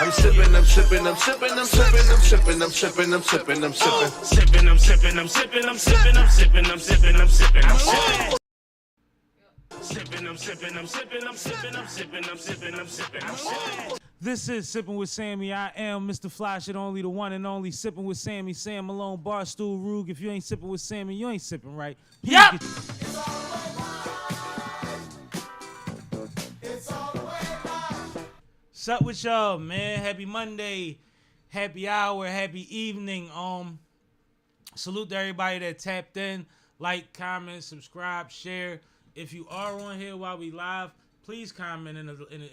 I'm sipping, I'm sipping, I'm sipping, I'm sipping, I'm sipping, I'm sipping, I'm sipping, I'm sipping. Sipping, I'm sipping, I'm sipping, I'm sipping, I'm sipping, I'm sipping, I'm sipping, I'm sipping. Sipping, I'm sipping, I'm sipping, I'm sipping, I'm sipping, I'm sipping, I'm sipping, I'm sipping. This is Sippin' with Sammy. I am Mr. Fly Shit Only, the one and only Sippin' with Sammy. Sam Malone, Barstool Rug. If you ain't sippin' with Sammy, you ain't sippin' right. Please Yep. Sup with y'all, man? Happy Monday, happy hour, happy evening. Salute to everybody that tapped in. Like, comment, subscribe, share. If you are on here while we live, please comment in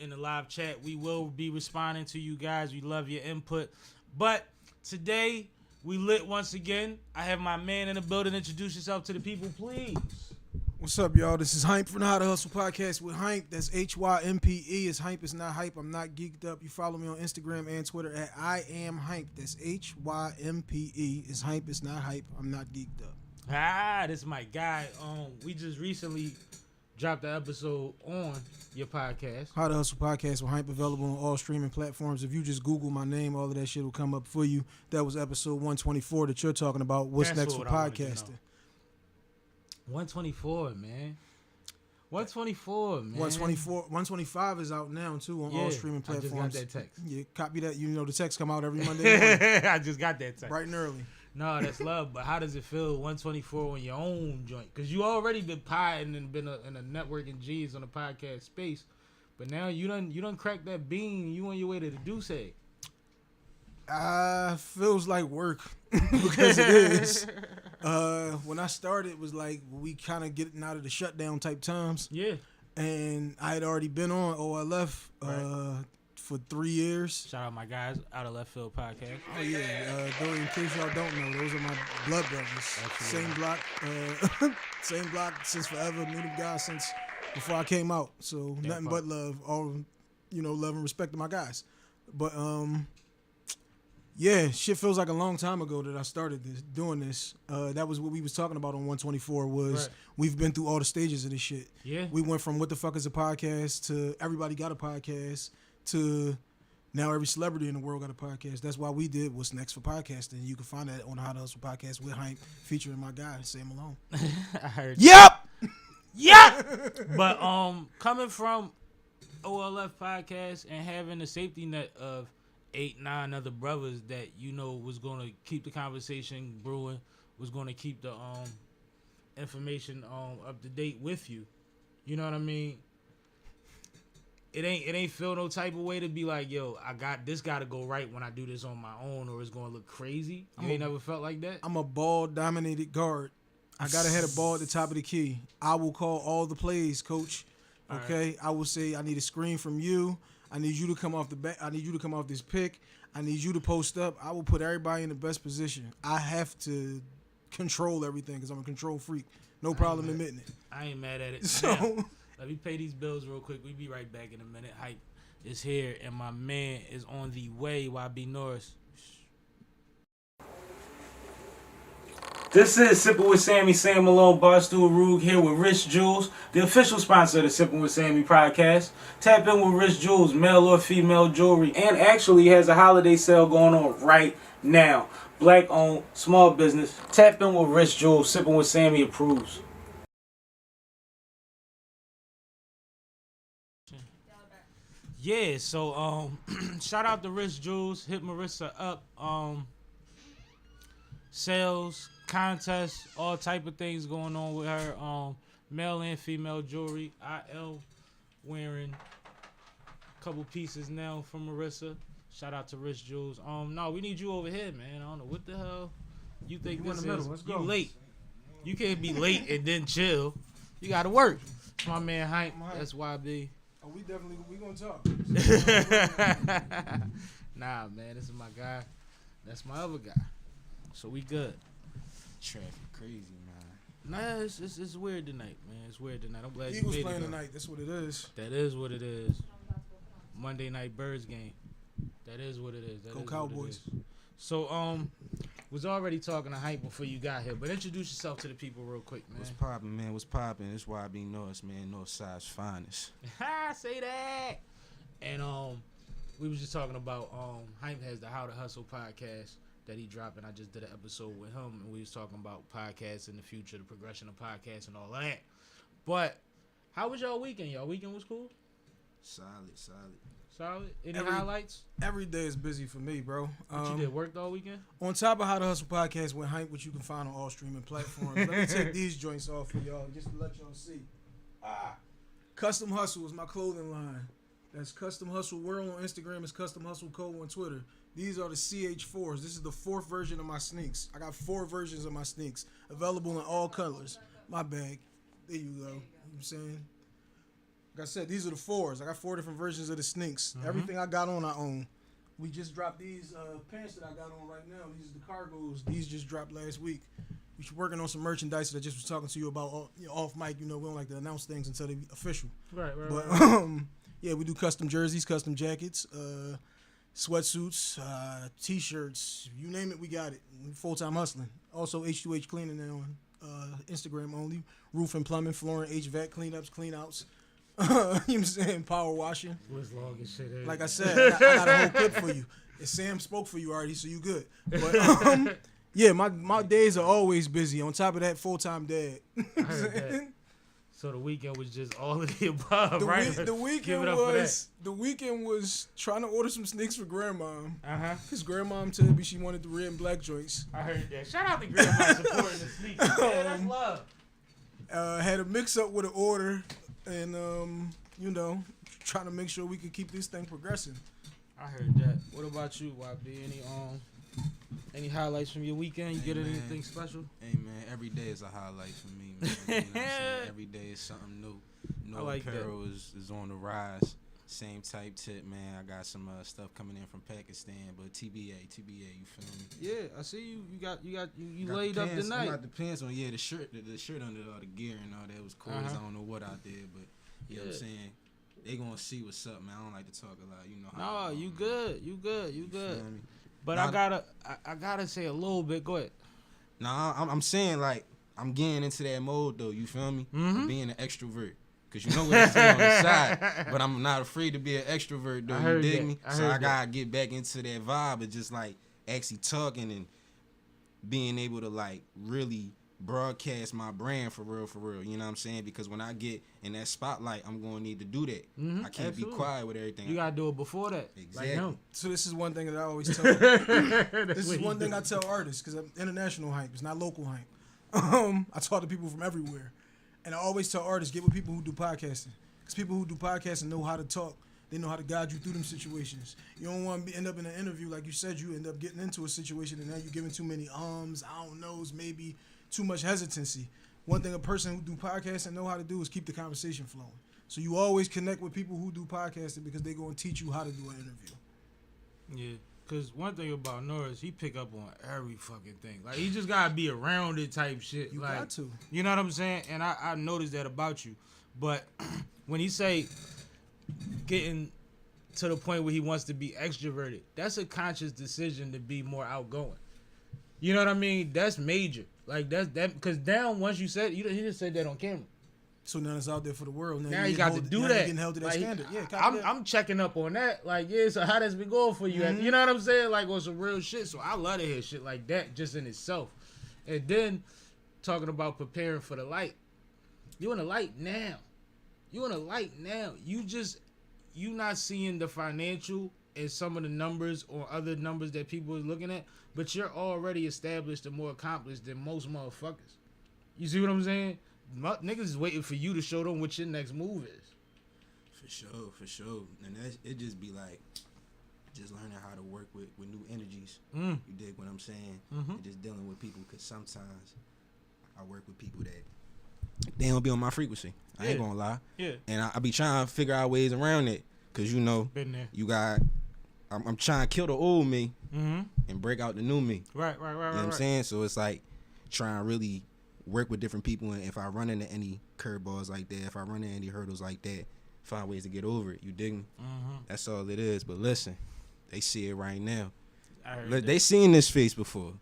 the live chat. We will be responding to you guys. We love your input. But today, we lit once again. I have my man in the building. Introduce yourself to the people, please. What's up, y'all? This is Hympe from the How to Hustle podcast with Hympe. That's Hympe. It's Hympe. It's not hype. I'm not geeked up. You follow me on Instagram and Twitter at I am Hympe. That's Hympe. It's Hympe. It's not hype. I'm not geeked up. This is my guy. We just recently dropped the episode on your podcast. How to Hustle podcast with Hympe, available on all streaming platforms. If you just Google my name, all of that shit will come up for you. That was episode 124 that you're talking about. What's That's next what for I wanted to podcasting? know. 124, man. 124, man. 125 is out now too on all streaming platforms. I just got that text. Yeah, copy that. You know the text come out every Monday morning, I just got that text. bright and early. No, that's love. But how does it feel 124 on your own joint? Because you already been pieing and been in a networking G's on the podcast space. But now you done cracked that bean. You on your way to the Deuce egg. Feels like work because it is. When I started, it was like we kind of getting out of the shutdown type times. Yeah. And I had already been on OLF for 3 years. Shout out my guys, Out of Left Field podcast. Oh yeah. Though in case y'all don't know, those are my blood brothers. Absolutely. Same block. Same block since forever. Knew them guys since before I came out. So nothing but love. All love and respect to my guys. But yeah, shit feels like a long time ago that I started doing this. That was what we was talking about on 124 was we've been through all the stages of this shit. Yeah. We went from what the fuck is a podcast to everybody got a podcast to now every celebrity in the world got a podcast. That's why we did What's Next for Podcasting. You can find that on the How to Hustle podcast with Hympe featuring my guy, Sam Malone. I heard. Yep! But coming from OLF podcast and having the safety net of 8-9 other brothers that was going to keep the conversation brewing, was going to keep the information up to date with you. You know what I mean? It ain't feel no type of way to be like, yo, this got to go right when I do this on my own, or it's going to look crazy. You ain't never felt like that? I'm a ball-dominated guard. I got to hit a ball at the top of the key. I will call all the plays, coach. Okay? Right. I will say, I need a screen from you. I need you to come off the back. I need you to come off this pick. I need you to post up. I will put everybody in the best position. I have to control everything because I'm a control freak. No problem admitting it. I ain't mad at it. So now, let me pay these bills real quick. We be right back in a minute. Hype is here, and my man is on the way. YB Norris. This is Sippin' with Sammy, Sam Malone, Barstool Rug, here with Rich Jewels, the official sponsor of the Sippin' with Sammy podcast. Tap in with Rich Jewels, male or female jewelry, and actually has a holiday sale going on right now. Black-owned, small business. Tap in with Rich Jewels, Sippin' with Sammy approves. Yeah, so shout out to Rich Jewels, hit Marissa up. Sales, contests, all type of things going on with her. Male and female jewelry. IL wearing a couple pieces now from Marissa. Shout out to Rich Jewels. No, we need you over here, man. I don't know what the hell you think this is. Let's you go. late. You can't be late and then chill. You gotta work. It's my man Hympe. That's YB. Oh, we gonna talk. Nah, man, this is my guy. That's my other guy. So we good. Traffic crazy, man. Nah, it's weird tonight, man. It's weird tonight. I'm glad Eagles you made playing it, though. tonight. That's what it is. That is what it is. Monday night Birds game. That is what it is. That Go is Cowboys. What it is. So was already talking to Hympe before you got here, but introduce yourself to the people real quick, man. What's poppin', man? What's poppin'? It's YB Norris, man. Northside's finest. Say that. And we was just talking about Hympe has the How to Hustle podcast that he dropped, and I just did an episode with him, and we was talking about podcasts in the future, the progression of podcasts and all that. But how was y'all weekend? Y'all weekend was cool? Solid. Any highlights? Every day is busy for me, bro. What you did? Worked all weekend? On top of How to Hustle podcast with Hympe, which you can find on all streaming platforms. Let me take these joints off for y'all just to let y'all see. Custom Hustle is my clothing line. That's Custom Hustle World on Instagram. It's Custom Hustle Co on Twitter. These are the CH4s. This is the 4th version of my sneaks. I got 4 versions of my sneaks available in all colors. My bag. There you go. You know what I'm saying? Like I said, these are the 4s. I got 4 different versions of the sneaks. Everything I got on, I own. We just dropped these pants that I got on right now. These are the cargos. These just dropped last week. We're working on some merchandise that I just was talking to you about off mic. You know, we don't like to announce things until they're official. Right. But yeah, we do custom jerseys, custom jackets, sweatsuits, t-shirts. You name it, we got it. Full-time hustling. Also, H2H cleaning now on Instagram only. Roof and plumbing, flooring, HVAC cleanups, cleanouts. You know what I'm saying? Power washing. Was long as shit. Like I said, I got a whole clip for you. And Sam spoke for you already, so you good. But yeah, my days are always busy. On top of that, full-time dad. I heard that. So the weekend was just all of the above, right? The weekend was trying to order some sneaks for grandma. Cause grandma told me she wanted the red and black joints. I heard that. Shout out to grandma supporting the sneakers. Man, that's love. Had a mix up with an order, and you know, trying to make sure we could keep this thing progressing. I heard that. What about you, YB? Any highlights from your weekend? You get anything special? Hey man, every day is a highlight for me, man. You know what I'm saying? Every day is something new. No like apparel is on the rise. Same type tip, man. I got some stuff coming in from Pakistan, but TBA, you feel me? Yeah, I see you. You got the laid up pants, tonight. I got the pants on. Yeah, the shirt under all the gear and all that was cool. I don't know what I did, but you know what I'm saying. They gonna see what's up, man. I don't like to talk a lot, you know. No, you good. You good. Feel me? But now, I gotta say a little bit. Go ahead. Nah, I'm saying like I'm getting into that mode though. You feel me? I'm being an extrovert. Cause you know what I'm saying on the side, but I'm not afraid to be an extrovert though. You dig me? So I gotta get back into that vibe of just like actually talking and being able to like really broadcast my brand for real. You know what I'm saying? Because when I get in that spotlight, I'm gonna need to do that. I can't be quiet with everything. You gotta do it before that. Exactly. Like So this is one thing that I always tell. This is one thing I tell artists because I'm international hype. It's not local hype. I talk to people from everywhere. And I always tell artists, get with people who do podcasting. Because people who do podcasting know how to talk. They know how to guide you through them situations. You don't want to end up in an interview, like you said, you end up getting into a situation and now you're giving too many I don't knows, maybe too much hesitancy. One thing a person who do podcasting know how to do is keep the conversation flowing. So you always connect with people who do podcasting because they're going to teach you how to do an interview. Yeah. Because one thing about Norris, he pick up on every fucking thing. Like, he just got to be around it type shit. You like, got to. You know what I'm saying? And I noticed that about you. But when he say getting to the point where he wants to be extroverted, that's a conscious decision to be more outgoing. You know what I mean? That's major. Like, that because down once you said, he just said that on camera. So now it's out there for the world. Now you got to do that. Getting held to that like, standard. Yeah, I'm checking up on that. Like, yeah, so how that's been going for you? You know what I'm saying? Like, on some real shit. So I love to hear shit like that just in itself. And then talking about preparing for the light. You in the light now. You not seeing the financial and some of the numbers or other numbers that people are looking at, but you're already established and more accomplished than most motherfuckers. You see what I'm saying? Niggas is waiting for you to show them what your next move is. For sure. And it just be like, just learning how to work with new energies. You dig what I'm saying? And just dealing with people, because sometimes I work with people that they don't be on my frequency. I ain't gonna lie. Yeah. And I be trying to figure out ways around it, because you know, been there. you got, I'm trying to kill the old me and break out the new me. Right. You know what I'm saying? So it's like trying to really work with different people, and if I run into any curveballs like that, if I run into any hurdles like that, find ways to get over it. You dig me? That's all it is. But listen, they see it right now. They seen this face before.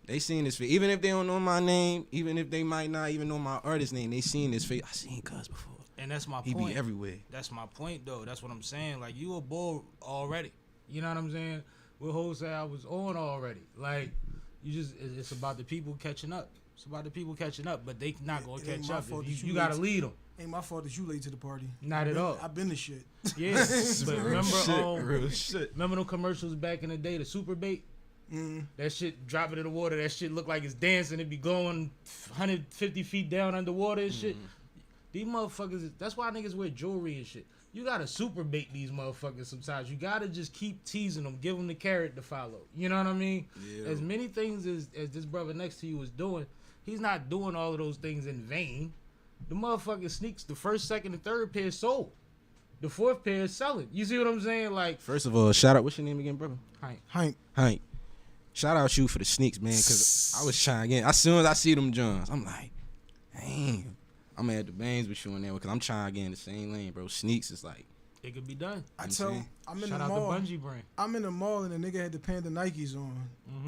They seen this face. Even if they don't know my name, even if they might not even know my artist name, they seen this face. I seen Cuz before. And that's my He point. be everywhere. That's my point, though. That's what I'm saying. Like, you a bull already. You know what I'm saying? With wholesale, I was on already. Like, it's about the people catching up. It's about the people catching up, but they not going to catch up. You got to lead them. Ain't my fault that you late to the party. Not at all. I've been the shit. Yeah, but remember, real shit. remember them commercials back in the day, the super bait? That shit, drop it in the water, that shit look like it's dancing. It be going 150 feet down underwater and shit. These motherfuckers, that's why niggas wear jewelry and shit. You gotta super bait these motherfuckers sometimes. You gotta just keep teasing them, give them the carrot to follow. You know what I mean? Yeah. As many things as this brother next to you is doing, he's not doing all of those things in vain. The motherfucker sneaks the first, second, and third pair sold. The fourth pair is selling. You see what I'm saying? Like, first of all, shout out. What's your name again, brother? Hympe. Shout out you for the sneaks, man, because I was trying again. As soon as I see them Johns, I'm like, damn. I'm at the bangs with you in there because I'm trying to get in the same lane, bro. Sneaks is like, it could be done. I'm in Shout the out mall. to Bungee brand. I'm in the mall and the nigga had the Panda Nikes on.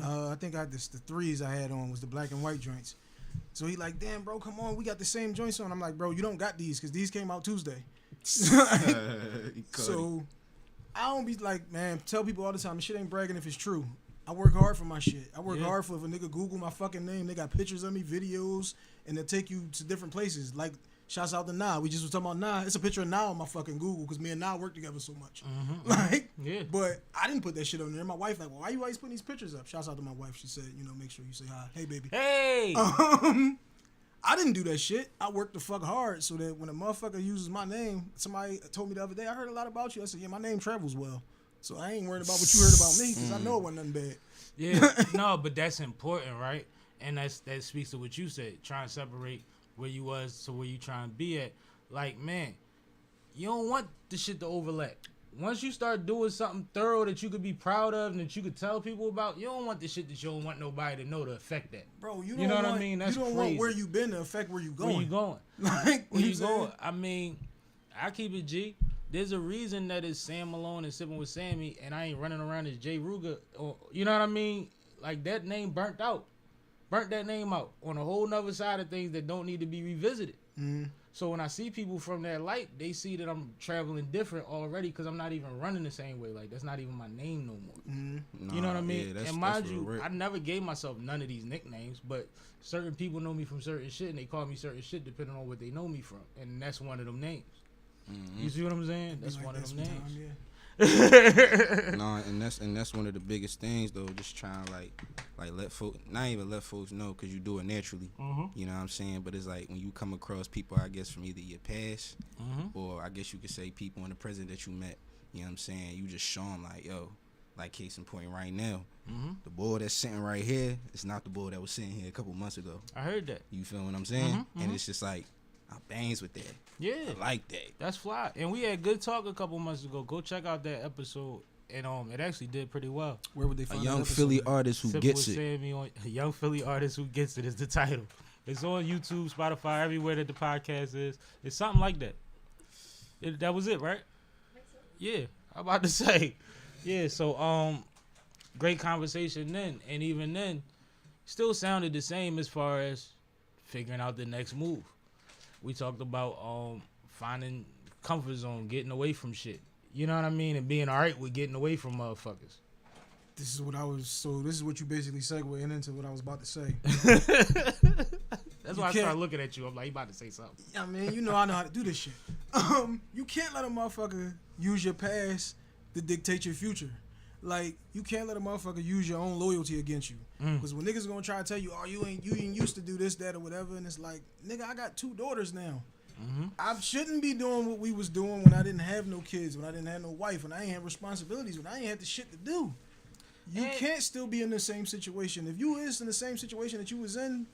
I think I had the threes I had on was the black and white joints. So he like, damn, bro, come on, we got the same joints on. I'm like, bro, you don't got these because these came out Tuesday. So I don't be like, man, tell people all the time, shit ain't bragging if it's true. I work hard for my shit. I work hard for if a nigga Google my fucking name, they got pictures of me, videos, and they'll take you to different places. Like, shouts out to Nah. We just was talking about Nah. It's a picture of Nah on my fucking Google because me and Nah work together so much. But I didn't put that shit on there. My wife like, well, why you always putting these pictures up? Shouts out to my wife. She said, you know, make sure you say hi. Hey, baby. Hey! I didn't do that shit. I worked the fuck hard so that when a motherfucker uses my name, somebody told me the other day, I heard a lot about you. I said, yeah, my name travels well. So I ain't worried about what you heard about me because I know it wasn't nothing bad. Yeah, no, but that's important, right? And that speaks to what you said, trying to separate where you was to where you trying to be at. Like, man, you don't want the shit to overlap. Once you start doing something thorough that you could be proud of and that you could tell people about, you don't want the shit that you don't want nobody to know to affect that. Bro, you know what I mean? That's you don't crazy. want where you been to affect where you going. Where you going? Like, where you going? I mean, I keep it G. There's a reason that it's Sam Malone and SippinWitSammie, and I ain't running around as Jay Ruger. Or, you know what I mean? Like, that name burnt out. Burnt that name out on a whole nother side of things that don't need to be revisited. So when I see people from that light, they see that I'm traveling different already because I'm not even running the same way. Like, that's not even my name no more. You know what I mean? Yeah, and mind you, I never gave myself none of these nicknames, but certain people know me from certain shit, and they call me certain shit depending on what they know me from. And that's one of them names. You see what I'm saying? That's one of them names. No, and that's one of the biggest things though. Just trying to like let folks, not even let folks know, because you do it naturally. You know what I'm saying? But it's like when you come across people, I guess from either your past, or I guess you could say people in the present that you met. You know what I'm saying? You just show them like, yo, like case in point right now, the boy that's sitting right here is not the boy that was sitting here a couple months ago. I heard that. You feel what I'm saying? And it's just like, I bangs with that. Yeah, I like that. That's fly. And we had good talk a couple months ago. Go check out that episode, and it actually did pretty well. Where would they find a young Philly artist who gets it? A young Philly artist who gets it is the title. It's on YouTube, Spotify, everywhere that the podcast is. It's something like that. That was it, right? Yeah, I'm about to say. Yeah, so great conversation then, and even then, still sounded the same as far as figuring out the next move. We talked about finding comfort zone, getting away from shit. You know what I mean? And being all right with getting away from motherfuckers. This is what you basically segueing into what I was about to say. That's why I started looking at you. I'm like, you about to say something. Yeah, man, I know how to do this shit. You can't let a motherfucker use your past to dictate your future. Like, you can't let a motherfucker use your own loyalty against you. Because when niggas gonna try to tell you, oh, you ain't used to do this, that, or whatever, and it's like, nigga, I got 2 daughters now. I shouldn't be doing what we was doing when I didn't have no kids, when I didn't have no wife, when I ain't have responsibilities, when I ain't had the shit to do. You can't still be in the same situation. If you is in the same situation that you was in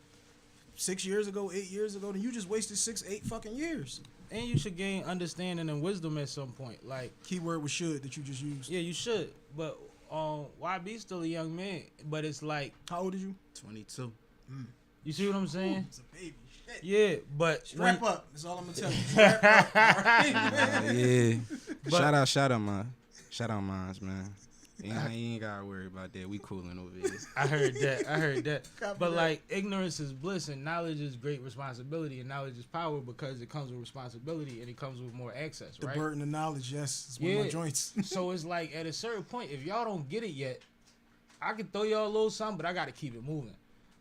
6 years ago, 8 years ago, then you just wasted 6, 8 fucking years. And you should gain understanding and wisdom at some point. Like, keyword was should that you just used. Yeah, you should. But YB still a young man. But it's like, how old are you? 22. You see what I'm saying? It's a baby. Shit. Yeah, but strap up. That's all I'm gonna tell you. Strap up. Right? Yeah. Shout out mine. Shout out mines, man. Yeah, you ain't gotta worry about that. We cooling over here. I heard that. But like, ignorance is bliss, and knowledge is great responsibility, and knowledge is power because it comes with responsibility and it comes with more access. The right? burden of knowledge, yes, it's one of my joints. So it's like at a certain point, if y'all don't get it yet, I can throw y'all a little something, but I got to keep it moving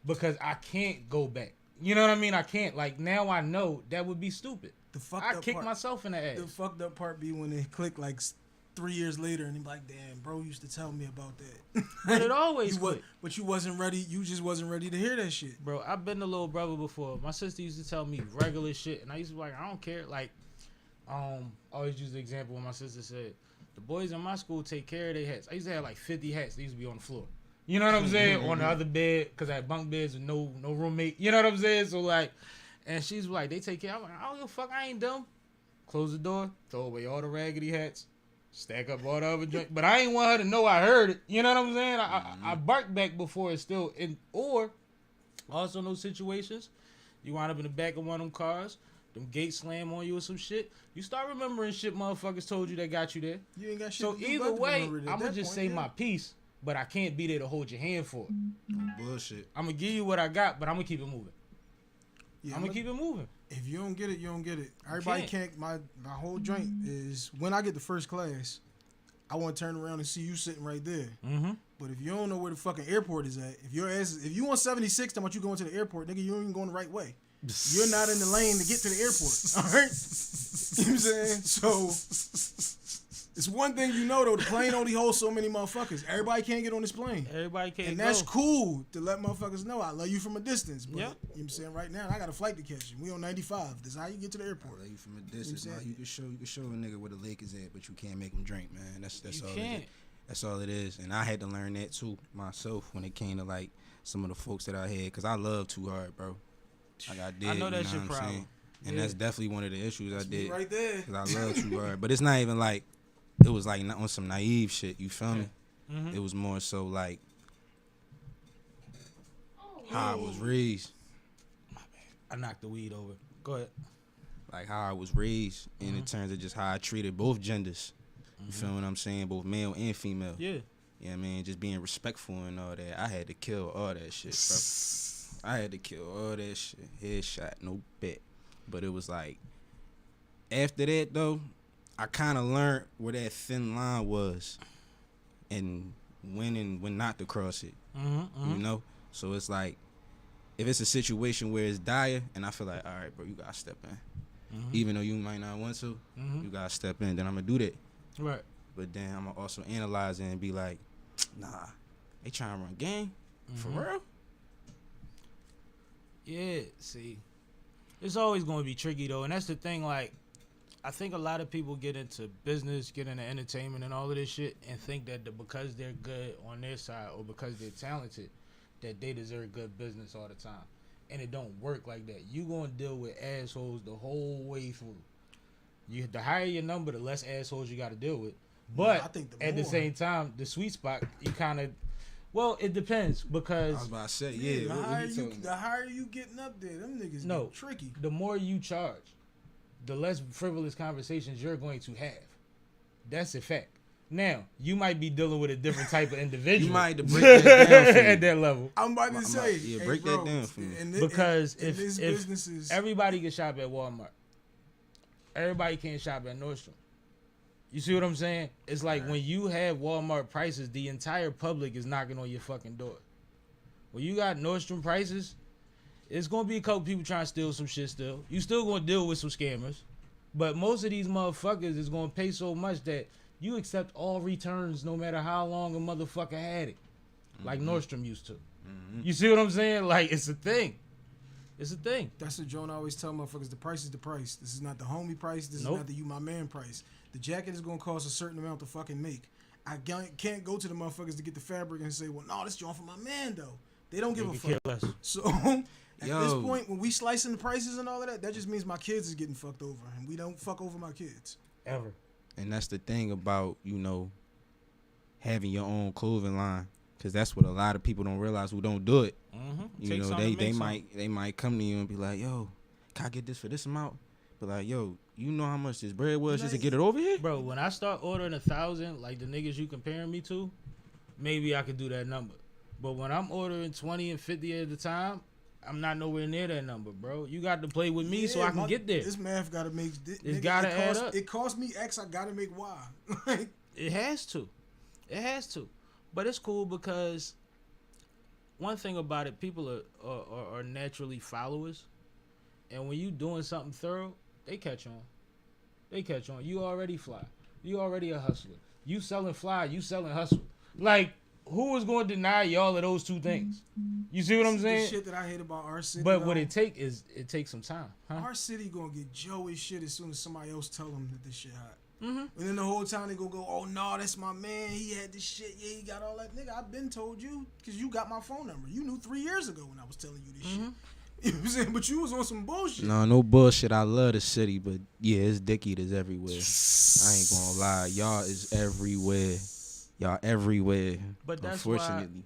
because I can't go back. You know what I mean? I can't. Like, now I know that would be stupid. I kick myself in the ass. The fucked up part be when they click like 3 years later and they be like, damn, bro used to tell me about that. But it always would. But you wasn't ready. You just wasn't ready to hear that shit. Bro, I've been the little brother before. My sister used to tell me regular shit, and I used to be like, I don't care. Like, I always use the example when my sister said, the boys in my school take care of their hats. I used to have like 50 hats. They used to be on the floor. You know what I'm saying? On the other bed, because I had bunk beds with no roommate. You know what I'm saying? So, like, and she's like, they take care. I'm like, I don't give a fuck. I ain't dumb. Close the door, throw away all the raggedy hats, stack up all the other junk. But I ain't want her to know I heard it. You know what I'm saying? I barked back before it's still in. Or, also in those situations, you wind up in the back of one of them cars, them gates slam on you or some shit. You start remembering shit motherfuckers told you that got you there. You ain't got shit So to do either but to way, remember it I'm at going to that just point, say my piece, but I can't be there to hold your hand for it. Bullshit. I'm going to give you what I got, but I'm going to keep it moving. Yeah, I'm going to keep it moving. If you don't get it, you don't get it. Everybody can't. My whole joint is when I get to first class, I want to turn around and see you sitting right there. Mm-hmm. But if you don't know where the fucking airport is at, if you on 76, talking about you going to the airport, nigga, you ain't even going the right way. You're not in the lane to get to the airport. All right? You know what I'm saying? So it's one thing you know though, the plane only holds so many motherfuckers. Everybody can't get on this plane. Everybody can't And go. that's cool to let motherfuckers know I love you from a distance. But Yep. you know what I'm saying? Right now I got a flight to catch. We on 95. This is how you get to the airport. Like you from a distance, You know what I'm you can show a nigga where the lake is at, but you can't make him drink, man. That's You all can't. it is. That's all it is. And I had to learn that too myself when it came to like some of the folks that I had, because I love too hard, bro. Like I did. I know that's you your what I'm problem. saying? And that's definitely one of the issues I did. Right there. Cause I love too hard, but it's not even like it was like on some naive shit. You feel me? Mm-hmm. It was more so like how I was raised. I knocked the weed over. Go ahead. Like how I was raised, and in terms of just how I treated both genders. You feel what I'm saying? Both male and female. Yeah. Yeah, I mean, just being respectful and all that. I had to kill all that shit, bro. I had to kill all that shit. Headshot, no bet. But it was like, after that, though, I kind of learned where that thin line was and when not to cross it, you know? So it's like, if it's a situation where it's dire and I feel like, all right, bro, you got to step in. Even though you might not want to, you got to step in. Then I'm going to do that. Right. But then I'm going to also analyze it and be like, nah, they trying to run game? For real? Yeah, see. It's always going to be tricky, though. And that's the thing, like, I think a lot of people get into business, get into entertainment and all of this shit and think that because they're good on their side or because they're talented, that they deserve good business all the time. And it don't work like that. You going to deal with assholes the whole way through. The higher your number, the less assholes you got to deal with. But I think at the same time, the sweet spot, you kind of, well, it depends because I was about to say, yeah. The higher you getting up there, them niggas No. get tricky. the more you charge, the less frivolous conversations you're going to have. That's a fact. Now, you might be dealing with a different type of individual. You might have to break that down for me. at that level. I'm about to say, yeah, hey, break bro, that down for me. Because in this if business is everybody can shop at Walmart, everybody can't shop at Nordstrom. You see what I'm saying? It's like when you have Walmart prices, the entire public is knocking on your fucking door. When you got Nordstrom prices, it's going to be a couple people trying to steal some shit still. You still going to deal with some scammers. But most of these motherfuckers is going to pay so much that you accept all returns no matter how long a motherfucker had it. Like Nordstrom used to. You see what I'm saying? Like, it's a thing. It's a thing. that's what Joan always tell motherfuckers. The price is the price. This is not the homie price. This Nope. is not the you my man price. The jacket is gonna cost a certain amount to fucking make. I can't go to the motherfuckers to get the fabric and say, well, no, this joint for my man though. They don't give a Care fuck. less. So at this Yo. point, when we slicing the prices and all of that, that just means my kids is getting fucked over, and we don't fuck over my kids. Ever. And that's the thing about, you know, having your own clothing line, because that's what a lot of people don't realize who don't do it. You know, they might come to you and be like, yo, can I get this for this amount? But like, yo, you know how much this bread was just to get it over here? Bro, when I start ordering 1,000, like the niggas you comparing me to, maybe I could do that number. But when I'm ordering 20 and 50 at a time, I'm not nowhere near that number, bro. You got to play with me so I can get there. This math got to make. It's got to add up. It cost me X. I got to make Y. Like, it has to. It has to. But it's cool because one thing about it, people are naturally followers. And when you doing something thorough, they catch on. They catch on. You already fly. You already a hustler. You selling fly. You selling hustle. Like, who is going to deny y'all of those two things? You see what I'm saying? The shit that I hate about our city. But what it takes some time. Huh? Our city gonna get Joey shit as soon as somebody else tell them that this shit hot. Mm-hmm. And then the whole time they gonna go, oh no, that's my man. He had this shit. Yeah, he got all that. Nigga, I've been told you because you got my phone number. You knew 3 years ago when I was telling you this shit. You know what I'm saying? But you was on some bullshit. No bullshit. I love the city, but yeah, it's dick eaters everywhere. I ain't gonna lie. Y'all is everywhere. Y'all everywhere. But unfortunately.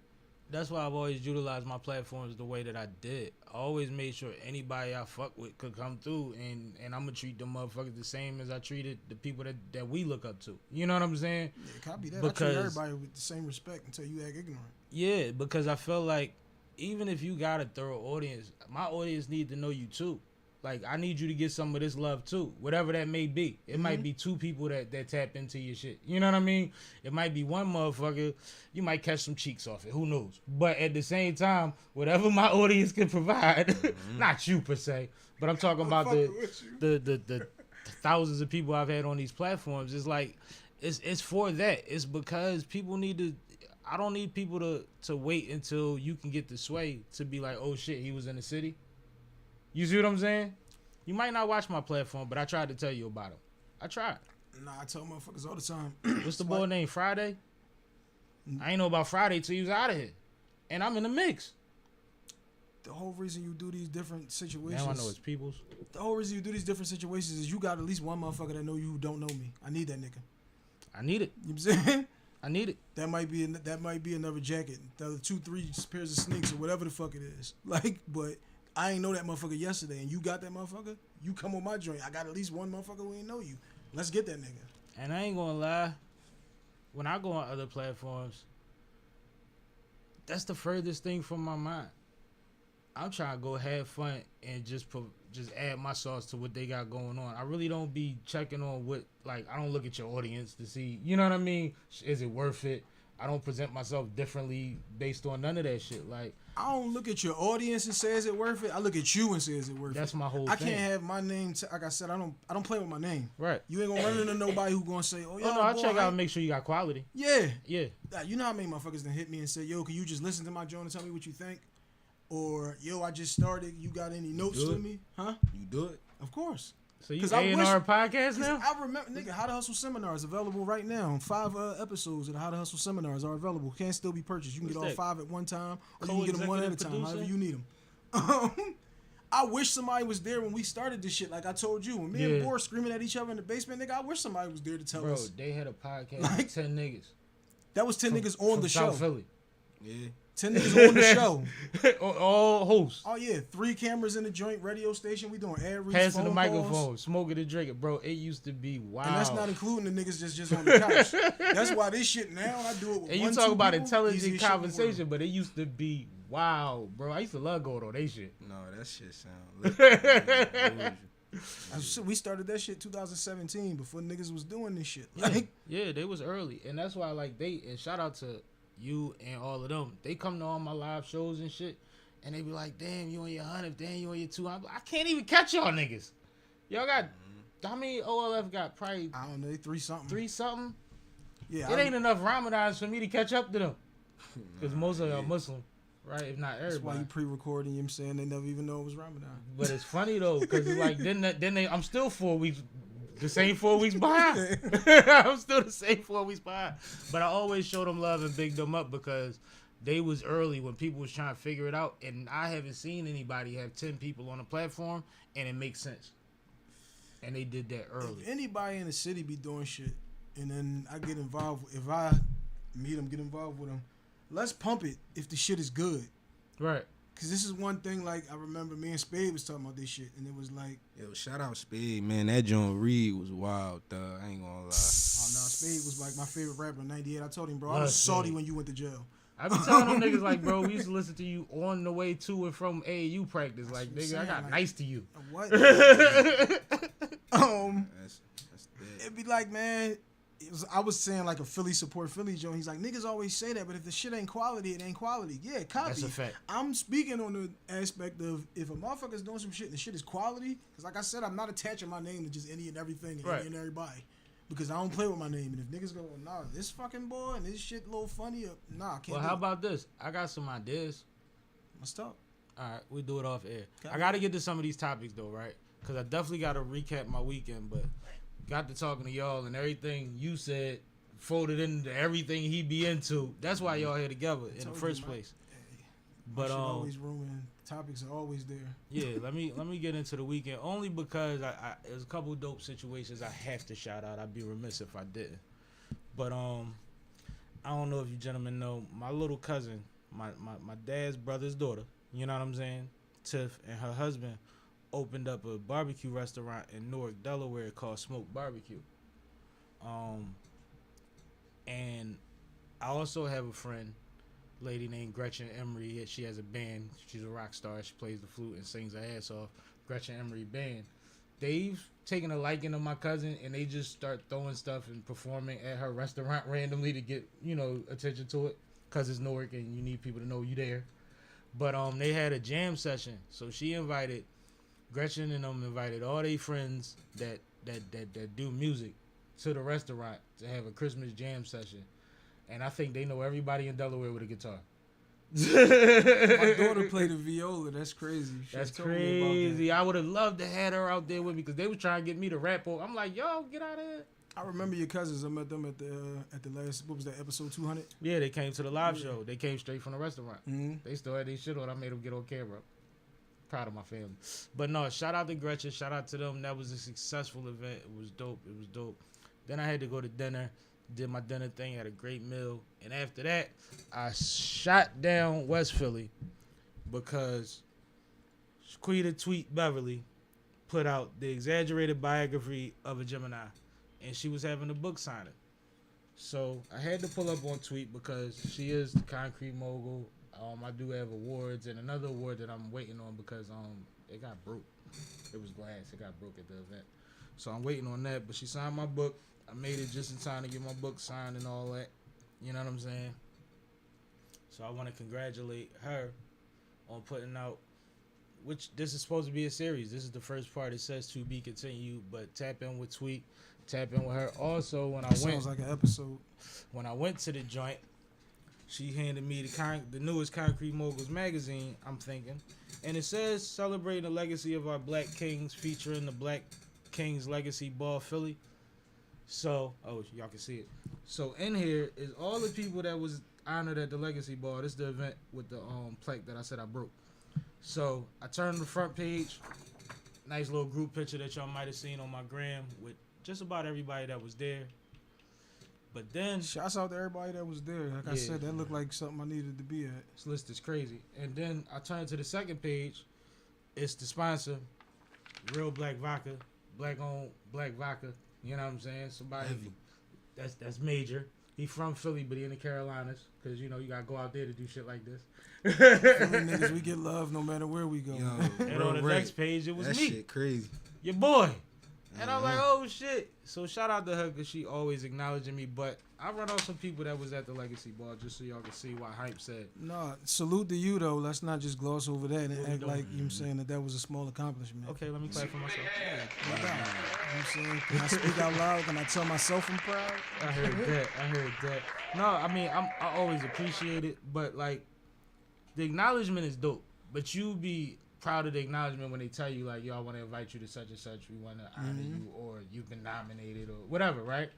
That's why I've always utilized my platforms the way that I did. I always made sure anybody I fuck with could come through, and I'm going to treat them motherfuckers the same as I treated the people that we look up to. You know what I'm saying? Yeah, copy that. Because I treat everybody with the same respect until you act ignorant. Yeah, because I feel like even if you got a thorough audience, my audience need to know you too. Like, I need you to get some of this love too, whatever that may be. It might be 2 people that tap into your shit. You know what I mean? It might be one motherfucker. You might catch some cheeks off it. Who knows? But at the same time, whatever my audience can provide, not you per se, but I'm talking about the thousands of people I've had on these platforms. It's like, it's for that. It's because people need to. I don't need people to wait until you can get the sway to be like, oh shit, he was in the city. You see what I'm saying? You might not watch my platform, but I tried to tell you about him. I tried. Nah, I tell motherfuckers all the time. What's the boy name? Friday? I ain't know about Friday till he was out of here. And I'm in the mix. The whole reason you do these different situations. Now I know it's people's. The whole reason you do these different situations is you got at least one motherfucker that know you who don't know me. I need that nigga. I need it. You know what I'm saying? I need it. That might be another jacket. The other 2-3 pairs of sneaks or whatever the fuck it is. Like, but I ain't know that motherfucker yesterday, and you got that motherfucker. You come on my joint. I got at least one motherfucker who ain't know you. Let's get that nigga. And I ain't gonna lie. When I go on other platforms, that's the furthest thing from my mind. I'm trying to go have fun and just add my sauce to what they got going on. I really don't be checking on what, like, I don't look at your audience to see, you know what I mean? Is it worth it? I don't present myself differently based on none of that shit. Like, I don't look at your audience and say, is it worth it? I look at you and say, is it worth it? That's my whole I thing. can't have my name, like I said, I don't play with my name. Right. You ain't gonna run into nobody who gonna say, oh, yo, no, I boy, check out and make sure you got quality. Yeah. Yeah. You know how many motherfuckers done hit me and say, yo, can you just listen to my joint and tell me what you think? Or, yo, I just started. You got any notes for me? Huh? You do it? Of course. So you A&R podcast now? I remember, nigga, How to Hustle Seminars available right now. 5 episodes of the How to Hustle Seminars are available. Can still be purchased. You can get all 5 at one time, or you can get them one at a time, however you need them. I wish somebody was there when we started this shit. Like I told you, when me and Boris screaming at each other in the basement, nigga, I wish somebody was there to tell us. Bro, they had a podcast with 10 niggas. That was 10 niggas on the show. South Philly. Yeah. 10 niggas on the show. All hosts. Oh, yeah. 3 cameras in the joint radio station. We doing ad reads, passing the phone microphone, calls. smoking and drinking. Bro, it used to be wild. And that's not including the niggas just on the couch. That's why this shit now, I do it with and one, you talk about people, intelligent conversation, but it used to be wild, bro. I used to love going on they shit. No, that shit sound we started that shit 2017 before niggas was doing this shit. Yeah, Like, yeah, they was early. And that's why, like, and shout out to you and all of them. They come to all my live shows and shit, and they be like, damn, you on your 100th, damn, you on your 200. I can't even catch y'all niggas. Y'all got, how many OLF got? Probably, I don't know, 3 something. 3 something? Yeah. It ain't enough Ramadans for me to catch up to them. Because most of y'all Muslim, right? If not everybody. That's why you pre-recording, you know what I'm saying? They never even know it was Ramadan. But it's funny, though, because it's like, then I'm still 4 weeks, the same 4 weeks behind. I'm still the same 4 weeks behind. But I always show them love and big them up because they was early when people was trying to figure it out. And I haven't seen anybody have 10 people on a platform, and it makes sense. And they did that early. If anybody in the city be doing shit, and then I get involved, if I meet them, get involved with them, let's pump it if the shit is good. Right. Cause this is one thing, like, I remember me and Spade was talking about this shit, and it was like, Yo, shout out Spade, man. That John Reed was wild, though. I ain't gonna lie. oh no, Spade was like my favorite rapper in '98. I told him, bro, I was Spade. salty when you went to jail. I be telling them niggas like, bro, we used to listen to you on the way to and from AAU practice. Like, That's nigga, what I I'm got saying, nice to you. What? That's dead. It'd be like, man, I was saying like a Philly support Philly joint. He's like, niggas always say that, but if the shit ain't quality, it ain't quality. Yeah, copy. That's a fact. I'm speaking on the aspect of if a motherfucker's doing some shit and the shit is quality, because like I said, I'm not attaching my name to just any and everything and Right. any and everybody. Because I don't play with my name. And if niggas go, nah, this fucking boy and this shit a little funny, nah, I can't Well, do how it. about this? I got some ideas. Let's talk. All right, we do it off air. Okay. I got to get to some of these topics though, right? Because I definitely got to recap my weekend, but got to talking to y'all and everything you said folded into everything he be into. That's why y'all here together in the Told first you, place. Hey, But shit always ruin. Topics are always there. yeah, let me get into the weekend only because there's a couple dope situations I have to shout out. I'd be remiss if I didn't. But I don't know if you gentlemen know my little cousin, my dad's brother's daughter. You know what I'm saying? Tiff and her husband opened up a barbecue restaurant in Newark, Delaware called Smoke Barbecue. And I also have a friend, lady named Gretchen Emery. She has a band. She's a rock star. She plays the flute and sings her ass off. Gretchen Emery Band. They've taken a liking to my cousin and they just start throwing stuff and performing at her restaurant randomly to get, attention to it because it's Newark and you need people to know you there. But they had a jam session. So she invited, Gretchen and them invited all their friends that do music to the restaurant to have a Christmas jam session. And I think they know everybody in Delaware with a guitar. My daughter played the viola. That's crazy. She That's told me about crazy. that. I would have loved to have her out there with me because they was trying to get me to rap. I'm like, yo, get out of here. I remember your cousins. I met them at the last, what was that, episode 200? Yeah, they came to the live show. They came straight from the restaurant. Mm-hmm. They still had their shit on. I made them get on camera. Proud of my family. But no, shout out to Gretchen. Shout out to them. That was a successful event. It was dope. Then I had to go to dinner. Did my dinner thing, had a great meal. And after that, I shot down West Philly because Shaquita Tweet Beverly put out the exaggerated biography of a Gemini. And she was having a book signing. So I had to pull up on Tweet because she is the concrete mogul. I do have awards and another award that I'm waiting on because it got broke. It was glass. It got broke at the event. So I'm waiting on that. But she signed my book. I made it just in time to get my book signed and all that. You know what I'm saying? So I want to congratulate her on putting out, which this is supposed to be a series. This is the first part. It says to be continued, but tap in with Tweet, tap in with her. Also, when I Sounds like an episode. when I went to the joint, she handed me the newest Concrete Moguls magazine, I'm thinking. And it says, celebrating the legacy of our Black Kings, featuring the Black Kings Legacy Ball Philly. So, y'all can see it. So in here is all the people that was honored at the Legacy Ball. This is the event with the plaque that I said I broke. So I turned the front page. Nice little group picture that y'all might have seen on my gram with just about everybody that was there. But then Shouts out to everybody that was there. Like I Yeah. said, that looked like something I needed to be at. this list is crazy. And then I turned to the second page. It's the sponsor, Real Black Vodka, black owned Black Vodka. You know what I'm saying? Somebody Heavy. that's major. He from Philly, but he in the Carolinas because you gotta go out there to do shit like this. Philly niggas, we get love no matter where we go. Yo, And real on the rap. next page, it was That me, shit crazy. your boy. And I'm like, oh shit. So shout out to her because she always acknowledging me. But I run off some people that was at the Legacy Ball just so y'all can see what Hype said. Nah, salute to you though. Let's not just gloss over that and What we act doing? like you know what I'm saying that was a small accomplishment. Okay, let me clap for myself. No doubt. You know what I'm saying? Can I speak out loud? Can I tell myself I'm proud? I heard that. No, I mean I always appreciate it, but like the acknowledgement is dope. But you be proud of the acknowledgement when they tell you like, yo, I want to invite you to such and such. We want to honor you, or you've been nominated, or whatever. Right.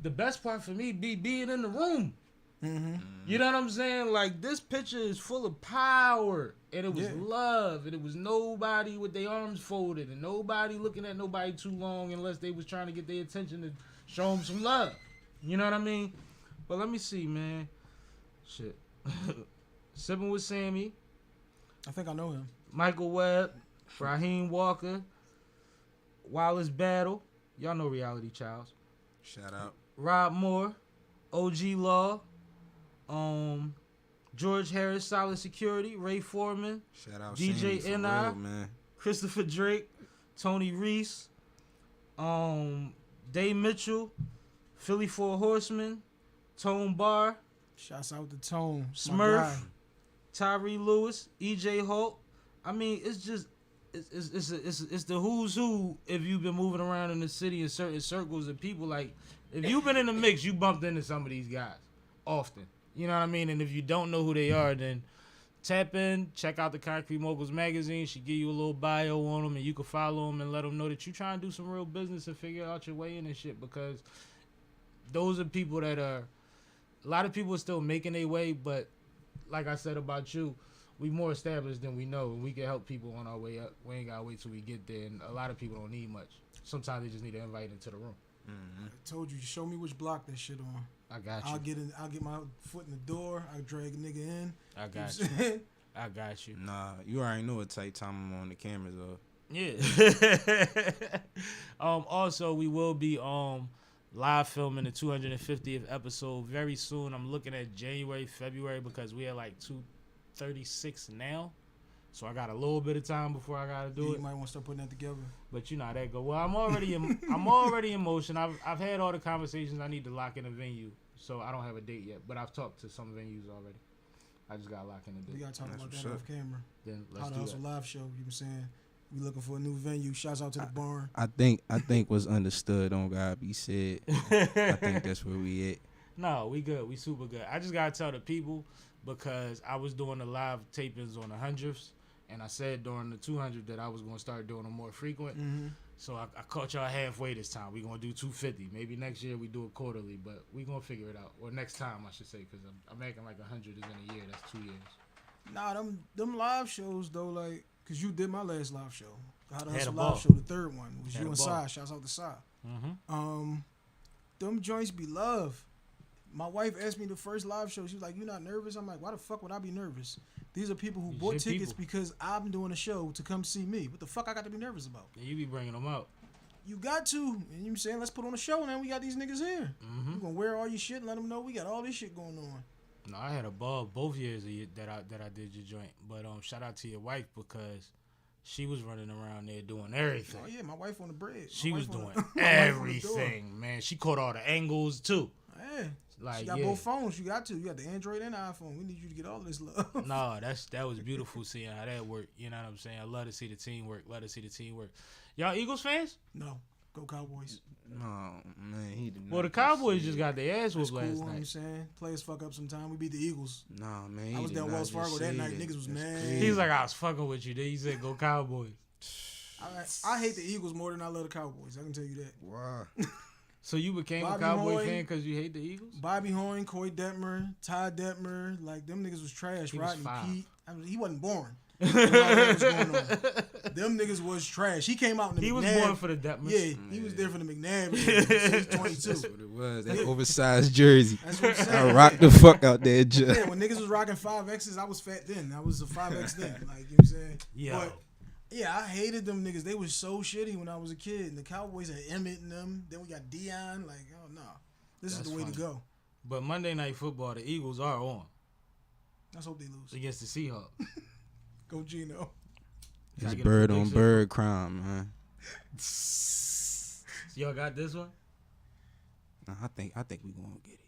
The best part for me be being in the room. You know what I'm saying? Like this picture is full of power, and it was Yeah. love, and it was nobody with their arms folded, and nobody looking at nobody too long unless they was trying to get their attention to show them some love. You know what I mean? But let me see, man. Shit. SippinWitSammie I think I know him. Michael Webb, Raheem Walker, Wallace Battle. Y'all know Reality Childs. Shout out. Rob Moore, OG Law, George Harris, Solid Security, Ray Foreman, Shout out. DJ Sammy, for N.I., real, man. Christopher Drake, Tony Reese, Day Mitchell, Philly Four Horsemen, Tone Bar, Shouts out to Tone. my Smurf, guy. Tyree Lewis, EJ Holt. I mean, it's just it's the who's who. If you've been moving around in the city in certain circles of people, like if you've been in the mix, you bumped into some of these guys often. You know what I mean? And if you don't know who they are, then tap in, check out the Concrete Moguls magazine. She give you a little bio on them, and you can follow them and let them know that you trying to do some real business and figure out your way in and shit. Because those are people that are. A lot of people are still making their way, but like I said about you, we more established than we know, and we can help people on our way up. We ain't gotta wait till we get there, and a lot of people don't need much. Sometimes they just need to invite into the room. Mm-hmm. I told you, show me which block that shit on. I got you. I'll get my foot in the door. I'll drag a nigga in. I got You know what I'm you. saying? I got you. Nah, you already know what type time I'm on the cameras of. Yeah. Also, we will be live filming the 250th episode very soon. I'm looking at January, February because we are like 236 now. So I got a little bit of time before I gotta do You it. might want to start putting that together. But you know how that go. Well, I'm already in motion. I've had all the conversations I need to lock in a venue. So I don't have a date yet, but I've talked to some venues already. I just gotta lock in a We date. gotta talk That's about what's that up. off camera. Then How let's to do Hustle that. live show. You know what I'm saying? We looking for a new venue. Shouts out to the barn. I think what's understood don't gotta be said. I think that's where we at. No, we good. We super good. I just gotta tell the people because I was doing the live tapings on the 100th, and I said during the 200 that I was gonna start doing them more frequent. Mm-hmm. So I caught y'all halfway this time. We gonna do 250. Maybe next year we do it quarterly, but we gonna figure it out. Or next time I should say, because I'm acting like 100 is in a year. That's 2 years. Nah, them live shows though, like, cause you did my last live show. How to Had Hustle a ball. live show, the third one was Had you a and ball. Sai. Shouts out to Sai. Mm-hmm. Them joints be love. My wife asked me the first live show. She was like, "You not nervous?" I'm like, "Why the fuck would I be nervous? These are people who These bought your tickets people. because I'm doing a show to come see me. What the fuck I got to be nervous about? And you be bringing them out. You got to." And you know what I'm saying, let's put on a show now. We got these niggas here. Mm-hmm. You gonna wear all your shit and let them know we got all this shit going on. No, I had a ball both years that I did your joint. But shout out to your wife because she was running around there doing everything. Oh yeah, my wife on the bread. She My was wife on doing the- my wife on the door. everything, man. She caught all the angles too. Yeah. Like She got yeah. both phones. You got to. You got the Android and the iPhone. We need you to get all this love. No, that was beautiful seeing how that worked. You know what I'm saying? I love to see the team work. Love to see the team work. Y'all Eagles fans? No, go Cowboys. No, man, he did not. Well, the Cowboys just got their ass That's whooped cool. last You know what I'm night. saying? Players fuck up sometime. We beat the Eagles. Nah, man. I was he down did Wells not just Fargo that say night. Niggas was That's mad. crazy. He's like, I was fucking with you. Then he said, go Cowboys. I hate the Eagles more than I love the Cowboys. I can tell you that. Wow. So you became Bobby a Cowboy Hoy. fan because you hate the Eagles? Bobby Hoyne, Coy Detmer, Ty Detmer, like them niggas was trash. He was Rodney 5. Pete. I mean, he wasn't born. You know what was going on. Them niggas was trash. He came out in the He was McNabb. born for the Detmers. Yeah, he was there for the McNabb. He's 22. That's what it was. That oversized jersey. That's what I'm I saying. rocked the fuck out there, Joe. Yeah, when niggas was rocking 5Xs, I was fat then. I was a 5X then. Like, you know what I'm saying? Yo. But, yeah, I hated them niggas. They was so shitty when I was a kid. And the Cowboys had Emmett in them. Then we got Dion. Like, oh, no. This That's is the way funny. to go. But Monday Night Football, the Eagles are on Let's hope they lose. against the Seahawks. Go Gino. Can I It's get a bird on prediction? bird crime, man. Y'all got this one? Nah, I think we gonna get it.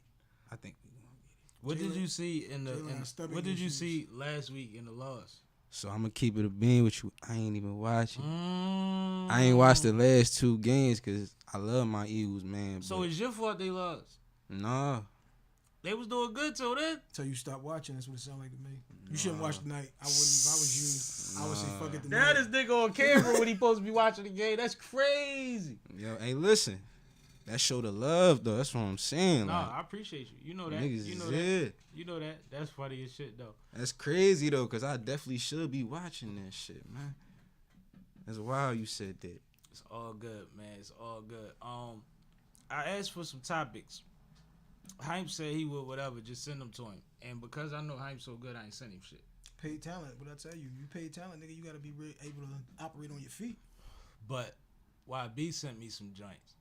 I think we gonna get it. What did Jalen- you see in the? Jalen has stomach What did you issues. see last week in the loss? So I'm gonna keep it a bean with you. I ain't even watching. Mm. I ain't watched the last 2 games because I love my Eagles, man. So but it's your fault they lost. nah, They was doing good till then. Till you stop watching, that's what it sounded like to me. You shouldn't watch tonight. I wouldn't. If I was you, I would say fuck it tonight. Now this nigga on camera when he supposed to be watching the game. That's crazy. yo, hey, listen, that show the love though. That's what I'm saying. Nah, Like, I appreciate you. You know that. niggas You know is that. it. You know that. That's funny as shit though. That's crazy though, cause I definitely should be watching that shit, man. That's wild you said that. It's all good, man. It's all good. I asked for some topics. Hympe said he would whatever, just send them to him. And because I know Hympe so good, I ain't send him shit. paid talent. But I tell you, you paid talent, nigga, you gotta be able to operate on your feet. But YB sent me some joints.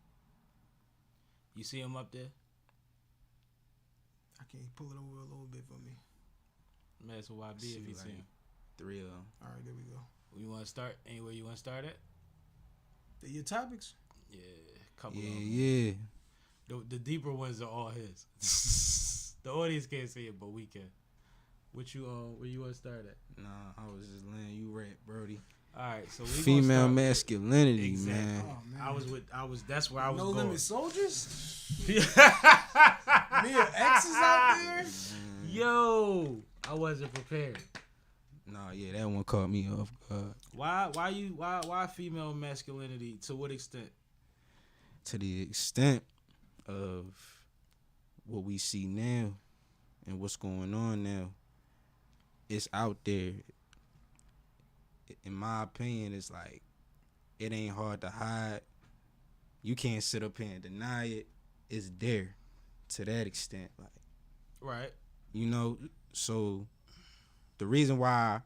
You see him up there? I can't pull it over a little bit for me. Man, so YB if you see him. 3 of them. All right, there we go. You want to start? Anywhere you want to start at? They're your topics? Yeah, couple of them. Yeah. The deeper ones are all his. The audience can't see it, but we can. Where you want to start at? Nah, I was just letting you rap, Brody. All right, so we Female masculinity, exactly. man. Oh, man. That's where I was No going. Limit Soldiers? Mia Mia X is out there? Yo, I wasn't prepared. Nah, yeah, that one caught me off guard. Why female masculinity? To what extent? To the extent of what we see now and what's going on now, it's out there. In my opinion, it's like, it ain't hard to hide. You can't sit up here and deny it. It's there to that extent. Like, Right. you know, so the reason why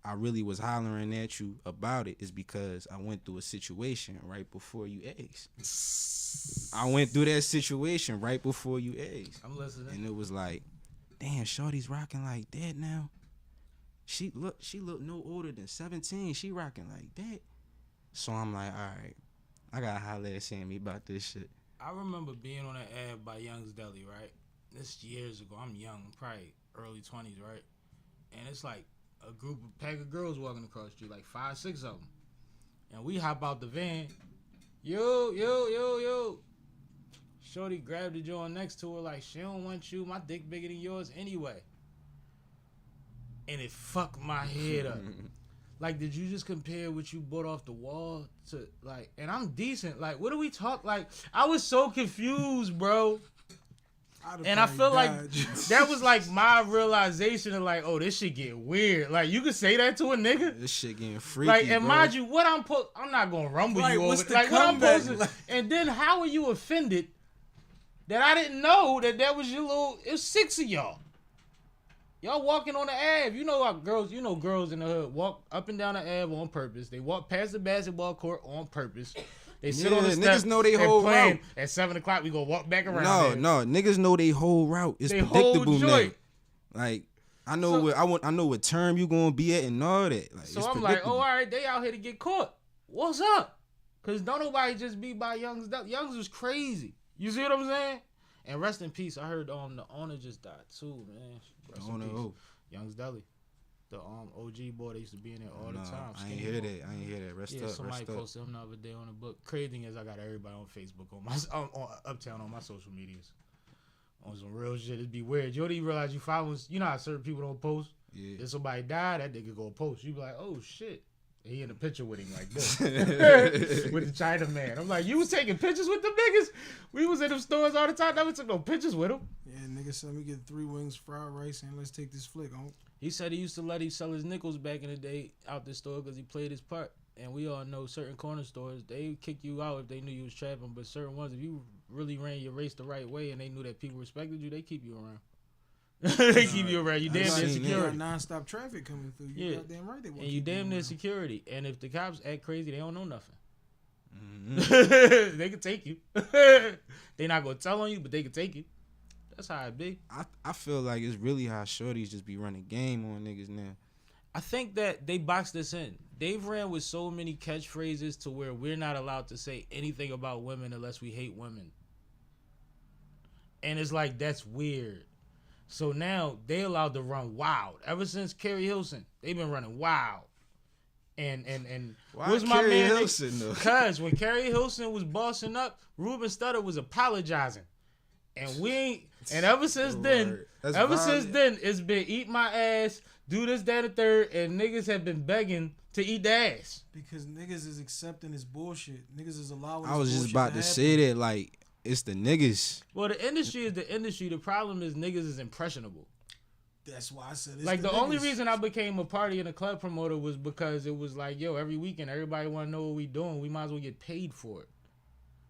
I really was hollering at you about it is because I went through a situation right before you asked. I went through that situation right before you asked. I'm listening. And it was like, damn, shorty's rocking like that now. She look no older than 17. She rocking like that. So I'm like, all right, I gotta holler at Sammie about this shit. I remember being on an ad by Young's Deli, right? This years ago. I'm young, probably early 20s, right? And it's like a pack of girls walking across the street, like 5, 6 of them. And we hop out the van. Yo. Shorty grabbed the joint next to her like, she don't want you. My dick bigger than yours anyway. And it fucked my head up. Like, did you just compare what you bought off the wall to, like, and I'm decent. Like, what do we talk? Like, I was so confused, bro. And I feel like that was like my realization of like, oh, this shit get weird. Like, you could say that to a nigga. This shit getting freaky, Like, and bro. mind you, what I'm not gonna rumble Right, you over. what's the Like, what I'm comeback? supposed to, and then how are you offended that I didn't know that was your little? It was 6 of y'all. Y'all walking on the Ave. You know how girls in the hood walk up and down the Ave on purpose. They walk past the basketball court on purpose. They sit on the steps. Niggas know they and whole playing. route. At 7 o'clock, we gonna walk back around. No, niggas know they whole route. It's They whole predictable now. joint. Like, I know I know what term you gonna be at and all that. Like, So it's I'm like, predictable. oh, all right, they out here to get caught. What's up? Cause don't nobody just be by Young's. Young's was crazy. You see what I'm saying? And rest in peace. I heard the owner just died too, man. Rest in peace. Young's Deli. The OG boy, they used to be in there all the time. I ain't hear that. Rest up. Somebody Rest up. posted him the other day on the book. Crazy thing is, I got everybody on Facebook, on Uptown, on my social medias, on some real shit. It'd be weird. You don't even realize you follow. You know how certain people don't post. Yeah. If somebody died, that nigga go post. You be like, oh shit. He in the picture with him like this. With the China man. I'm like, you was taking pictures with them niggas? We was in them stores all the time. Never took no pictures with him. Yeah, nigga said, let me get 3 wings, fried rice, and let's take this flick on. He said he used to let him sell his nickels back in the day out the store because he played his part. And we all know certain corner stores, they would kick you out if they knew you was trapping. But certain ones, if you really ran your race the right way and they knew that people respected you, they keep you around. They keep you around. You damn near security. Non-stop traffic coming through. You goddamn right they want. And you damn near security. And if the cops act crazy, they don't know nothing. Mm-hmm. They can take you. They not gonna tell on you, but they can take you. That's how it be. I feel like it's really how shorties just be running game on niggas now. I think that they boxed us in. They've ran with so many catchphrases to where we're not allowed to say anything about women unless we hate women. And it's like, that's weird. So now they allowed to run wild. Ever since Carrie Hilson, they've been running wild. And Why what's my Carrie man? Hilson though? Because when Carrie Hilson was bossing up, Ruben Studdard was apologizing. And we ain't, and ever since then, it's been eat my ass, do this, that, and third, and niggas have been begging to eat the ass. Because niggas is accepting this bullshit. Niggas is allowing I was this just bullshit about to happen. say that, like, it's the niggas. Well, the industry is the industry. The problem is niggas is impressionable. That's why I said it's like the niggas. only reason I became a party and a club promoter was because it was like, yo, every weekend everybody want to know what we doing. We might as well get paid for it.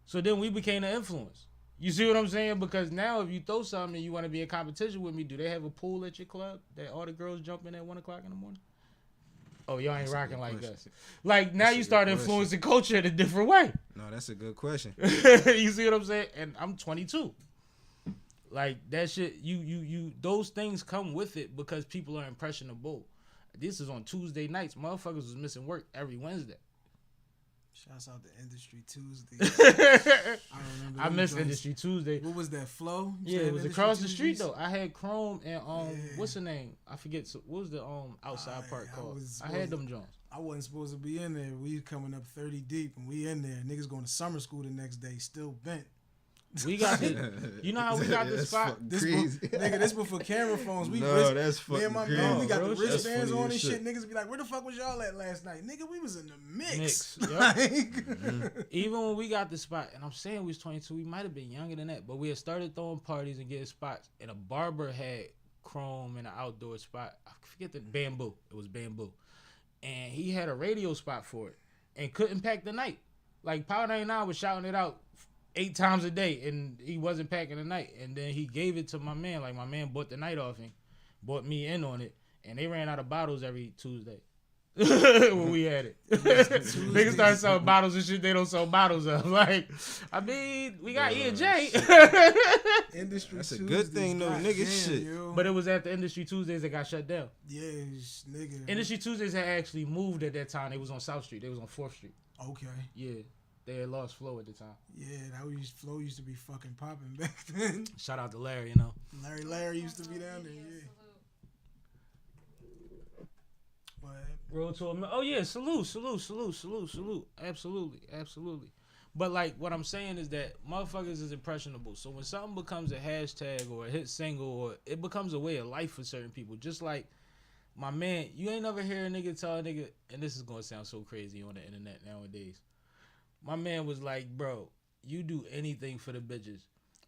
So then we became the influence. You see what I'm saying? Because now if you throw something and you want to be in competition with me, do they have a pool at your club that all the girls jump in at 1 o'clock in the morning? Oh, y'all ain't rocking like us. Like now you start influencing culture in a different way. No, that's a good question. You see what I'm saying? And I'm 22. Like that shit, you those things come with it because people are impressionable. This is on Tuesday nights. Motherfuckers was missing work every Wednesday. Shouts out to Industry Tuesday. I missed Industry Tuesday. What was that, Flow? Yeah, it was across the street though. I had Chrome and what's the name? I forget. What was the outside part called? I had them joints. I wasn't supposed to be in there. We coming up 30 deep and we in there. Niggas going to summer school the next day, still bent. We got the, you know how we got the spot? This before camera phones. That's fucking me and my crazy. man, we got the That's wristbands funny on and as shit. shit. Niggas be like, where the fuck was y'all at last night? Nigga, we was in the mix. Yep. Even when we got the spot, and I'm saying we was 22, we might have been younger than that, but we had started throwing parties and getting spots, and a barber had Chrome in an outdoor spot. I forget the Bamboo. It was Bamboo. And he had a radio spot for it and couldn't pack the night. Like Power 99 was shouting it out 8 times a day, and he wasn't packing the night. And then he gave it to my man. Like my man bought the night off him, bought me in on it, and they ran out of bottles every Tuesday when we had it. Niggas started selling bottles and shit they don't sell bottles of. Like, I mean, we got E&J. Industry That's a Tuesdays, good thing though, nigga. Shit. Yo. But it was after Industry Tuesdays that got shut down. Yes, nigga. Industry Tuesdays had actually moved at that time. They was on South Street. They was on 4th Street. Okay. Yeah. They had lost Flow at the time. Yeah, Flow used to be fucking popping back then. Shout out to Larry, you know. Larry used to be down there, yeah. But Road to a oh yeah, salute. Absolutely. But like what I'm saying is that motherfuckers is impressionable. So when something becomes a hashtag or a hit single, or it becomes a way of life for certain people, just like my man, you ain't never hear a nigga tell a nigga, and this is gonna sound so crazy on the internet nowadays. My man was like, bro, you do anything for the bitches.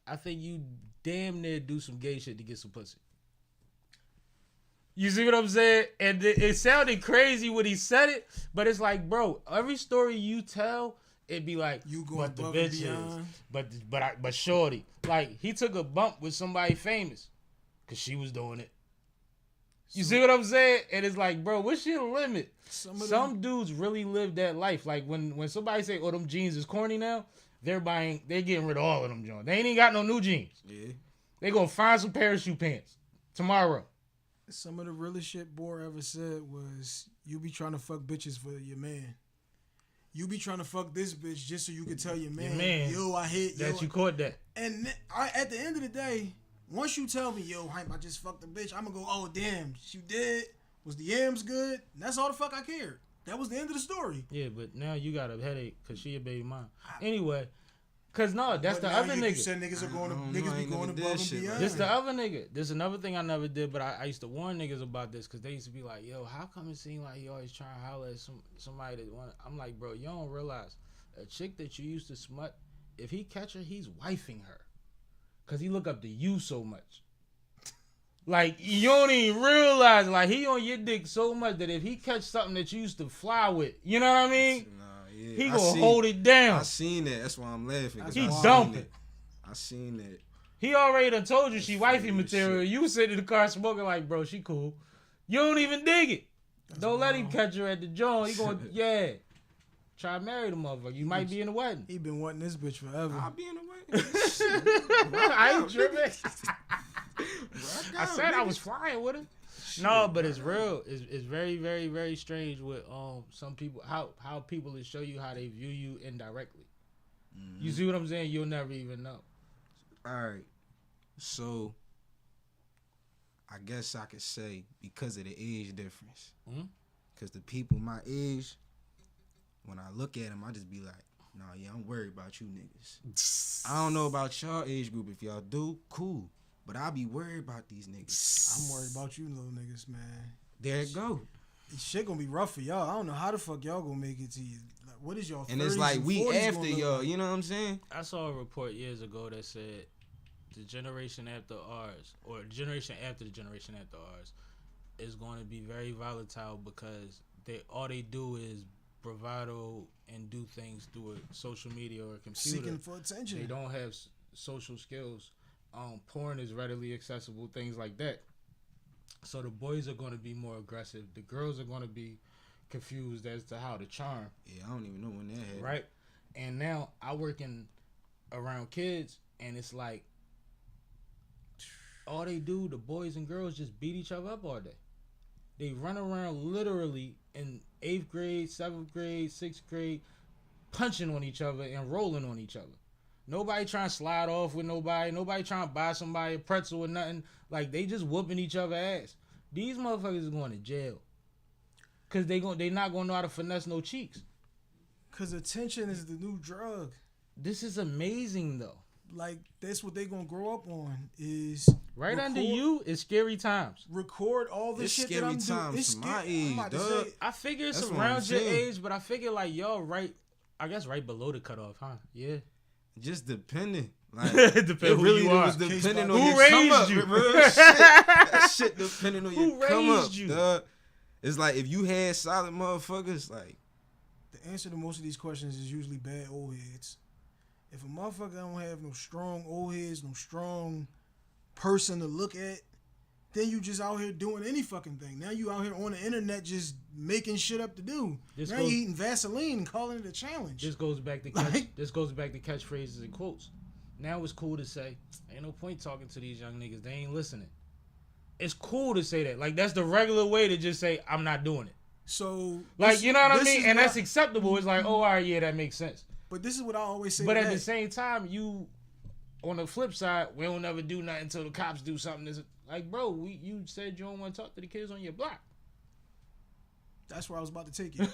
I think you damn near do some gay shit to get some pussy. You see what I'm saying? And it sounded crazy when he said it, but it's like, bro, every story you tell, it'd be like, you going but the above and bitches, beyond. but shorty, like he took a bump with somebody famous, cause she was doing it. You see what I'm saying? And it's like, bro, what's your limit? Some dudes really live that life. Like when somebody say, "Oh, them jeans is corny now," they're getting rid of all of them joints. They ain't even got no new jeans. Yeah. They gonna find some parachute pants tomorrow. Some of the realest shit Boar ever said was, "You be trying to fuck bitches for your man. You be trying to fuck this bitch just so you can tell your man, yo, I hit that you caught that." And at the end of the day, once you tell me, yo, Hympe, I just fucked the bitch, I'm gonna go, oh damn, you did. Was the yams good? And that's all the fuck I cared. That was the end of the story. Yeah, but now you got a headache because she a baby mom. Anyway, cause no, that's the other nigga. You said niggas are going to niggas be going above and beyond. This the other nigga. This another thing I never did, but I used to warn niggas about this because they used to be like, yo, how come it seem like you always trying to holler at somebody that want? I'm like, bro, you don't realize a chick that you used to smut, if he catch her, he's wifing her, cause he look up to you so much. Like, you don't even realize, like, he on your dick so much that if he catch something that you used to fly with, you know what I mean? Nah, yeah. He gonna hold it down. I seen that. That's why I'm laughing. He dumping. I seen that. He already done told you she wifey funny as material. shit. You sitting in the car smoking like, bro, she cool. You don't even dig it. Don't let him catch her at the joint. He going, yeah. Try to marry the motherfucker. You might be in the wedding. He been wanting this bitch forever. I'll be in the way. I ain't tripping. I said I was flying with him. No, but it's real. It's very, very, very strange with some people, how people will show you how they view you indirectly. Mm-hmm. You see what I'm saying? You'll never even know. All right. So I guess I could say because of the age difference. Because the people my age, when I look at them, I just be like, nah, yeah, I'm worried about you niggas. I don't know about y'all age group. If y'all do, cool. But I be worried about these niggas. I'm worried about you little niggas, man. There it go. This shit gonna be rough for y'all. I don't know how the fuck y'all gonna make it to you. Like, what is y'all? And it's like we after y'all, you know what I'm saying? I saw a report years ago that said the generation after ours, or the generation after the generation after ours, is going to be very volatile because all they do is bravado and do things through a social media or a computer. Seeking for attention. They don't have social skills. Porn is readily accessible, things like that. So the boys are going to be more aggressive. The girls are going to be confused as to how to charm. Yeah, I don't even know when that happened. Right? And now I work around kids, and it's like all they do, the boys and girls just beat each other up all day. They run around literally in 8th grade, 7th grade, 6th grade, punching on each other and rolling on each other. Nobody trying to slide off with nobody. Nobody trying to buy somebody a pretzel or nothing. Like, they just whooping each other ass. These motherfuckers are going to jail. Because they not going to know how to finesse no cheeks. Because attention is the new drug. This is amazing, though. Like, that's what they going to grow up on is... Right under you is Scary Times. Record all the shit that I'm doing. It's my scary. age, dog. I figure it's That's what I'm around your saying. age, but I figure like y'all right below the cutoff, huh? Yeah. Just depending. Like, Depend it who really you are. was depending Who on your raised come up, you? bro. That shit depending on Who your come up, raised you? dog. It's like if you had solid motherfuckers, like The answer to most of these questions is usually bad old heads. If a motherfucker don't have no strong old heads, no strong person to look at, then you just out here doing any fucking thing. Now you out here on the internet just making shit up to do. This now goes- you eating Vaseline and calling it a challenge. This goes back to catchphrases and quotes. Now it's cool to say, ain't no point talking to these young niggas. They ain't listening. It's cool to say that. Like, that's the regular way to just say, I'm not doing it. So, Like, you know what I this mean? is And what that's acceptable. It's like, oh, all right, yeah, that makes sense. But this is what I always say. But to at that. the same time, on the flip side, we don't never do nothing until the cops do something. That's like, bro, you said you don't want to talk to the kids on your block. That's where I was about to take you.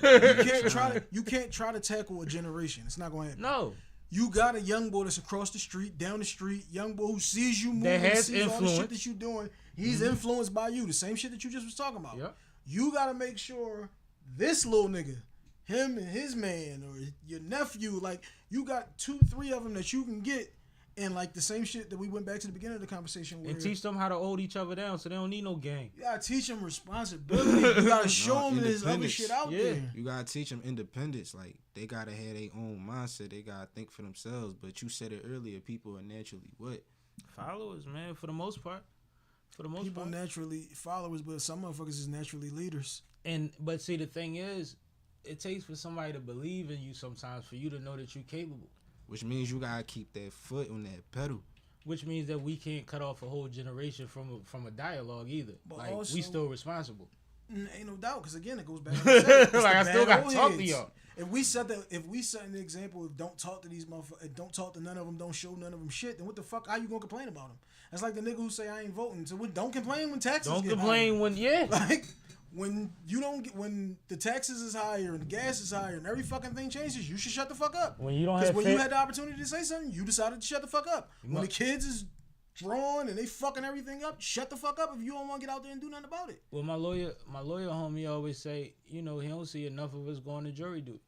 You can't try to tackle a generation. It's not going to happen. No. You got a young boy that's across the street, down the street, young boy who sees you moving, That has sees all the influence. shit that you doing. He's influenced by you. The same shit that you just was talking about. Yep. You got to make sure this little nigga, him and his man, or your nephew, like, you got 2, 3 of them that you can get, and like the same shit that we went back to the beginning of the conversation where And teach them how to hold each other down so they don't need no gang. you gotta teach them responsibility. You gotta show them there's other independence. shit out Yeah. there. you gotta teach them independence. Like they gotta have their own mindset. They gotta think for themselves. But you said it earlier, people are naturally what? Followers, man, for the most part. People naturally followers, but some motherfuckers is naturally leaders. But see, the thing is, it takes for somebody to believe in you sometimes for you to know that you're capable. Which means you gotta keep that foot on that pedal. Which means that we can't cut off a whole generation from a dialogue either. But Like, also- we still responsible. Ain't no doubt, because again, it goes back. To like Like, I still gotta talk to y'all. If we set an example of don't talk to these motherfuckers, don't talk to none of them, don't show none of them shit, then what the fuck? How you gonna complain about them? That's like the nigga who say I ain't voting. So don't complain when taxes. Don't get complain higher. when, yeah. Like when you don't get when the taxes is higher and the gas is higher and every fucking thing changes, you should shut the fuck up. When you don't Because have when faith- you had the opportunity to say something, you decided to shut the fuck up. When the kids is drawn and they fucking everything up, shut the fuck up if you don't want to get out there and do nothing about it. Well, my lawyer homie always say, he don't see enough of us going to jury duty.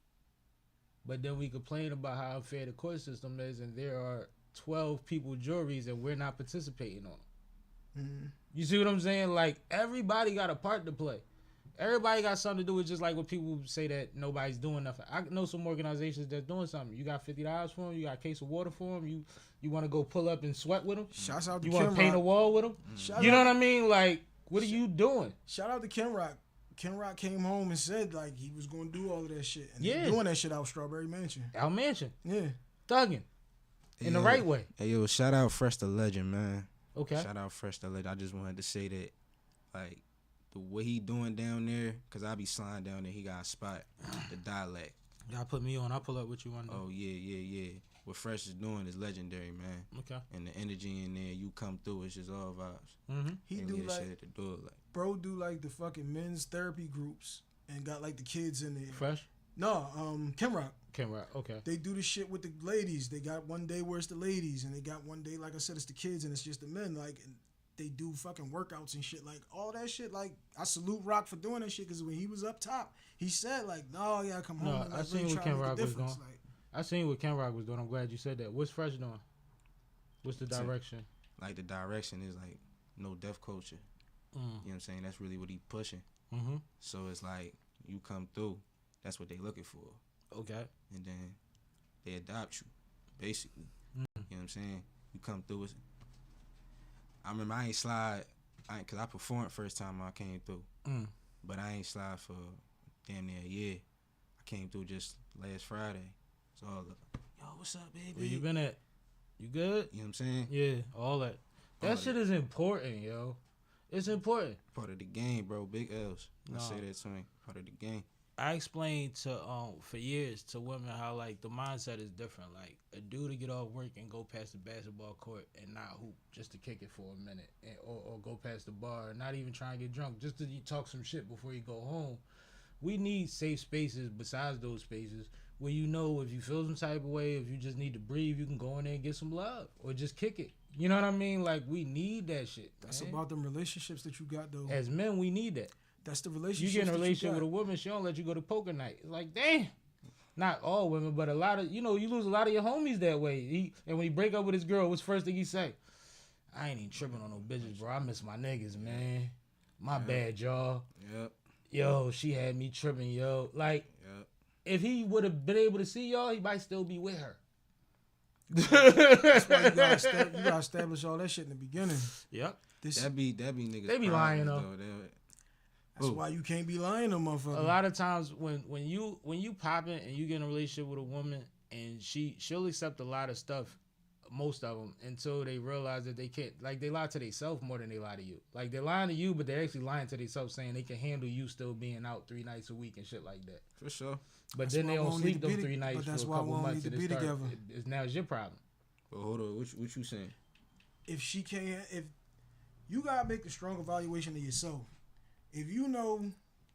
But then we complain about how unfair the court system is, and there are 12 people juries, and we're not participating on them. Mm-hmm. You see what I'm saying? Like, everybody got a part to play. Everybody got something to do with, just like when people say that nobody's doing nothing. I know some organizations that's doing something. You got $50 for them. You got a case of water for them. You want to go pull up and sweat with them. Shouts out to You Ken want to paint a Rock. wall with them. You know what I mean? Like, what are you doing? Shout out to Ken Rock. Ken Rock came home and said like he was going to do all of that shit. And Yeah. doing that shit out Strawberry Mansion. Our mansion. Yeah. Thugging. In the right way. Hey yo, shout out Fresh the Legend, man. Okay. Shout out Fresh the Legend. I just wanted to say that, like, the way he doing down there, cause I be sliding down there. He got a spot, the dialect. Y'all put me on. I'll pull up what you want to do. Oh yeah. What Fresh is doing is legendary, man. Okay. And the energy in there, you come through, it's just all vibes. Mm-hmm. He And do leave that like shit at the door, like. bro do like the fucking men's therapy groups and got like the kids in there. Fresh? No, Ken Rock. Ken Rock. Okay. They do the shit with the ladies. They got one day where it's the ladies, and they got one day, like I said, it's the kids, and it's just the men. Like, and they do fucking workouts and shit. Like, all that shit. Like, I salute Rock for doing that shit, because when he was up top, he said, like, no, yeah, come home. No, and, I like, seen really what try to Ken make a Rock was difference. doing. Like, I seen what Ken Rock was doing. I'm glad you said that. What's Fresh doing? What's the direction? Like the direction is like no deaf culture. You know what I'm saying? That's really what he pushing. Mm-hmm. So it's like you come through, that's what they looking for. Okay. And then they adopt you, basically. You know what I'm saying? You come through it. I remember I ain't slide, cause I performed first time I came through, but I ain't slide for damn near a year. I came through just last Friday. So yo, what's up, baby? Where you been at? You good? You know what I'm saying? Yeah, all that. That shit is important, yo. It's important. Part of the game, bro. Big L's. No. I say that to me. Part of the game. I explained to for years to women how like the mindset is different. Like a dude to get off work and go past the basketball court and not hoop just to kick it for a minute, or go past the bar and not even try and get drunk just to talk some shit before you go home. We need safe spaces besides those spaces where you know if you feel some type of way, if you just need to breathe, you can go in there and get some love or just kick it. You know what I mean? Like we need that shit. That's man. about them relationships that you got though. As men, we need that. That's the relationship. You get in a relationship with a woman, she don't let you go to poker night. It's like, damn. Not all women, but a lot of, you lose a lot of your homies that way. And when he break up with his girl, what's the first thing he say? I ain't even tripping on no bitches, bro. I miss my niggas, man. My bad, y'all. Yep. Yo, she had me tripping, yo. Like, Yep. if he would have been able to see y'all, he might still be with her. That's why you gotta establish all that shit in the beginning. Yep. That be niggas. They be lying, though. That's why you can't be lying to motherfuckers. A lot of times when you popping and you get in a relationship with a woman and she'll accept a lot of stuff, most of them, until they realize that they can't. Like they lie to themselves more than they lie to you. Like they're lying to you, but they're actually lying to themselves, saying they can handle you still being out 3 nights a week and shit like that. For sure. But That's then why they we don't don't sleep need to those be 3 nights but for that's a why we couple don't months need and to it be start. together. Now it's your problem. But hold on, what you saying? If she can't, if you gotta make a strong evaluation of yourself. If you know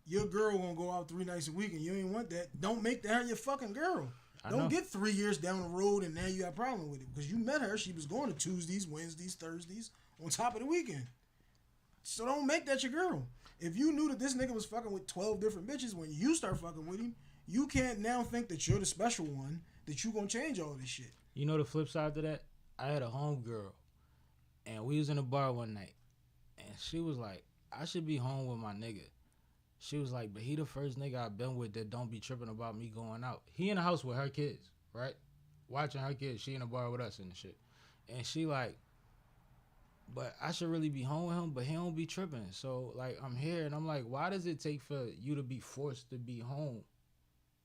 your girl gonna go out 3 nights a week and you ain't want that, don't make that your fucking girl. Don't get 3 years down the road and now you got a problem with it because you met her. She was going to Tuesdays, Wednesdays, Thursdays on top of the weekend. So don't make that your girl. If you knew that this nigga was fucking with 12 different bitches when you start fucking with him, you can't now think that you're the special one, that you gonna change all this shit. You know the flip side to that? I had a homegirl, and we was in a bar one night, and she was like, I should be home with my nigga. She was like, but he the first nigga I've been with that don't be tripping about me going out. He in the house with her kids, right? Watching her kids. She in the bar with us and shit. And she like, but I should really be home with him, but he don't be tripping. So, like, I'm here, and I'm like, why does it take for you to be forced to be home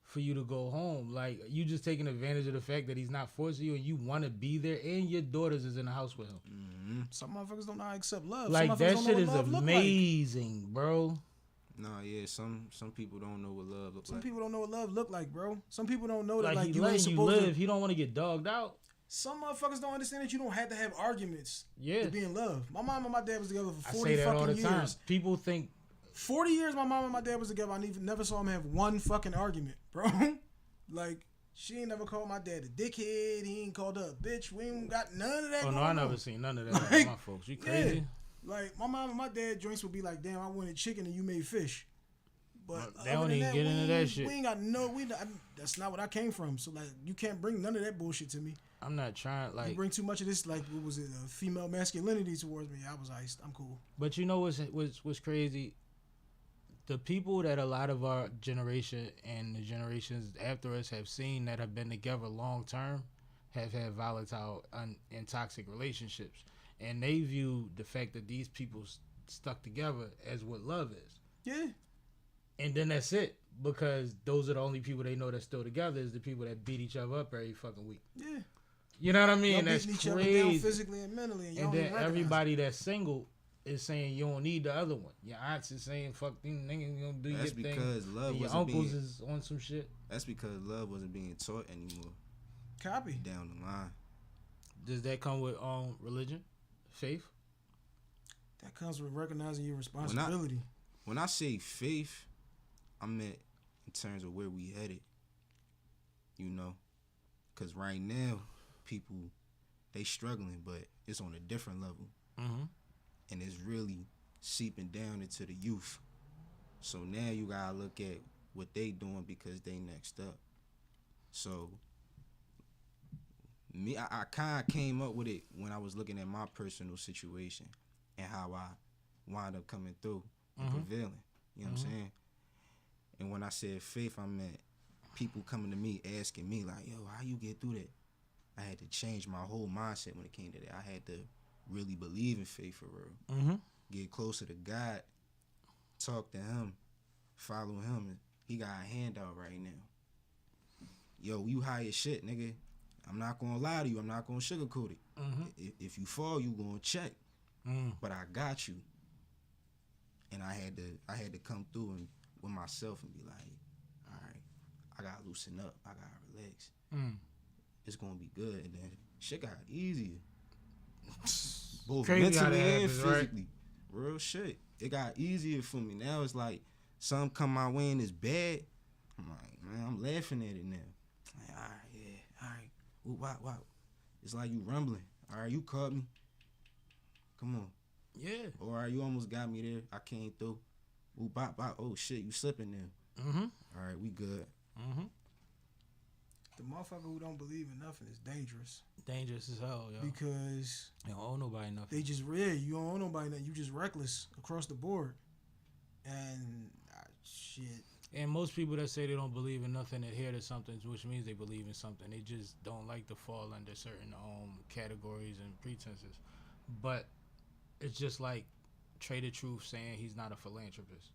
for you to go home? Like, you just taking advantage of the fact that he's not forcing you and you want to be there, and your daughters is in the house with him. Mm-hmm. Some motherfuckers don't know how to accept love. Like, Some that motherfuckers shit don't is know what love look amazing, bro. Nah, yeah, some people don't know what love looks Some like. people don't know what love look like, bro. Some people don't know that Like, he you ain't letting you supposed live. to. He don't want to get dogged out. Some motherfuckers don't understand that you don't have to have arguments Yeah. to be in love. My mom and my dad was together for I 40 say that fucking all the years. time. People think 40 years my mom and my dad was together. I never saw them have one fucking argument, bro. Like, she ain't never called my dad a dickhead. He ain't called her a bitch. We ain't got none of that oh, going no, I on. never seen none of that with Like, my folks. You crazy? Yeah. Like, my mom and my dad joints would be like, damn, I wanted chicken and you made fish. But They other don't than even get into that shit. We ain't got that's not what I came from. So, like, you can't bring none of that bullshit to me. I'm not trying, You like... bring too much of this, like, what was it, female masculinity towards me. I was iced. I'm cool. But you know what's crazy? The people that a lot of our generation and the generations after us have seen that have been together long term have had volatile and toxic relationships. And they view the fact that these people stuck together as what love is. Yeah. And then that's it. Because those are the only people they know that's still together is the people that beat each other up every fucking week. Yeah. You know what I mean? Y'all That's beating each crazy. other down physically and mentally. And, And y'all then don't everybody that's single is saying you don't need the other one. Your aunts is saying fuck these niggas, you don't do That's your thing. because love And your wasn't uncles being. is on some shit. That's because love wasn't being taught anymore. Copy. Down the line. Does that come with religion, faith? That comes with recognizing your responsibility. When I say faith, I meant in terms of where we headed. You know, because right now, people, they struggling, but it's on a different level. Mm-hmm. And it's really seeping down into the youth. So now you gotta look at what they doing because they next up. So me, I kind of came up with it when I was looking at my personal situation and how I wound up coming through and prevailing. You know what I'm saying? And when I said faith, I meant people coming to me asking me like, yo, how you get through that? I had to change my whole mindset when it came to that. I had to really believe in faith for real. Mm-hmm. Get closer to God, talk to him, follow him. And he got a handout right now. Yo, you high as shit, nigga. I'm not gonna lie to you. I'm not gonna sugarcoat it. Mm-hmm. If you fall, you gonna check. But I got you. And I had to come through and with myself and be like, all right, I gotta loosen up. I gotta relax. It's gonna be good. And then shit got easier. Both Crazy how that mentally and happens, right? physically. Real shit. It got easier for me. Now it's like something come my way and it's bad. I'm like, man, I'm laughing at it now. Like, all right, yeah, all right. Ooh, wow. It's like you rumbling. All right, you caught me. Come on. Yeah. All right, you almost got me there. I came through. Ooh, bop. Oh, shit, you slipping now. Mm-hmm. All right, we good. Mm-hmm. The motherfucker who don't believe in nothing is dangerous. Dangerous as hell, yo. Because You don't owe nobody nothing. they just real. You don't owe nobody nothing. You just reckless across the board. And shit. And most people that say they don't believe in nothing adhere to something, which means they believe in something. They just don't like to fall under certain categories and pretenses. But it's just like Trader Truth saying he's not a philanthropist.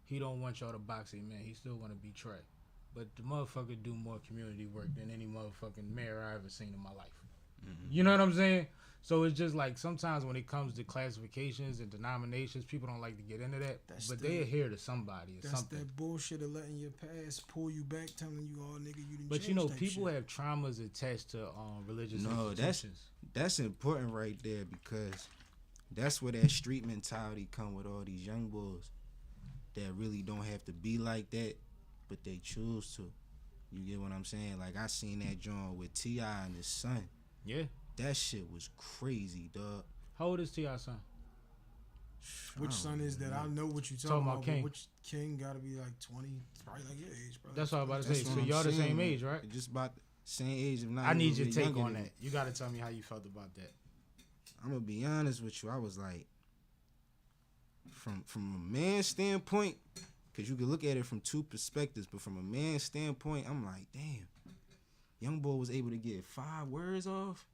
He don't want y'all to box him in. He still want to be Trey. But the motherfucker do more community work than any motherfucking mayor I ever seen in my life. You know what I'm saying? So it's just like sometimes when it comes to classifications and denominations, people don't like to get into that. But they adhere to somebody or That's something. that bullshit of letting your past pull you back, telling you, oh, nigga, you didn't But change you know, that people shit. have traumas attached to religious No, institutions. that's important right there because that's where that street mentality come with all these young boys that really don't have to be like that, but they choose to. You get what I'm saying? Like I seen that joint with T.I. and his son. Yeah. That shit was crazy, dog. How old is T.I.'s son? Which son is that? I know what you Talking talking about about. King. But which King got to be like 20, probably like your age, bro. That's what I'm about to say. That's what So I'm y'all the saying, same man. age, right? Just about the same age, if not. I a need little your bit take younger on than that. me. You got to tell me how you felt about that. I'm gonna be honest with you. I was like, from a man's standpoint, because you can look at it from two perspectives, but from a man's standpoint, I'm like, damn, young boy was able to get 5 words off.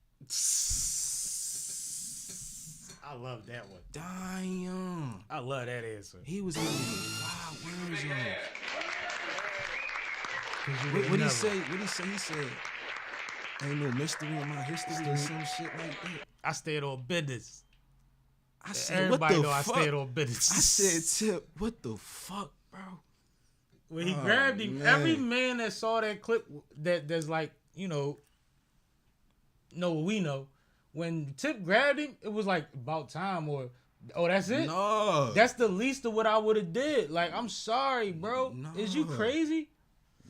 I love that one. Damn, I love that answer. he was able to get 5 words off. What What he say? He said, ain't no mystery in my history or some shit like that. I stayed on business. I said, Everybody what know the I fuck? stayed on business. I said, Tip, what the fuck, bro? When he Oh, grabbed him, man. every man that saw that clip, that's like, know what we know. When Tip grabbed him, it was like about time or, oh, that's it? No. That's the least of what I would have did. Like, I'm sorry, bro. Is you No. crazy?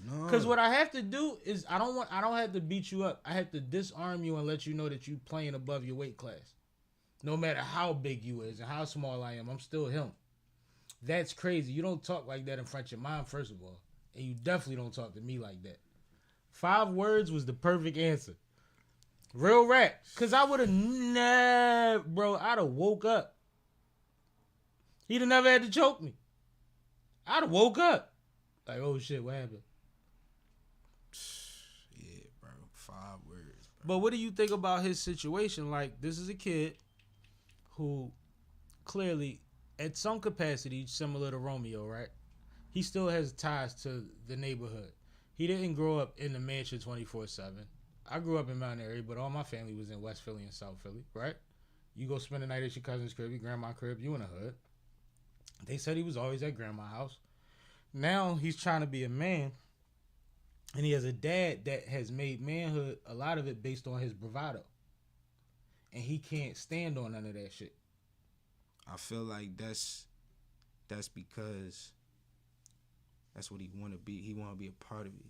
No. Because what I have to do is I don't have to beat you up. I have to disarm you and let you know that you playing above your weight class. No matter how big you is and how small I am, I'm still him. That's crazy. You don't talk like that in front of your mom, first of all. And you definitely don't talk to me like that. 5 words was the perfect answer. Real rap. Because I would have never, bro, I'd have woke up. He'd have never had to choke me. I'd have woke up. Like, oh shit, what happened? Yeah, bro. 5 words, bro. But what do you think about his situation? Like, this is a kid who clearly, at some capacity, similar to Romeo, right? He still has ties to the neighborhood. He didn't grow up in the mansion 24/7. I grew up in Mount Airy, but all my family was in West Philly and South Philly, right? You go spend the night at your cousin's crib, your grandma's crib, you in the hood. They said he was always at grandma's house. Now he's trying to be a man, and he has a dad that has made manhood, a lot of it based on his bravado. And he can't stand on none of that shit. I feel like that's because that's what he want to be. He want to be a part of it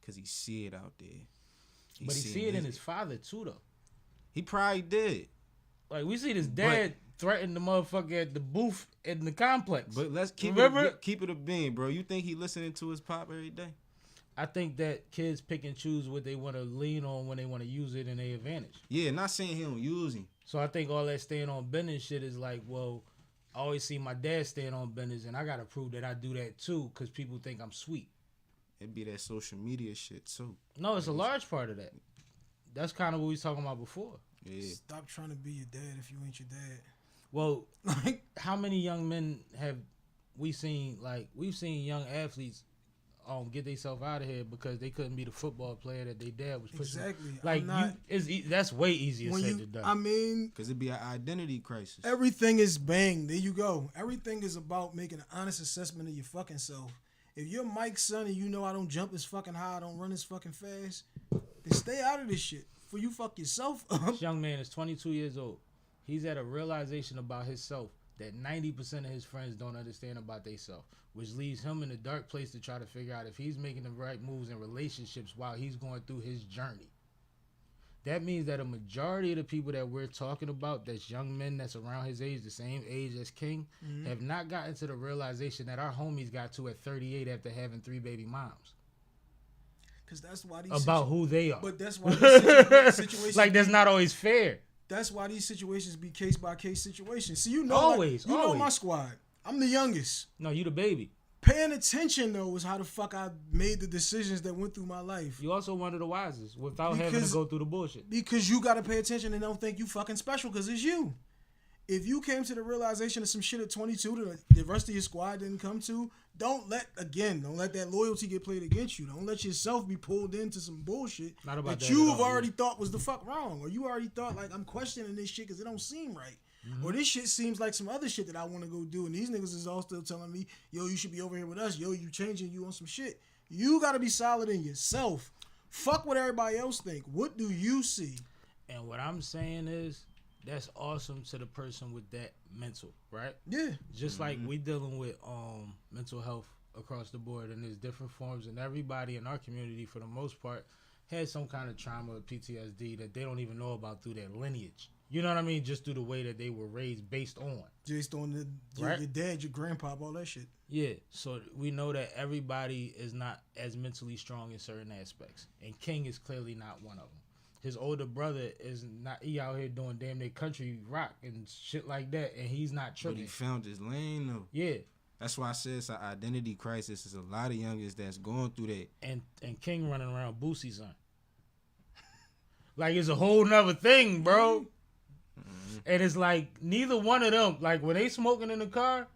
because he see it out there. But he see it in his father too, though. He probably did. Like, we see this dad threaten the motherfucker at the booth in the complex. But let's keep Remember? it a bean, bro. You think he listening to his pop every day? I think that kids pick and choose what they want to lean on when they want to use it in their advantage. Yeah, not saying he don't use him. So I think all that staying on business shit is like, well, I always see my dad staying on business, and I got to prove that I do that too because people think I'm sweet. It'd be that social media shit too. No, it's a large part of that. that's kind of what we was talking about before. Yeah. Stop trying to be your dad if you ain't your dad. Well, Like, how many young men have we seen? Like, we've seen young athletes get themselves out of here because they couldn't be the football player that their dad was pushing. exactly. Like, that's way easier when said than done. I mean, Because it'd be an identity crisis. everything is bang. There you go. Everything is about making an honest assessment of your fucking self. If you're Mike's son and you know I don't jump as fucking high, I don't run as fucking fast, then stay out of this shit. For you fuck yourself up. This young man is 22 years old. He's at a realization about himself that 90% of his friends don't understand about themselves, which leaves him in a dark place to try to figure out if he's making the right moves in relationships while he's going through his journey. That means that a majority of the people that we're talking about, that's young men that's around his age, the same age as King, have not gotten to the realization that our homies got to at 38 after having 3 baby moms. Because that's why these About who they are. But that's why these situations Like, that's not always fair. That's why these situations be case by case situations. See, you know, Always, you know always. my squad. I'm the youngest. No, you the baby. Paying attention though is how the fuck I made the decisions that went through my life. You also one of the wisest without having Because- to go through the bullshit. Because you gotta pay attention and don't think you fucking special because it's you. If you came to the realization of some shit at 22 that the rest of your squad didn't come to, don't let that loyalty get played against you. Don't let yourself be pulled into some bullshit Not about that that you've at all, already thought was the fuck wrong. Or you already thought, like, I'm questioning this shit because it don't seem right. Or this shit seems like some other shit that I want to go do. And these niggas is all still telling me, yo, you should be over here with us. Yo, you changing, you on some shit. You got to be solid in yourself. Fuck what everybody else think. What do you see? And what I'm saying is, that's awesome to the person with that mental, right? Yeah. Just like we dealing with mental health across the board, and there's different forms, and everybody in our community, for the most part, has some kind of trauma or PTSD that they don't even know about through their lineage. You know what I mean? Just through the way that they were raised based on. Based on Right. your dad, your grandpa, all that shit. Yeah, so we know that everybody is not as mentally strong in certain aspects, and King is clearly not one of them. His older brother is not. He out here doing damn near country rock and shit like that, and he's not But tripping. he found his lane though. Yeah, That's why I said it's an identity crisis. There's a lot of youngers that's going through that. and King running around Boosie's son. Like, it's a whole nother thing, bro. And it's like neither one of them, like when they smoking in the car,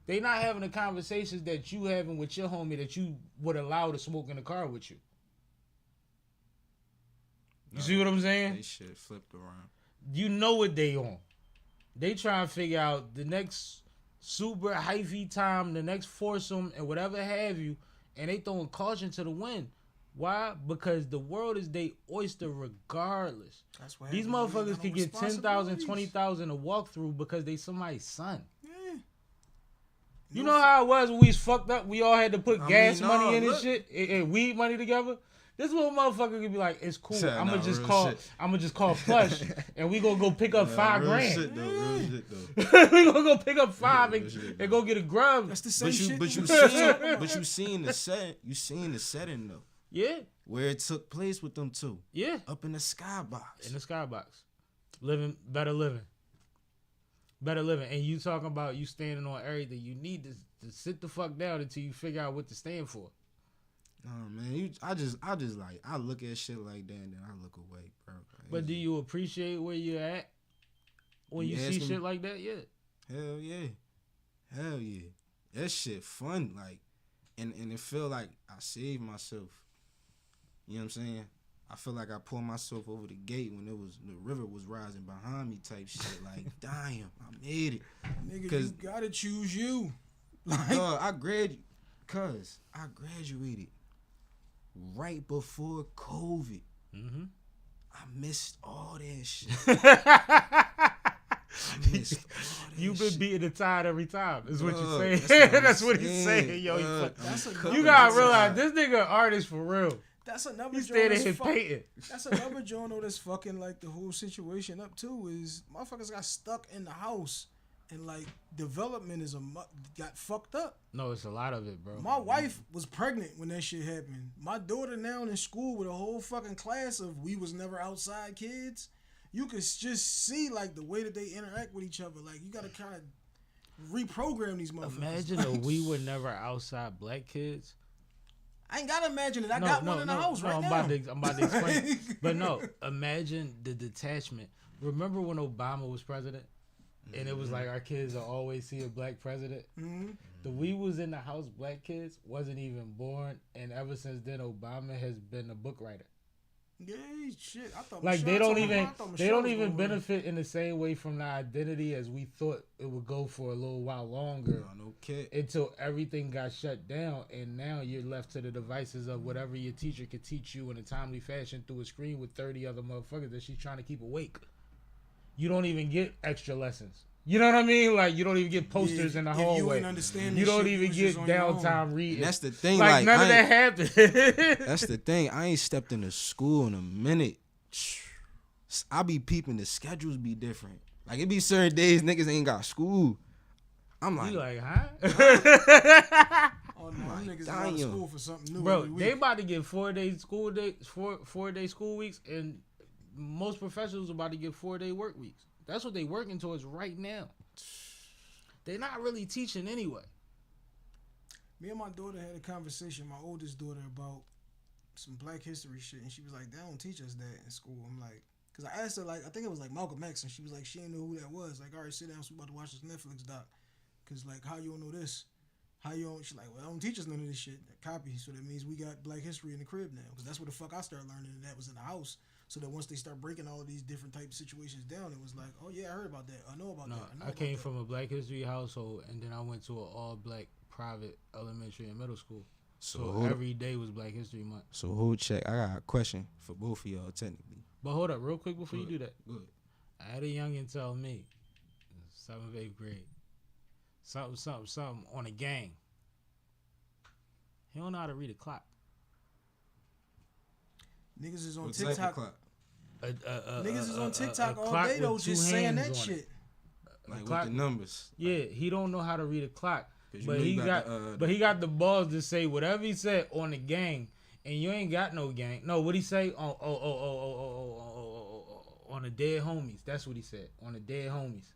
they not having the conversations that you having with your homie that you would allow to smoke in the car with you. You see what I'm saying? They shit flipped around. You know what they on. They try to figure out the next super hyphy time, the next foursome, and whatever have you, and they throwing caution to the wind. Why? Because the world is they oyster regardless. That's why These motherfuckers can get 10,000, 20,000 to walk through because they somebody's son. Yeah. You know how it was when we was fucked up? We all had to put gas mean, money in look. and shit, and weed money together. This little motherfucker could be like, it's cool. Nah, I'm gonna just real call. shit. I'm gonna just call Plush, and we gonna go pick up $5 Real grand. shit though. Real shit though. We gonna go pick up five Real shit, and go get a grub. That's the same But you, shit. but you seen the set. You seen the setting though, Yeah, where it took place with them two, yeah. up in the skybox. In the skybox, living, better living. And you talking about you standing on everything. You need to sit the fuck down until you figure out what to stand for. Oh man, I just like I look at shit like that and then I look away, bro. Like, But do you appreciate where you're at when you see asking- shit like that? Yeah. Hell yeah, that shit fun. Like, and it feel like I saved myself. You know what I'm saying? I feel like I pulled myself over the gate when the river was rising behind me type shit. Like, damn, I made it. Nigga, 'Cause- you gotta choose you. Like, I graduated right before COVID. Mm-hmm. I missed all that shit. I missed all that You've been shit. beating the tide every time, is what you're saying. That's what I'm That's what he's saying. saying. Yo, that's you gotta realize this nigga an artist for real. That's another He's joint standing that's here fuck- painting. That's another joint though that's fucking like the whole situation up too. Is motherfuckers got stuck in the house and like development got fucked up. No, it's a lot of it, bro. My wife was pregnant when that shit happened. My daughter now in school with a whole fucking class of we was never outside kids. You could just see like the way that they interact with each other. Like you gotta kind of reprogram these motherfuckers. Imagine Like, the we were never outside black kids. I ain't gotta imagine it. I got one in the house right now. I'm about to explain. But no, imagine the detachment. Remember when Obama was president? And it was like our kids will always see a black president. Mm-hmm. The we was in the house black kids wasn't even born, and ever since then Obama has been a book writer. Yeah, shit. I thought like they don't even benefit in the same way from the identity as we thought it would go for a little while longer. No kid. Until everything got shut down, and now you're left to the devices of whatever your teacher could teach you in a timely fashion through a screen with 30 other motherfuckers that she's trying to keep awake. You don't even get extra lessons. You know what I mean? Like, you don't even get posters in the hallway. You don't even get downtime reading. And that's the thing. Like none of that happened. That's the thing. I ain't stepped into school in a minute. I be peeping. The schedules be different. Like, it be certain days niggas ain't got school. I'm like, you like, huh? Oh, no, niggas is out of school for something new. Bro, they about to get 4 days school days, four day school weeks, and most professionals about to get 4 day work weeks. That's what they working towards right now. They're not really teaching anyway. Me and my daughter had a conversation, my oldest daughter, about some Black history shit, and she was like, they don't teach us that in school. I'm like, because I asked her, like, I think it was like Malcolm X, and she was like, she didn't know who that was. Like, all right, sit down, so we about to watch this Netflix doc. Because, like, how you don't know this? How you don't? She's like, well, they don't teach us none of this shit. That copy. So that means we got Black history in the crib now. Because that's what the fuck I started learning, and that was in the house. So that once they start breaking all of these different type of situations down, it was like, oh yeah, I heard about that. I know about that. I came from a Black history household, and then I went to an all black private elementary and middle school. So every day was Black History Month. So hold check. I got a question for both of y'all technically. But hold up, real quick before you do that. Good. I had a youngin tell me, 7th, 8th grade, something on a gang. He don't know how to read a clock. Niggas is on What TikTok. Niggas is on TikTok all day though, just saying that shit. Like with the numbers. Yeah, he don't know how to read a clock, but he got the balls to say whatever he said on the gang, and you ain't got no gang. No, what he say on on the dead homies? That's what he said on the dead homies.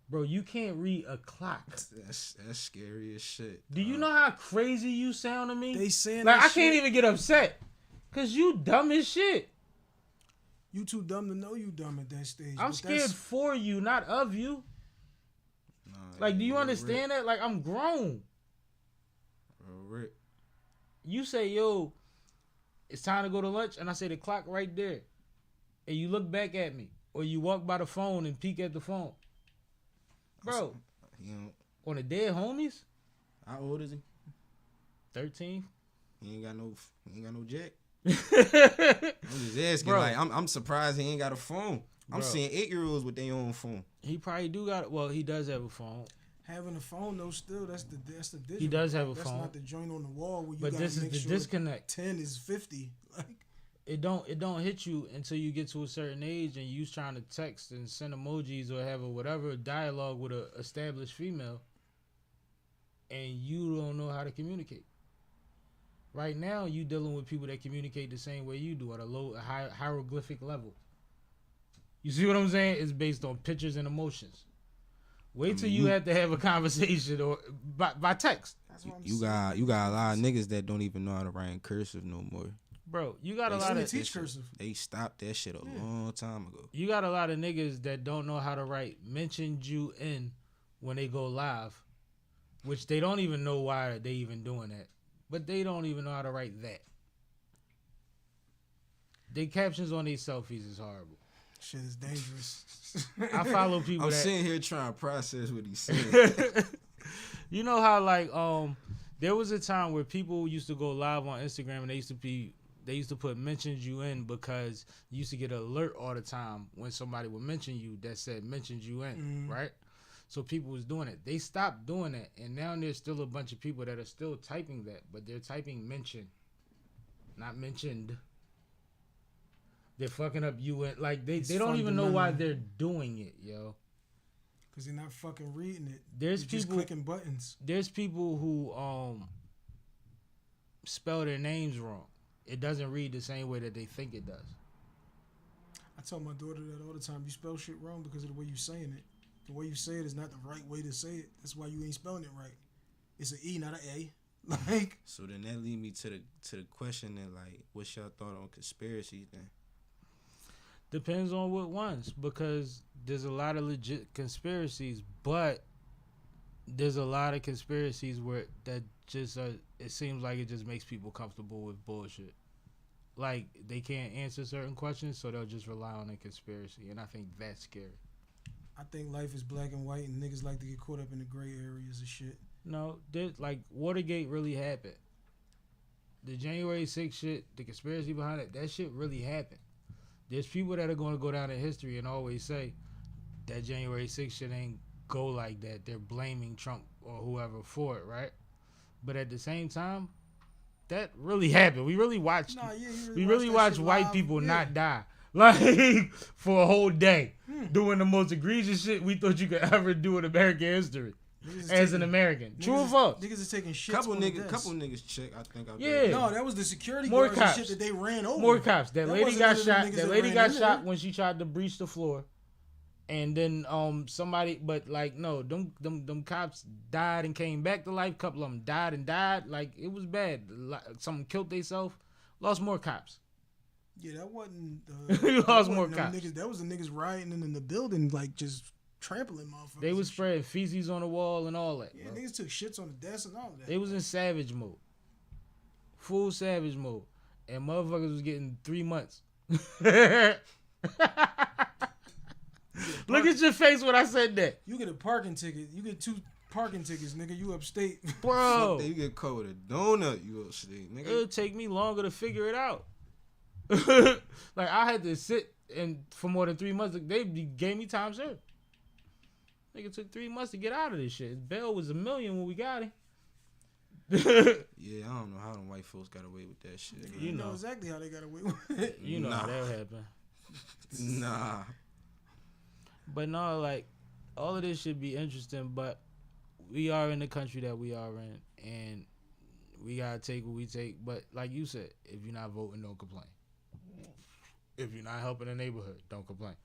Bro, you can't read a clock. That's scary as shit. Do you know how crazy you sound to me? They saying like that I can't even get upset. Cause you dumb as shit. You too dumb to know you dumb at that stage. I'm scared for you, not of you. Nah, like, do you understand that? Like, I'm grown. Rick. You say, yo, it's time to go to lunch, and I say the clock right there. And you look back at me. Or you walk by the phone and peek at the phone. Bro, on the dead homies? How old is he? 13. He ain't got no jack. I'm just asking. Bro, like, I'm surprised he ain't got a phone. I'm seeing 8-year-olds with their own phone. He probably do got. Well, he does have a phone. Having a phone though, still that's the digital. He does have a that's phone. That's not the joint on the wall where you. But this is the disconnect. 10 is 50. Like it don't hit you until you get to a certain age and you trying to text and send emojis or have a whatever dialogue with a established female, and you don't know how to communicate. Right now, you dealing with people that communicate the same way you do at a high hieroglyphic level. You see what I'm saying? It's based on pictures and emotions. Wait till you have to have a conversation or by text. You got a lot of niggas that don't even know how to write in cursive no more. Bro, you got a lot of teach cursive. They stopped that shit a long time ago. You got a lot of niggas that don't know how to write mentioned you in when they go live, which they don't even know why they even doing that. But they don't even know how to write that. They captions on these selfies is horrible. Shit is dangerous. I follow people. I'm sitting here trying to process what he's saying. You know how like there was a time where people used to go live on Instagram and they used to put mentioned you in because you used to get an alert all the time when somebody would mention you that said mentioned you in, right? So people was doing it. They stopped doing it, and now there's still a bunch of people that are still typing that, but they're typing mention, not mentioned. They're fucking up you in, like they don't even know why they're doing it, yo. Cause they're not fucking reading it. There's people just clicking buttons. There's people who spell their names wrong. It doesn't read the same way that they think it does. I tell my daughter that all the time. You spell shit wrong because of the way you saying it. The way you say it is not the right way to say it. That's why you ain't spelling it right. It's an E, not an A. Like, So then that lead me to the question that like, what's your thought on conspiracies then? Depends on what ones, because there's a lot of legit conspiracies, but there's a lot of conspiracies where that just it seems like it just makes people comfortable with bullshit. Like they can't answer certain questions, so they'll just rely on a conspiracy, and I think that's scary. I think life is black and white, and niggas like to get caught up in the gray areas of shit. No, like Watergate really happened. The January 6th shit, the conspiracy behind it, that shit really happened. There's people that are going to go down in history and always say that January 6th shit ain't go like that. They're blaming Trump or whoever for it, right? But at the same time, that really happened. We really watched. We really watched white people not die, like for a whole day, doing the most egregious shit we thought you could ever do in American history. As an American, true or false? Niggas is taking shit. Couple niggas check. I think. Yeah. No, that was the security More guards cops. and shit that they ran over. More cops. That lady wasn't got none of shot. them niggas That that lady ran got in shot there. when she tried to breach the floor. And then somebody, but like no, them cops died and came back to life. Couple of them died and died. Like it was bad. Some killed themselves. Lost more cops. Yeah, that wasn't. You that lost wasn't more them cops. Niggas, that was the niggas rioting in the building, like just trampling motherfuckers. They was and shit. spreading feces on the wall and all that. Yeah, bro. niggas took shits on the desk and all that. They was in savage mode. Full savage mode. And motherfuckers was getting 3 months. Look at your face when I said that. You get a parking ticket. You get 2 parking tickets, nigga. You upstate. Bro. You get caught with a donut. You upstate, nigga. It'll take me longer to figure it out. Like I had to sit and for more than 3 months. They gave me time served. Nigga took 3 months to get out of this shit. His bail was $1 million when we got him. Yeah, I don't know how them white folks got away with that shit. You know exactly how they got away with it. You know Nah. how that happened. Nah. But no, like all of this should be interesting. But we are in the country that we are in, and we gotta take what we take. But like you said, if you're not voting, don't complain. If you're not helping the neighborhood, don't complain.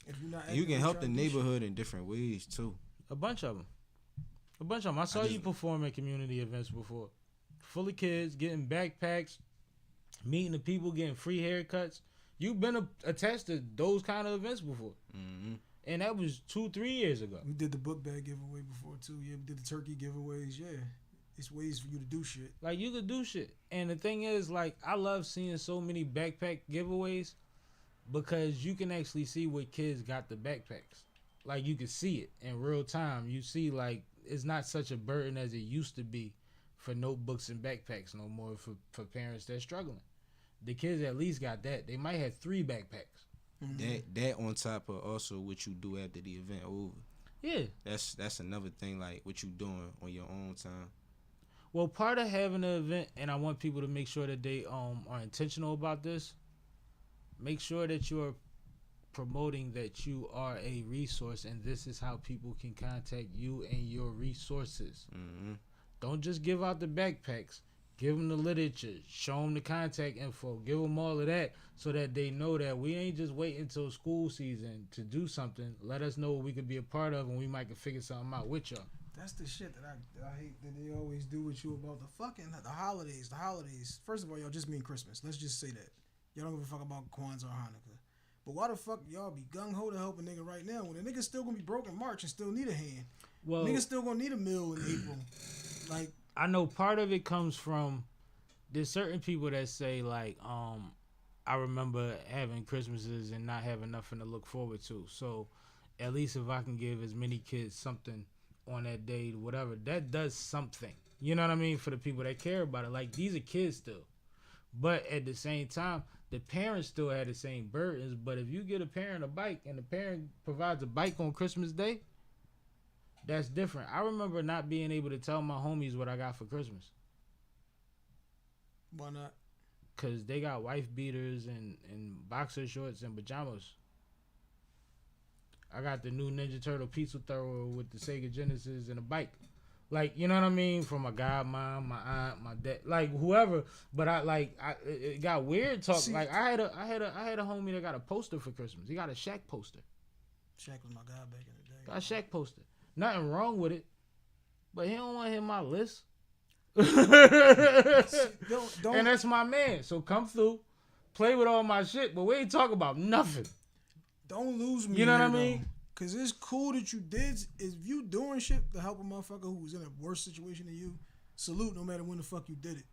If you're not You can actively help the trying to do shit. neighborhood in different ways too. A bunch of them. I saw you perform at community events before. Full of kids, getting backpacks, meeting the people, getting free haircuts. You've been attached to those kind of events before. Mm-hmm. And that was 2-3 years ago. We did the book bag giveaway before too. Yeah, we did the turkey giveaways. Yeah, it's ways for you to do shit. Like, you could do shit. And the thing is, like, I love seeing so many backpack giveaways because you can actually see what kids got the backpacks. Like, you can see it in real time. You see, like, it's not such a burden as it used to be for notebooks and backpacks no more for parents that are struggling. The kids at least got that. They might have 3 backpacks. Mm-hmm. That on top of also what you do after the event over. Yeah. That's another thing, like what you doing on your own time. Well, part of having an event, and I want people to make sure that they are intentional about this, make sure that you're promoting that you are a resource and this is how people can contact you and your resources. Mm-hmm. Don't just give out the backpacks. Give them the literature. Show them the contact info. Give them all of that so that they know that we ain't just waiting until school season to do something. Let us know what we could be a part of and we might could figure something out with y'all. That's the shit that I hate that they always do with you about the holidays. The holidays. First of all, y'all just mean Christmas. Let's just say that. Y'all don't give a fuck about Kwanzaa or Hanukkah. But why the fuck y'all be gung-ho to help a nigga right now when a nigga's still gonna be broke in March and still need a hand? Well, Niggas still gonna need a meal in April. Like, I know part of it comes from there's certain people that say like I remember having Christmases and not having nothing to look forward to. So at least if I can give as many kids something on that day, whatever, that does something. You know what I mean? For the people that care about it. Like, these are kids still. But at the same time, the parents still had the same burdens. But if you get a parent a bike and the parent provides a bike on Christmas Day, that's different. I remember not being able to tell my homies what I got for Christmas. why not? Because they got wife beaters and boxer shorts and pajamas. I got the new Ninja Turtle pizza thrower with the Sega Genesis and a bike. Like, you know what I mean? From my godmom, my aunt, my dad, like whoever. But it got weird talk. See, like I had a homie that got a poster for Christmas. He got a Shaq poster. Shaq was my guy back in the day. Got a Shaq poster. Nothing wrong with it. But he don't want to hit my list. Don't And that's my man. So come through, play with all my shit, but we ain't talking about nothing. don't lose me. You know what I here, mean? though. Cause it's cool that you did. If you doing shit to help a motherfucker who was in a worse situation than you, salute no matter when the fuck you did it.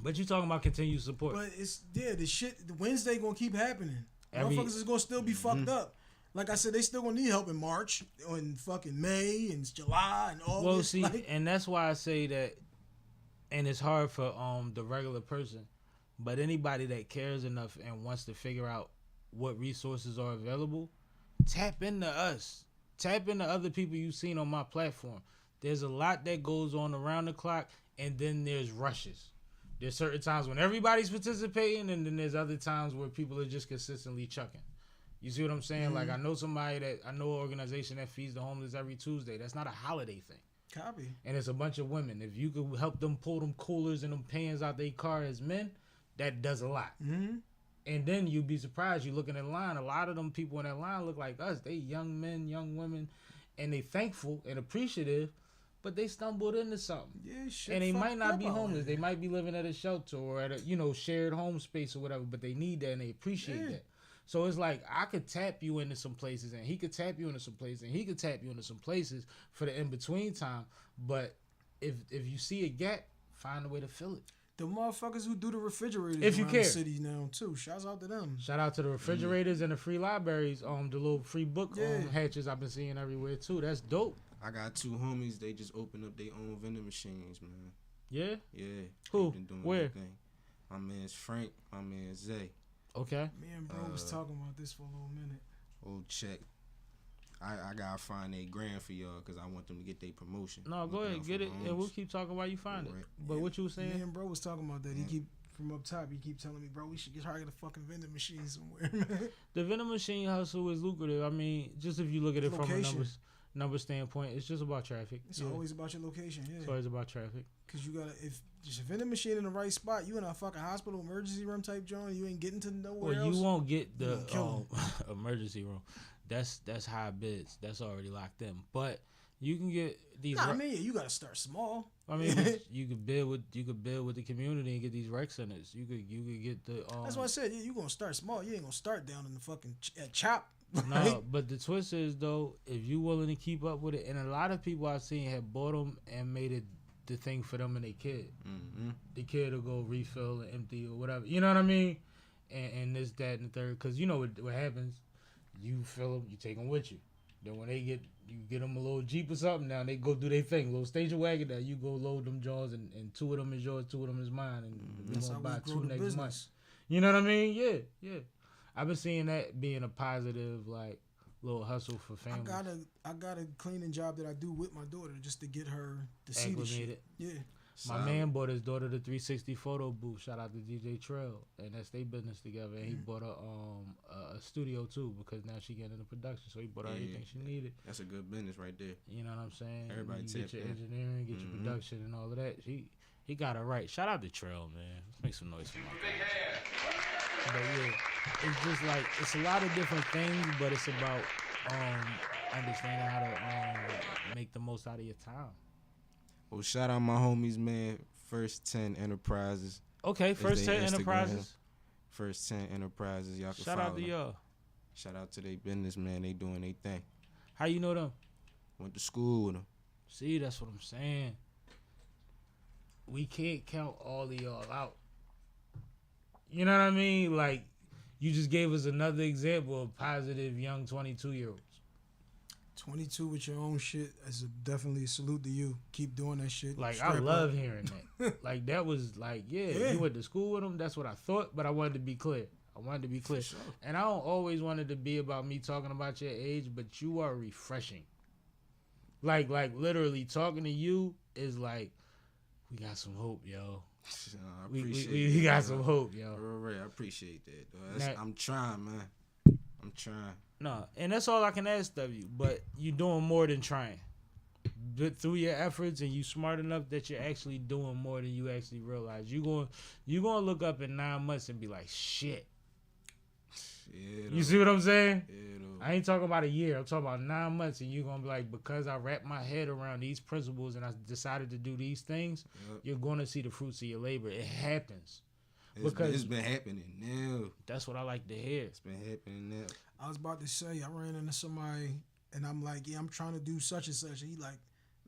But you talking about continued support. But it's the shit. The Wednesday gonna keep happening. Every- Motherfuckers is gonna still be fucked up. Like I said, they still gonna need help in March, in fucking May, and July, and August. Well, see, like, and that's why I say that, and it's hard for the regular person, but anybody that cares enough and wants to figure out what resources are available, tap into us. Tap into other people you've seen on my platform. There's a lot that goes on around the clock, and then there's rushes. There's certain times when everybody's participating, and then there's other times where people are just consistently chucking. You see what I'm saying? Like, I know an organization that feeds the homeless every Tuesday. That's not a holiday thing. copy. And it's a bunch of women. If you could help them pull them coolers and them pans out their car as men, that does a lot. Mm-hmm. And then you'd be surprised. You looking in line, a lot of them people in that line look like us. They young men, young women, and they thankful and appreciative, but they stumbled into something. Yeah, shit. And they might fucked not up be out homeless. here. They might be living at a shelter or at a shared home space or whatever, but they need that and they appreciate that. So it's like I could tap you into some places and he could tap you into some places and he could tap you into some places for the in-between time. But if you see a gap, find a way to fill it. The motherfuckers who do the refrigerators If you around care. the city now too. Shouts out to them. Shout out to the refrigerators and the free libraries, the little free book hatches I've been seeing everywhere too. That's dope. I got two homies. They just opened up their own vending machines, man. Yeah? Yeah. Who? They been doing Where? their thing. My man's Frank. My man's Zay. Okay. Me and bro was talking about this for a little minute. Old check. I gotta find $8,000 for y'all because I want them to get their promotion. No, go ahead, get it, and we'll keep talking while you find it. Right. But what you were Me saying? and bro was talking about that. He keep from up top. He keep telling me, bro, we should try to get a fucking vending machine somewhere, man. The vending machine hustle is lucrative. I mean, just if you look at it from a Location. number standpoint, it's just about traffic. It's Yeah. always about your location, It's yeah. always about traffic. Cause you gotta if just a vending machine in the right spot, you in a fucking hospital emergency room type joint, you ain't getting to nowhere Well, else. you won't get the gonna kill emergency room. That's high bids. That's already locked in. But you can get these. Nah, I mean, you gotta start small. I mean, you could build with the community and get these rec centers. You could get the. That's why I said you gonna start small. You ain't gonna start down in the fucking at Chop. No, but the twist is though, if you willing to keep up with it, and a lot of people I've seen have bought them and made it the thing for them and their kid. Mm-hmm. The kid will go refill and empty or whatever. You know what I mean? And this, that, and the third. Because you know what happens. You fill them, you take them with you. Then when you get them a little Jeep or something now, they go do their thing. Little station wagon now, you go load them jaws and 2 of them is yours, 2 of them is mine. And we're That's going to how buy we 2 grow the next month. business. You know what I mean? Yeah. I've been seeing that being a positive, like, little hustle for families. I got a cleaning job that I do with my daughter just to get her to see the Acclimated. shit. Yeah. My man bought his daughter the 360 photo booth. Shout out to DJ Trail, and that's their business together. And he bought a studio too because now she getting into production. So he bought her everything she needed. That's a good business right there. You know what I'm saying? Everybody you get tip your in. engineering, get your production, and all of that. He got it right. Shout out to Trail, man. Let's make some noise for my guy. But yeah, it's just like it's a lot of different things, but it's about understanding how to make the most out of your time. Well, shout out my homies, man. First 10 Enterprises. Okay, First they 10 Instagram. Enterprises. First 10 Enterprises. Y'all can Shout follow out to them. y'all. Shout out to their business, man. They doing their thing. How you know them? Went to school with them. See, that's what I'm saying. We can't count all of y'all out. You know what I mean? Like, you just gave us another example of positive young 22-year-olds. 22 with your own shit. That's definitely a salute to you. Keep doing that shit. Like, Strap I up. love hearing that. Like, that was like, Yeah. you went to school with them. That's what I thought, but I wanted to be clear. Sure. And I don't always want it to be about me talking about your age, but you are refreshing. Like literally talking to you is like, we got some hope, yo. I We appreciate got that, some dog. hope, yo. Right, I appreciate that, though. Now- I'm trying, man. I'm trying. No, and that's all I can ask of you. But you're doing more than trying. But through your efforts, and you smart enough that you're actually doing more than you actually realize. You gonna look up in 9 months and be like, shit, Yeah, You see what I'm saying? Yeah, though. I ain't talking about a year. I'm talking about 9 months, and you're gonna be like, because I wrapped my head around these principles and I decided to do these things, you're gonna see the fruits of your labor. It happens. It's been happening now. That's what I like to hear. It's been happening now. I was about to say, I ran into somebody and I'm like, yeah, I'm trying to do such and such. And he like,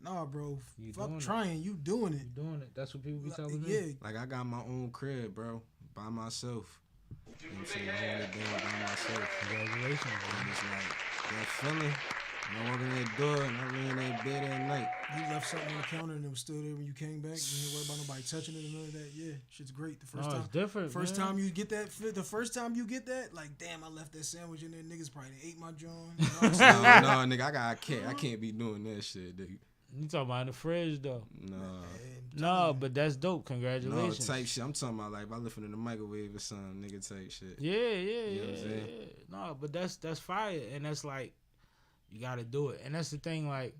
nah, bro, fuck trying. You doing it. You doing it. That's what people be telling me. Yeah. Like, I got my own crib, bro, by myself. You know what I'm saying? I hold it down by myself. Congratulations, And it's like, that feeling, when I walk in that door and I ran that bed at night. You left something on the counter and it was still there when you came back. You didn't worry about nobody touching it and none of that. Yeah, shit's great. The first time. It's different, First man. time you get that, like, damn, I left that sandwich in there. Niggas probably ate my joint. No, nigga, I can't be doing that shit, nigga. You talking about in the fridge, though. No, but that's dope. Congratulations. No, type shit. I'm talking about, like, if I left it in the microwave or something, nigga, type shit. Yeah. You know what I'm saying? No, but that's fire. And that's like, you got to do it. And that's the thing, like,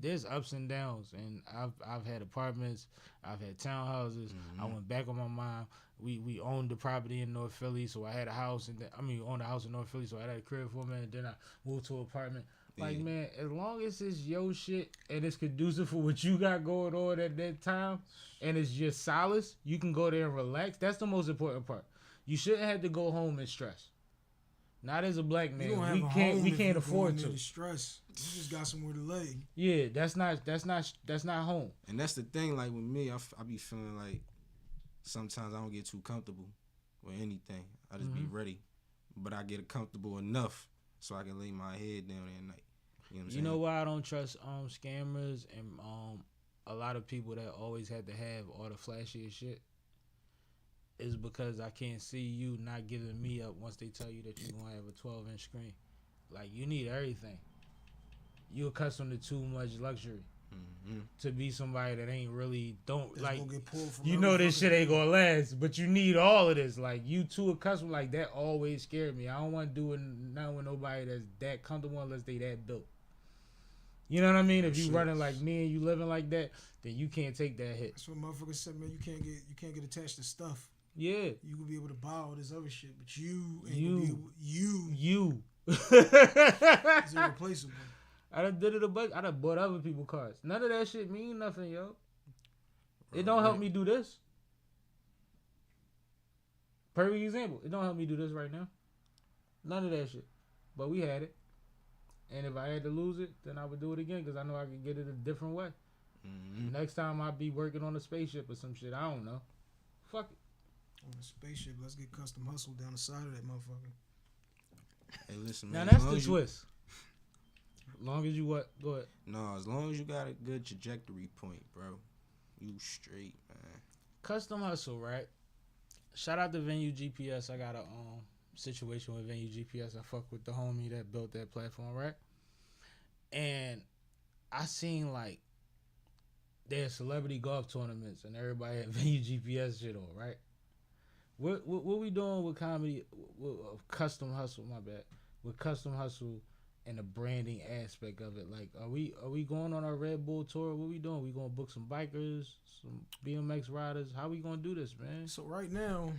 there's ups and downs. And I've had apartments. I've had townhouses. I went back on my mom. We owned the property in North Philly, so I had a house. Owned a house in North Philly, so I had a crib for a minute. Then I moved to an apartment. Like, man, as long as it's your shit and it's conducive for what you got going on at that time and it's just solace, you can go there and relax. That's the most important part. You shouldn't have to go home and stress. Not as a black man. We can't afford to. Stress. You just got somewhere to lay. Yeah, that's not home. And that's the thing, like, with me, I be feeling like sometimes I don't get too comfortable with anything. I just be ready. But I get comfortable enough so I can lay my head down at night. You know what I'm saying? You know why I don't trust scammers and a lot of people that always had to have all the flashiest shit? Is because I can't see you not giving me up once they tell you that you're going to have a 12-inch screen. Like, you need everything. You're accustomed to too much luxury to be somebody that ain't really, get pulled from you know this shit ain't going to last, but you need all of this. Like, you too accustomed, like, that always scared me. I don't want to do it nothing with nobody that's that comfortable unless they that built. You know what I mean? If you running like me and you living like that, then you can't take that hit. That's what motherfuckers said, man. You can't get attached to stuff. Yeah. You can be able to buy all this other shit, but you is irreplaceable. I done did it a bunch. I done bought other people's cars. None of that shit mean nothing, yo. It don't help me do this. Perfect example. It don't help me do this right now. None of that shit. But we had it. And if I had to lose it, then I would do it again because I know I could get it a different way. Next time I'd be working on a spaceship or some shit. I don't know. Fuck it. On a spaceship, let's get custom hustle down the side of that motherfucker. Hey, listen, man. Now that's the twist. As long as you what? Go ahead. No, as long as you got a good trajectory point, bro, you straight, man. Custom hustle, right? Shout out to Venue GPS. I got a situation with Venue GPS. I fuck with the homie that built that platform, right? And I seen like there's celebrity golf tournaments and everybody had Venue GPS shit on, right? What we doing with comedy, with custom hustle? My bad. With custom hustle and the branding aspect of it, like, are we going on our Red Bull tour? What we doing? We gonna book some bikers, some BMX riders? How we gonna do this, man? So right now,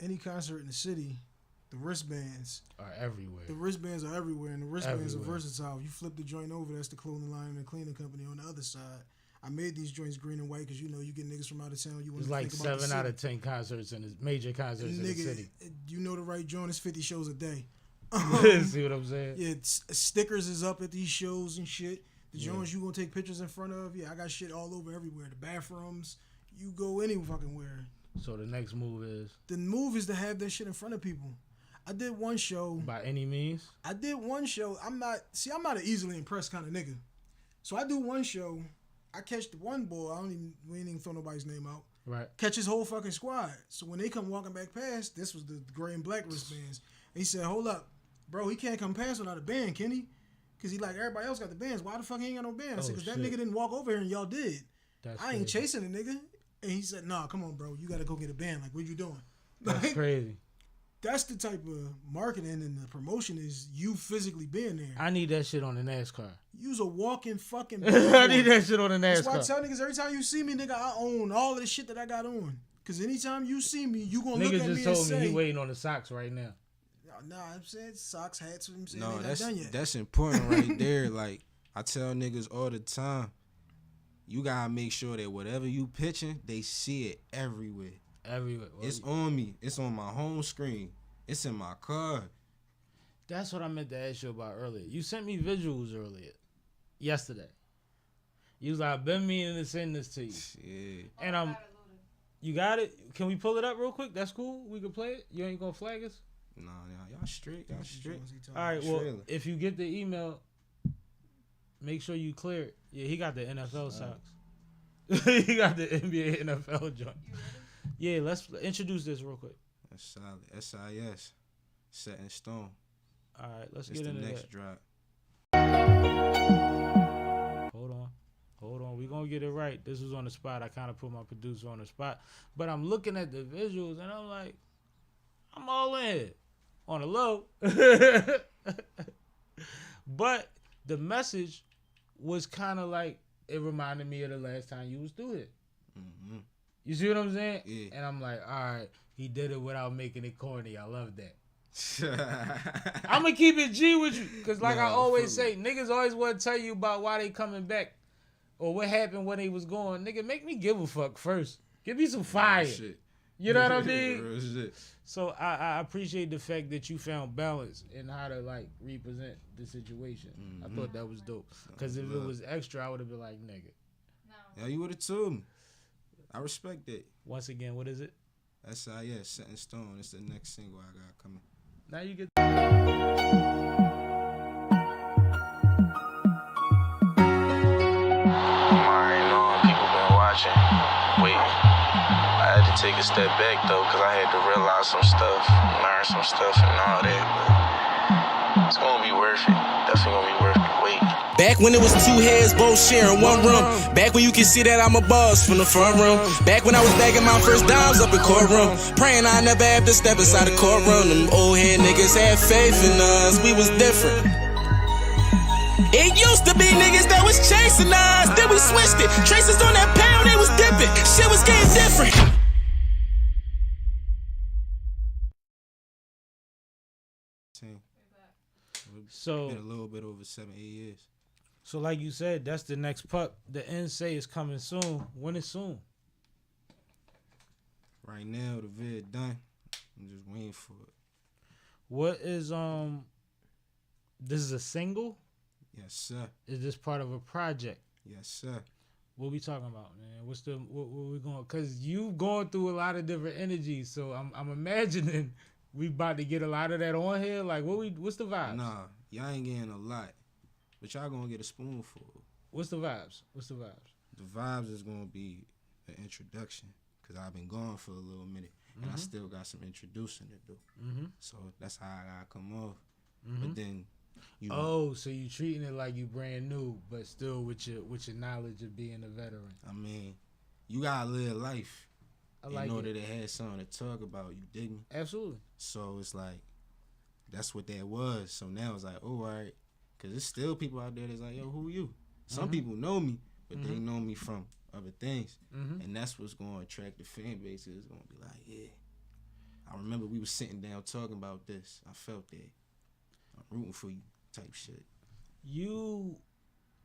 any concert in the city, the wristbands are everywhere. The wristbands are everywhere, and the wristbands are versatile. You flip the joint over, that's the clothing line and the cleaning company on the other side. I made these joints green and white because you get niggas from out of town. You want it's to like think about 7 out of 10 concerts in the major concerts in the city. You know the right joint is 50 shows a day. See what I'm saying? Yeah, stickers is up at these shows and shit. The joints you gonna take pictures in front of. Yeah, I got shit all over everywhere. The bathrooms, you go any fucking where. So the next move is? The move is to have that shit in front of people. I did one show. By any means? I did one show. I'm not an easily impressed kind of nigga. So I do one show. I catch the one boy. We ain't even throw nobody's name out. Right. Catch his whole fucking squad. So when they come walking back past, this was the gray and black wristbands. And he said, hold up. Bro, he can't come past without a band, can he? Because he like, everybody else got the bands. Why the fuck he ain't got no band? I said, because that nigga didn't walk over here and y'all did. I ain't chasing the nigga. And he said, nah, come on, bro. You got to go get a band. Like, what you doing? That's crazy. That's the type of marketing and the promotion is you physically being there. I need that shit on the NASCAR. You's a walking fucking I need that shit on the NASCAR. That's why I tell niggas every time you see me, nigga, I own all of the shit that I got on. Because anytime you see me, you going to look at me and say... Nigga just told me he waiting on the socks right now. I'm saying socks, hats. I'm saying No, they not done yet. that's important right there. Like I tell niggas all the time, you gotta make sure that whatever you pitching, they see it everywhere. Everywhere. Well, It's on me. It's on my home screen. It's in my car. That's what I meant to ask you about earlier. You sent me visuals yesterday. You was like, I've been meaning to send this to you. Shit. And you got it? Can we pull it up real quick? That's cool. We can play it. You ain't gonna flag us? Nah, y'all straight. Y'all straight. All right. Well, Trailer. if you get the email, make sure you clear it. Yeah, he got the NFL socks. He got the NBA NFL joint. Yeah, let's introduce this real quick. That's solid. SIS. Set in stone. All right, let's It's get the into next that. drop. Hold on. We gonna get it right. This was on the spot. I kind of put my producer on the spot, but I'm looking at the visuals and I'm like, I'm all in on the low. But the message was kind of like, it reminded me of the last time you was through it. Mm-hmm. You see what I'm saying? Yeah. And I'm like, all right, he did it without making it corny. I love that. I'm gonna keep it G with you, cause like I always say, niggas always want to tell you about why they coming back or what happened when they was going. Nigga, make me give a fuck first. Give me some fire. Shit. You know what I mean? Real shit. So I appreciate the fact that you found balance in how to like represent the situation. I thought that was dope. Cause if it was extra, I would have been like, nigga. Yeah, you would have told me. I respect that. Once again, what is it? SIS, Set in Stone. It's the next single I got coming. Now you get. I already know people been watching. Wait, I had to take a step back though, cause I had to realize some stuff, learn some stuff and all that. But it's gonna be worth it. Definitely gonna be worth the wait. Back when it was two heads, both sharing one room. Back when you could see that I'm a boss from the front room. Back when I was bagging my first dimes up in courtroom. Praying I never have to step inside the courtroom. Them old head niggas had faith in us, we was different. It used to be niggas that was chasing us, then we switched it. Traces on that pound, they was dipping. Shit was getting different. So Been a little bit over 7-8 years. So like you said, that's the next pup. The end say is coming soon. When is soon? Right now, the vid done. I'm just waiting for it. What is this is a single? Yes, sir. Is this part of a project? Yes, sir. What we talking about, man? What we going? Cause you going through a lot of different energies. So I'm imagining we about to get a lot of that on here. Like what's the vibes? Nah, y'all ain't getting a lot, but y'all gonna get a spoonful. What's the vibes? The vibes is gonna be an introduction, cause I've been gone for a little minute, and I still got some introducing to do. So that's how I gotta come off. But then, So you treating it like you brand new, but still with your knowledge of being a veteran. I mean, you gotta live life I in order to have something to talk about. You dig me? Absolutely. So it's like, that's what that was. So now it's like, oh, all right. Because there's still people out there that's like, yo, who you? Some people know me, but they know me from other things. And that's what's going to attract the fan base. It's going to be like, yeah. I remember we was sitting down talking about this. I felt that. I'm rooting for you type shit.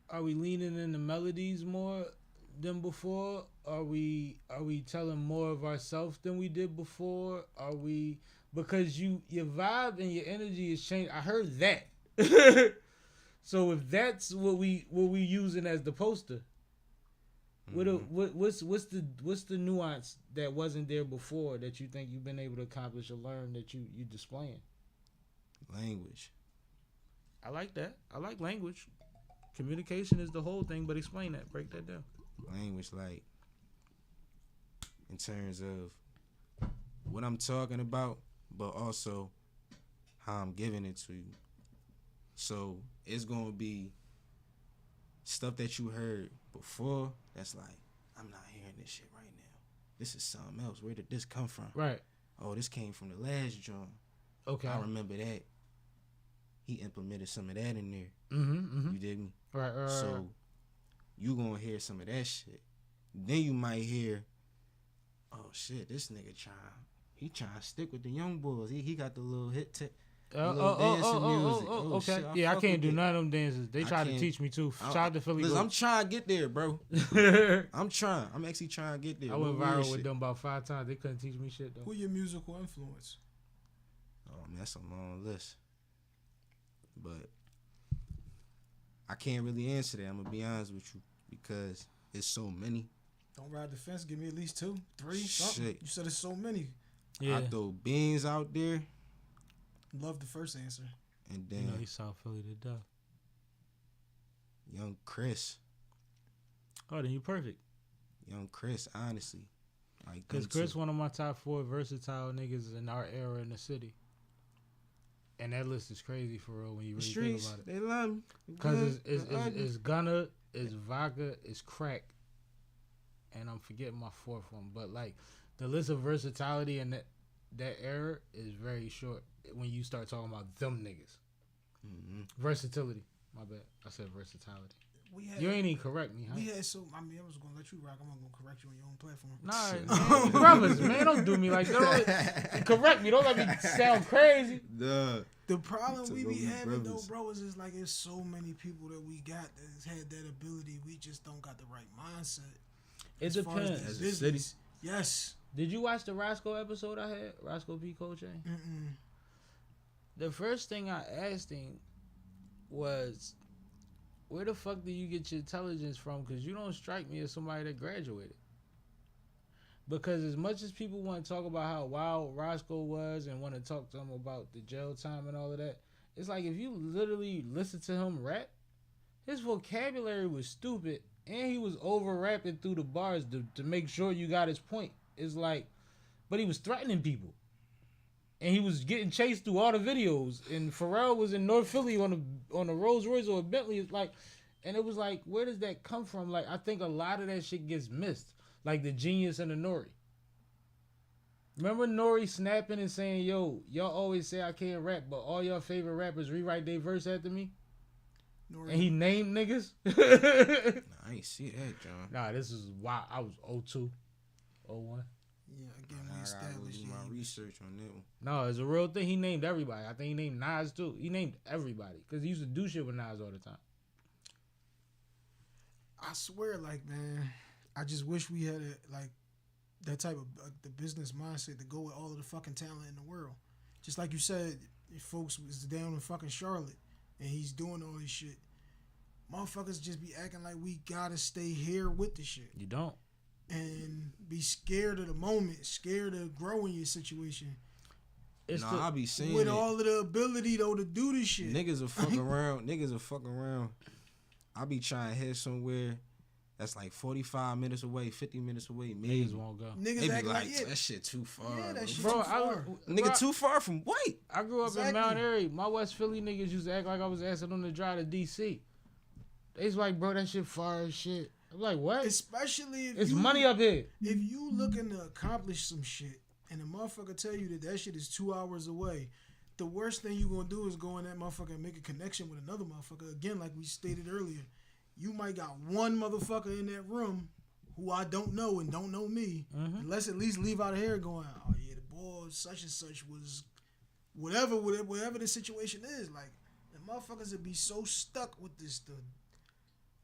Are we leaning into melodies more than before? Are we telling more of ourselves than we did before? Are we, because your vibe and your energy is changed. I heard that. So if that's what we using as the poster, what's the nuance that wasn't there before that you think you've been able to accomplish or learn that you displaying? Language. I like that. I like language. Communication is the whole thing, but explain that. Break that down. Language, like, in terms of what I'm talking about, but also how I'm giving it to you. So it's gonna be stuff that you heard before that's like, I'm not hearing this shit right now. This is something else. Where did this come from? Right. Oh, this came from the last drum. Okay. I remember that. He implemented some of that in there. You dig me? Right. So you gonna hear some of that shit. Then you might hear, oh shit, this nigga trying to stick with the young boys. He got the little hit tip. Okay. shit, Yeah, I fuck can't with do it. none of them dances. They try to can't. teach me too. Shout out to Philly. Listen, Ghost. I'm trying to get there, bro. I'm trying. I'm actually trying to get there. I No went weird viral shit. with them about 5 times. They couldn't teach me shit though. Who your musical influence? Oh man, that's a long list. But I can't really answer that. I'm gonna be honest with you because it's so many. Don't ride the fence. Give me at least 2, 3, something. Shit. You said it's so many. Yeah. I throw beans out there, Love the first answer. and You then know, he's South Philly to death. young Chris, Oh, then you perfect. honestly, like Because them Chris two. one of my top 4 versatile niggas in our era in the city. And that list is crazy for real when you The really streets, think about it. they love me. Because Good, it's Gunna, it's vodka, it's crack. And I'm forgetting my 4th one. But like the list of versatility in that era is very short when you start talking about them niggas. Mhm. Versatility. My bad. I said versatility. We had, You ain't even correct me, huh? we had so. I mean, I was gonna let you rock. I'm not gonna correct you on your own platform. Nah, man, we brothers, man. Don't do me like that. Correct me. Don't let me sound crazy. Duh. The problem To we go be be having brothers. though, bro, is just like it's so many people that we got that's had that ability. We just don't got the right mindset. It as far as depends. the As a business. city. Yes. Did you watch the Roscoe episode I had? Roscoe P. Coltrane? Mm-mm. The first thing I asked him was, where the fuck do you get your intelligence from? Because you don't strike me as somebody that graduated. Because as much as people want to talk about how wild Roscoe was and want to talk to him about the jail time and all of that, it's like if you literally listen to him rap, his vocabulary was stupid and he was over rapping through the bars to make sure you got his point. It's like, but he was threatening people. And he was getting chased through all the videos. And Pharrell was in North Philly on a Rolls Royce or a Bentley. It's like, and it was like, where does that come from? Like, I think a lot of that shit gets missed. Like the Genius and the Nori. Remember Nori snapping and saying, yo, y'all always say I can't rap, but all your favorite rappers rewrite their verse after me? Nori, And he named niggas? Nah, I ain't see that, John. Nah, this is why I was 02, 01. yeah, again, I we gotta established. do my Yeah, research on that one. No, it's a real thing. He named everybody. I think he named Nas too. He named everybody because he used to do shit with Nas all the time. I swear, like, man, I just wish we had that type of the business mindset to go with all of the fucking talent in the world. Just like you said, if folks was down in fucking Charlotte and he's doing all this shit, motherfuckers just be acting like we gotta stay here with the shit You don't. and be scared of the moment, scared of growing your situation. It's Nah, I be saying With it. all of the ability though to do this shit. Niggas will fuck around. Niggas will fuck around. I be trying to head somewhere that's like 45 minutes away, 50 minutes away. Maybe. Niggas won't go. Niggas They be acting like, like, yeah, that shit too far. yeah, that shit Bro, too far. Nigga too far from white. I grew up in Exactly. Mount Airy. My West Philly niggas used to act like I was asking them to drive to DC. They was like, bro, that shit far as shit. I'm like, what? Especially if It's you, money up here. If you looking to accomplish some shit and the motherfucker tell you that shit is 2 hours away, the worst thing you gonna do is go in that motherfucker and make a connection with another motherfucker. Again, like we stated earlier, you might got one motherfucker in that room who I don't know and don't know me. And let's at least leave out of here going, oh yeah, the boy such and such was whatever the situation is. Like the motherfuckers would be so stuck with this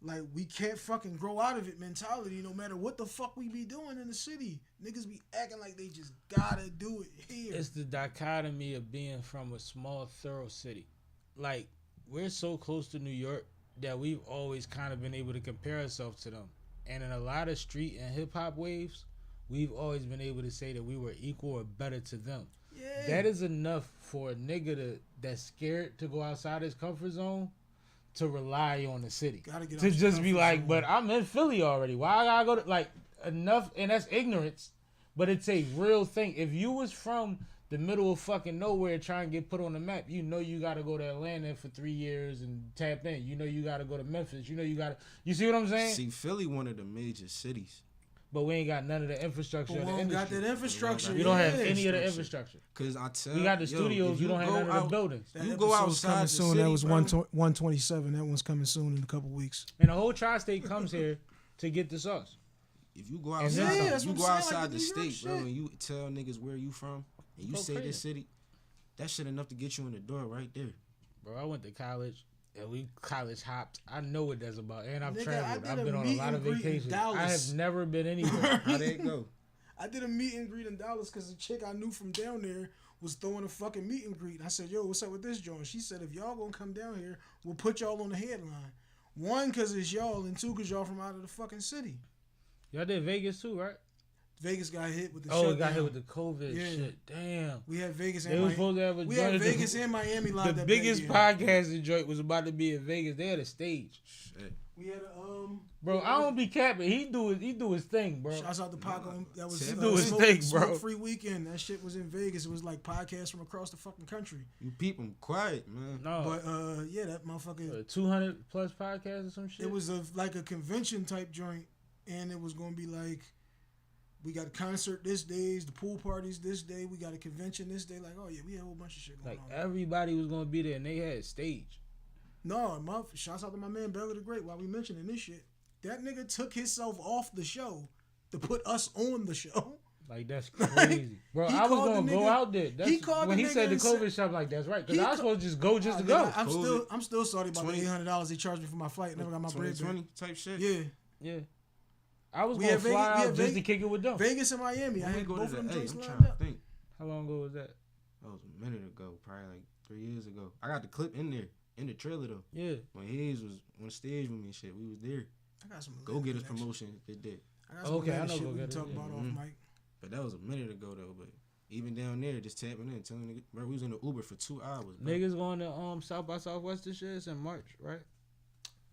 like we can't fucking grow out of it mentality no matter what the fuck we be doing in the city. Niggas be acting like they just gotta do it here. It's the dichotomy of being from a small, thorough city. Like, we're so close to New York that we've always kind of been able to compare ourselves to them. And in a lot of street and hip-hop waves, we've always been able to say that we were equal or better to them. Yeah. That is enough for a nigga that's scared to go outside his comfort zone to rely on the city. Gotta get To out your just be comfort like, zone. but I'm in Philly already. Why I gotta go to, like, enough, and that's ignorance, but it's a real thing. If you was from the middle of fucking nowhere trying to get put on the map, you know you gotta go to Atlanta for 3 years and tap in. You know you gotta go to Memphis. You know you gotta, you see what I'm saying? See, Philly one of the major cities. But we ain't got none of the infrastructure. But of we the don't got industry. that infrastructure. We don't have yeah. any of the infrastructure. Cause I tell We got the yo, studios. if We don't have go none of the out- buildings. That You go episode's outside coming the soon. city, That was bro. 127. That one's coming soon in a couple weeks. And the whole tri-state comes here to get the sauce. If you go And outside, then some. That's you what go I'm saying, outside like the the New York state, bro, shit. and you tell niggas where you from, and you Go say crazy. this city, that shit enough to get you in the door right there. Bro, I went to college and we college hopped. I know what that's about, and I've Nigga, traveled. I I've did been a on a meet lot and of greet in vacations. I Dallas. have never been anywhere. How'd that go? I did a meet and greet in Dallas because the chick I knew from down there was throwing a fucking meet and greet. I said, yo, what's up with this joint? She said, if y'all gonna come down here, we'll put y'all on the headline. One, because it's y'all, and two, because y'all from out of the fucking city. Y'all did Vegas too, right? Vegas got hit with the Oh, shutdown. it got hit with the COVID Yeah. shit. Damn. We had Vegas They and was Miami. supposed to have a We joint had at Vegas and Miami lined up The that biggest year. podcasting joint was about to be in Vegas. They had a stage. Shit. We had a Bro, I don't be capping. He do his thing, bro. Shouts out to Paco. That was He do his thing, bro. Free weekend. That shit was in Vegas. It was like podcasts from across the fucking country. You people quiet, man. No, But yeah, that motherfucker. 200 plus podcasts or some shit. It was like a convention type joint, and it was gonna be like, we got a concert this day, the pool parties this day, we got a convention this day. Like, oh yeah, we had a whole bunch of shit going like on. everybody was gonna be there, and they had stage. No, shouts out to my man Belly the Great. While we mentioning this shit, that nigga took himself off the show to put us on the show. Like that's crazy, bro. He I was called gonna the go nigga- out there. That's he called when the he nigga said the and said- COVID shop. Like that's right, because He I was ca- supposed to just go just to Nigga, go. I'm still sorry about the $20 $800 he charged me for my flight. Never got my bread back. 2020 type shit. Yeah, Yeah, I was We gonna had Vegas- fly we out had just Vegas- to kick it with them. Vegas and Miami. I When we had go both to of them the, joints I'm lined trying to up. think. How long ago was that? That was a minute ago, probably like 3 years ago. I got the clip in there, in the trailer though. Yeah, When Hayes was on stage with me and shit, we was there. I got some Go get his Atlanta promotion. They did. I got some Okay, I Atlanta know shit Go we can Get It, talk yeah. about off mic. But that was a minute ago though. But even down there, just tapping in, telling niggas, bro, we was in the Uber for 2 hours. Bro. niggas going to South by Southwest this year. It's in March, right?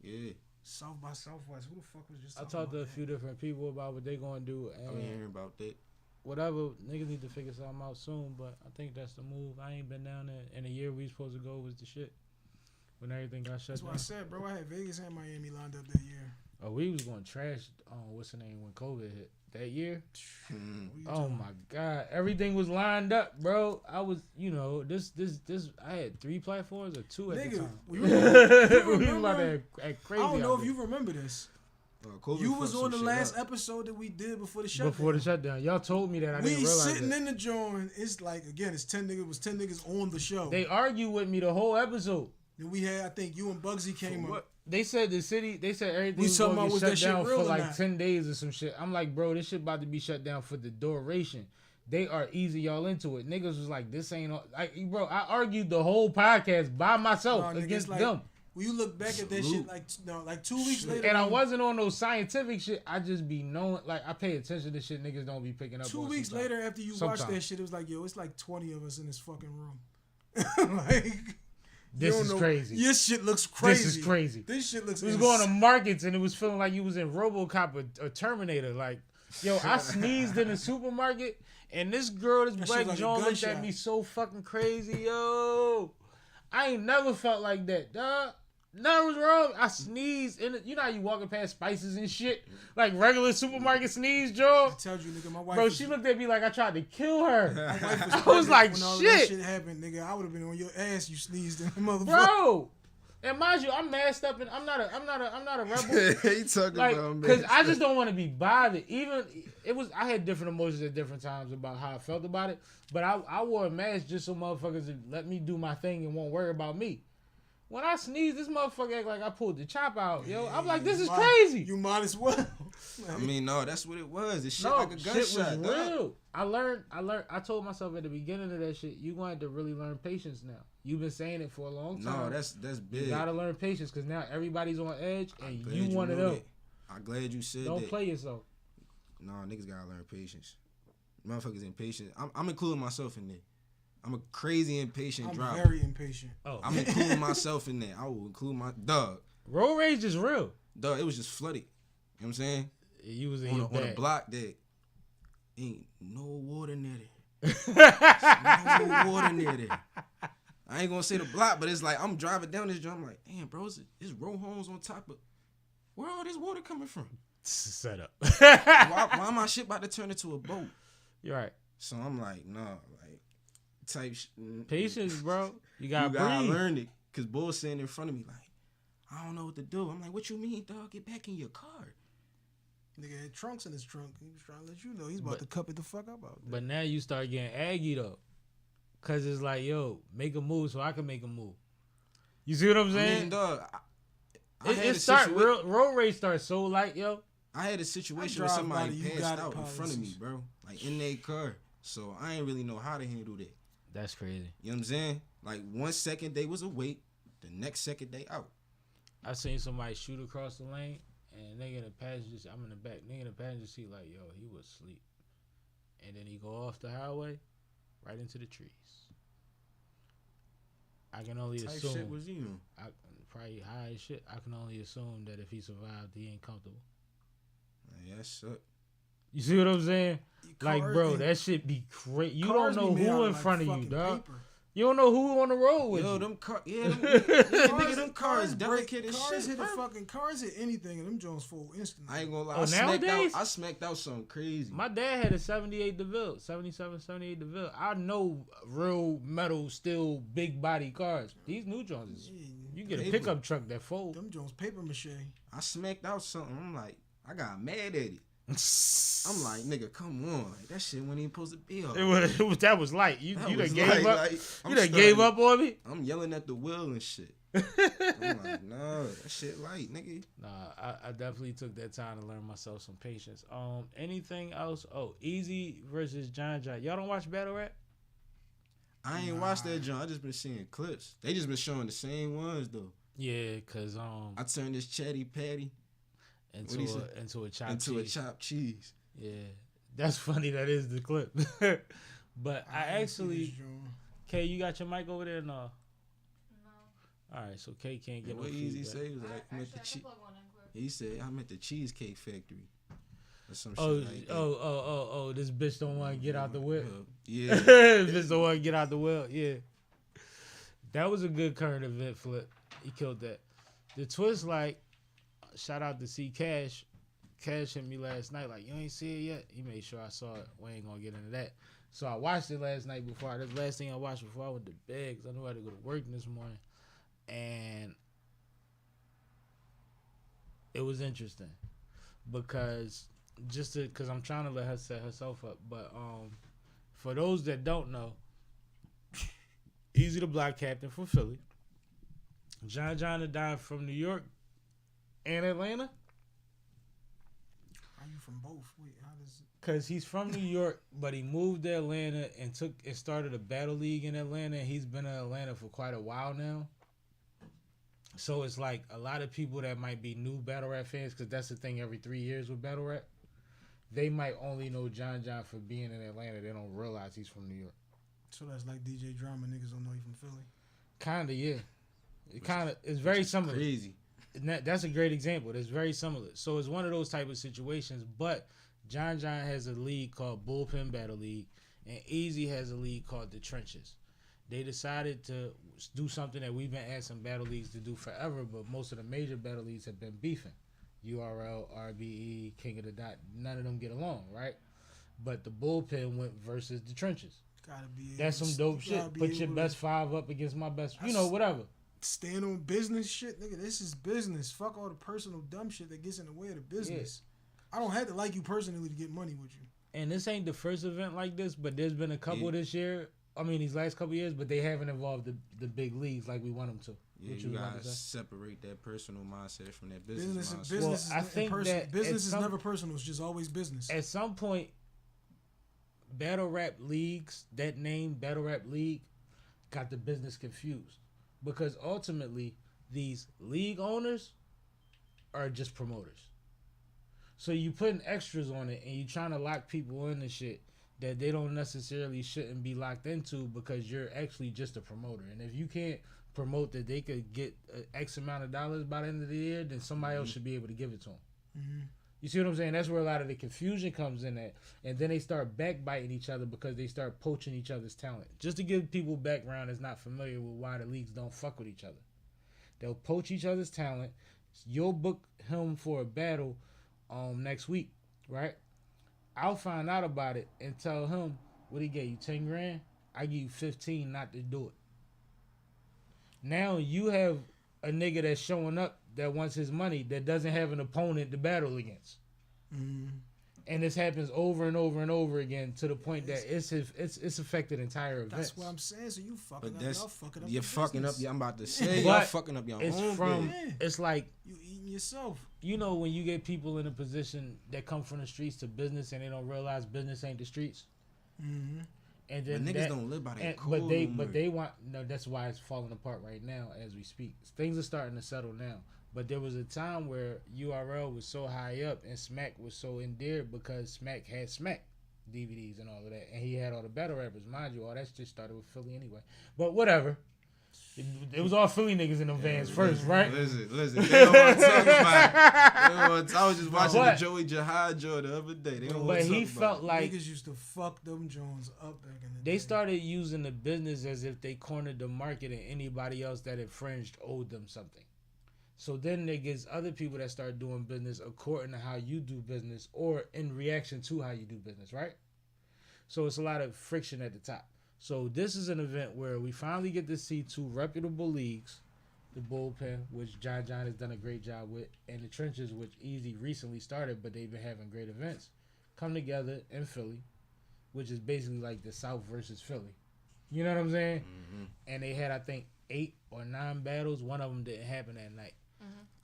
Yeah, South by Southwest. Who the fuck was just I talking talked to a about few different people about what they gonna do, I been and hearing about that. whatever, niggas need to figure something out soon. But I think that's the move. I ain't been down there in a year. We supposed to go was the shit when everything got shut That's what I down. said, bro. I had Vegas and Miami lined up that year. Oh, we was going to trash. What's the name when COVID hit that year? What you Oh talking my God, everything was lined up, bro. I was, this. I had 3 platforms or 2 at the Nigga, time. you we was remember- about to act I crazy. don't know out if you remember this. COVID You was fucked on the some last shit up. episode that we did before the there. shutdown. Before the shutdown. Y'all told me that. I We didn't realize sitting it. in the joint. It's like, again, it's 10 niggas. It was 10 niggas on the show. They argued with me the whole episode. Then we had, I think, you and Bugsy came up. They said everything We was talking going about to was get that shut shit down real for or like not? 10 days or some shit. I'm like, bro, this shit about to be shut down for the duration. They are easing y'all into it. Niggas was like, this ain't like, bro. I argued the whole podcast by myself Nah, nigga, against it's like, them. When you look back at that shit, like 2 weeks later, And I wasn't on no scientific shit. I just be knowing, like, I pay attention to shit niggas don't be picking up 2 on weeks sometimes. later after you watched Sometimes. that shit, it was like, yo, it's like 20 of us in this fucking room. Like, This you is don't know- crazy. Your shit looks crazy. This is crazy. This shit looks. We was going to markets and it was feeling like you was in RoboCop or Terminator. Like, yo, I sneezed in the supermarket and this girl, this That black shit like a John looked at gunshot. me so fucking crazy, yo. I ain't never felt like that, dog. Nothing was wrong. I sneezed in it. You know how you walking past spices and shit? Like regular supermarket sneeze, Joe? I told you, nigga, my wife. Bro, was, she looked at me like I tried to kill her. my wife was I was pregnant like, when all that shit. shit happened, nigga. I would have been on your ass. You sneezed in the motherfucker. Bro. And mind you, I'm masked up and I'm not a rebel. he talking Like, about me. cause I just don't want to be bothered. Even I had different emotions at different times about how I felt about it. But I wore a mask just so motherfuckers would let me do my thing and won't worry about me. When I sneeze, this motherfucker act like I pulled the chop out, yo. I'm like, this is crazy. You might as well. I mean, no, that's what it was. It's shit No, like a shit gunshot. was dog. real. I learned. I told myself at the beginning of that shit, you going to really learn patience now. You've been saying it for a long time. No, that's big. You gotta learn patience because now everybody's on edge and Glad you one of know them. that. I'm glad you said Don't that. play yourself. No, niggas gotta learn patience. Motherfuckers impatient. I'm including myself in there. I'm a crazy impatient I'm driver. very impatient. Oh, I'm including myself in there. I will include my dog. road rage is real. Dog, it was just flooded. You know what I'm saying? You was in On your a bag. block that ain't no water near there. No water near there. I ain't gonna say the block, but it's like I'm driving down this joint. I'm like, damn, bro, it's row homes on top of. Where all this water coming from? Set up. Why my shit about to turn into a boat? You're right. So I'm like, nah, like type. Patience, bro. You You gotta gotta breathe. learn it. Cause boy's sitting in front of me like, I don't know what to do. I'm like, what you mean, dog? Get back in your car. Nigga had trunks in his trunk. He was trying to let you know he's about to cup it the fuck up out there. But now you start getting aggy though. Cause it's like, yo, make a move so I can make a move. You see what I'm saying? I mean, dog, road race starts so light, yo. I had a situation I where drive somebody by the you passed got it out in front of me, policies. bro. Like in their car. So I ain't really know how to handle that. That's crazy. You know what I'm saying? Like 1 second they was awake, the next second they out. I seen somebody shoot across the lane, and nigga in the passenger seat, I'm in the back, nigga in the passenger seat like, yo, he was asleep. And then he go off the highway, right into the trees. I can only What type assume. shit was he on? Probably high as shit. I can only assume that if he survived, he ain't comfortable. Yeah, that suck. You see what I'm saying? Like, Cars bro, be- that shit be crazy. You cars don't know be made out who of, in like, front of you, fucking dog. paper. You don't know who on the road with Yo, you. them cars, nigga, them cars delicate as Cars shit, hit a bro. fucking cars hit anything and them Jones full instantly. I ain't gonna lie. Oh, nowadays? I smacked out something crazy. My dad had a 78 DeVille, 77, 78 DeVille. I know real metal, still big body cars. These new Joneses, you get a Paper. pickup truck that fold. Them Jones paper mache. I smacked out something. I'm like, I got mad at it. I'm like, nigga, come on. Like, that shit wasn't even supposed to be up. That was light. You That done was gave light, up. like, You I'm done gave starting- up on me. I'm yelling at the wheel and shit. I'm like, no, that shit light, nigga. Nah, I definitely took that time to learn myself some patience. Anything else? Oh, Easy versus John John. Y'all don't watch battle rap? I ain't watched that joint. I just been seeing clips. They just been showing the same ones though. Yeah, cause I turned this chatty patty into What'd he a chopped into a cheese. chopped cheese. Yeah, that's funny. That is the clip. But I actually, Kay, you got your mic over there? No. All right, so Kay can't get no What Easy feedback. say was like, I'm at the he said, I'm at the Cheesecake Factory. Or some Oh, shit like that. oh! This bitch don't want to get out the whip. Yeah. Bitch don't want to get out the well. Yeah, that was a good current event flip. He killed that. The twist, like, shout out to C Cash. Cash hit me last night, like, you ain't see it yet? He made sure I saw it. We ain't gonna get into that. So I watched it last night before. That's the last thing I watched before I went to bed because I knew I had to go to work this morning. And it was interesting because because I'm trying to let her set herself up. But for those that don't know, Easy the Block Captain from Philly. John had died from New York and Atlanta. Are you from both? Wait, how does it? Cause he's from New York, but he moved to Atlanta and started a battle league in Atlanta. And he's been in Atlanta for quite a while now. So it's like a lot of people that might be new battle rap fans, because that's the thing every 3 years with battle rap. They might only know John for being in Atlanta. They don't realize he's from New York. So that's like DJ Drama. Niggas don't know he from Philly. Kinda, yeah. It's very similar. Crazy. And that's a great example. That's very similar. So it's one of those type of situations. But John has a league called Bullpen Battle League, and Easy has a league called The Trenches. They decided to do something that we've been asking battle leagues to do forever, but most of the major battle leagues have been beefing. URL, RBE, King of the Dot, none of them get along, right? But the Bullpen went versus The Trenches. Gotta be. That's some dope shit. Put your best five up against my best, whatever. Stand on business shit, nigga. This is business. Fuck all the personal dumb shit that gets in the way of the business. I don't have to like you personally to get money with you. And this ain't the first event like this, but there's been a couple this year. I mean, these last couple years, but they haven't involved the big leagues like we want them to. Yeah, you gotta separate that personal mindset from that business mindset. Business Well, I think that business is never personal. It's just always business. At some point, battle rap leagues, that name, battle rap league, got the business confused. Because ultimately, these league owners are just promoters. So you putting extras on it and you trying to lock people into shit that they don't necessarily shouldn't be locked into because you're actually just a promoter. And if you can't promote that they could get X amount of dollars by the end of the year, then somebody else should be able to give it to them. Mm-hmm. You see what I'm saying? That's where a lot of the confusion comes in at. And then they start backbiting each other because they start poaching each other's talent. Just to give people background that's not familiar with why the leagues don't fuck with each other. They'll poach each other's talent. You'll book him for a battle next week, right? I'll find out about it and tell him, what he gave you, 10 grand? I give you 15 not to do it. Now you have a nigga that's showing up that wants his money that doesn't have an opponent to battle against. And this happens over and over and over again to the point that it's affected entire events. That's what I'm saying. So you fucking up. Y'all fucking up. You're your fucking up. business. I'm about to say, But y'all fucking up your it's own from. business. It's like You eating yourself. you know when you get people in a position that come from the streets to business and they don't realize business ain't the streets. Mm-hmm. And then But niggas don't live by that code. but they want no. That's why it's falling apart right now as we speak. Things are starting to settle now. But there was a time where URL was so high up and Smack was so endeared because Smack had Smack DVDs and all of that, and he had all the battle rappers. Mind you, all that just started with Philly anyway. But whatever. It was all Philly niggas in them vans first, right? Listen. They don't want to talk about it. I was just watching the Joey Jihad joint the other day. They don't want to talk he about felt it. like Niggas used to fuck them Jones up back in the day. they started using the business as if they cornered the market and anybody else that infringed owed them something. So then there gets other people that start doing business according to how you do business or in reaction to how you do business, right? So it's a lot of friction at the top. So this is an event where we finally get to see two reputable leagues, the Bullpen, which John has done a great job with, and the Trenches, which Easy recently started, but they've been having great events, come together in Philly, which is basically like the South versus Philly. You know what I'm saying? Mm-hmm. And they had, I think, 8 or 9 battles. One of them didn't happen that night.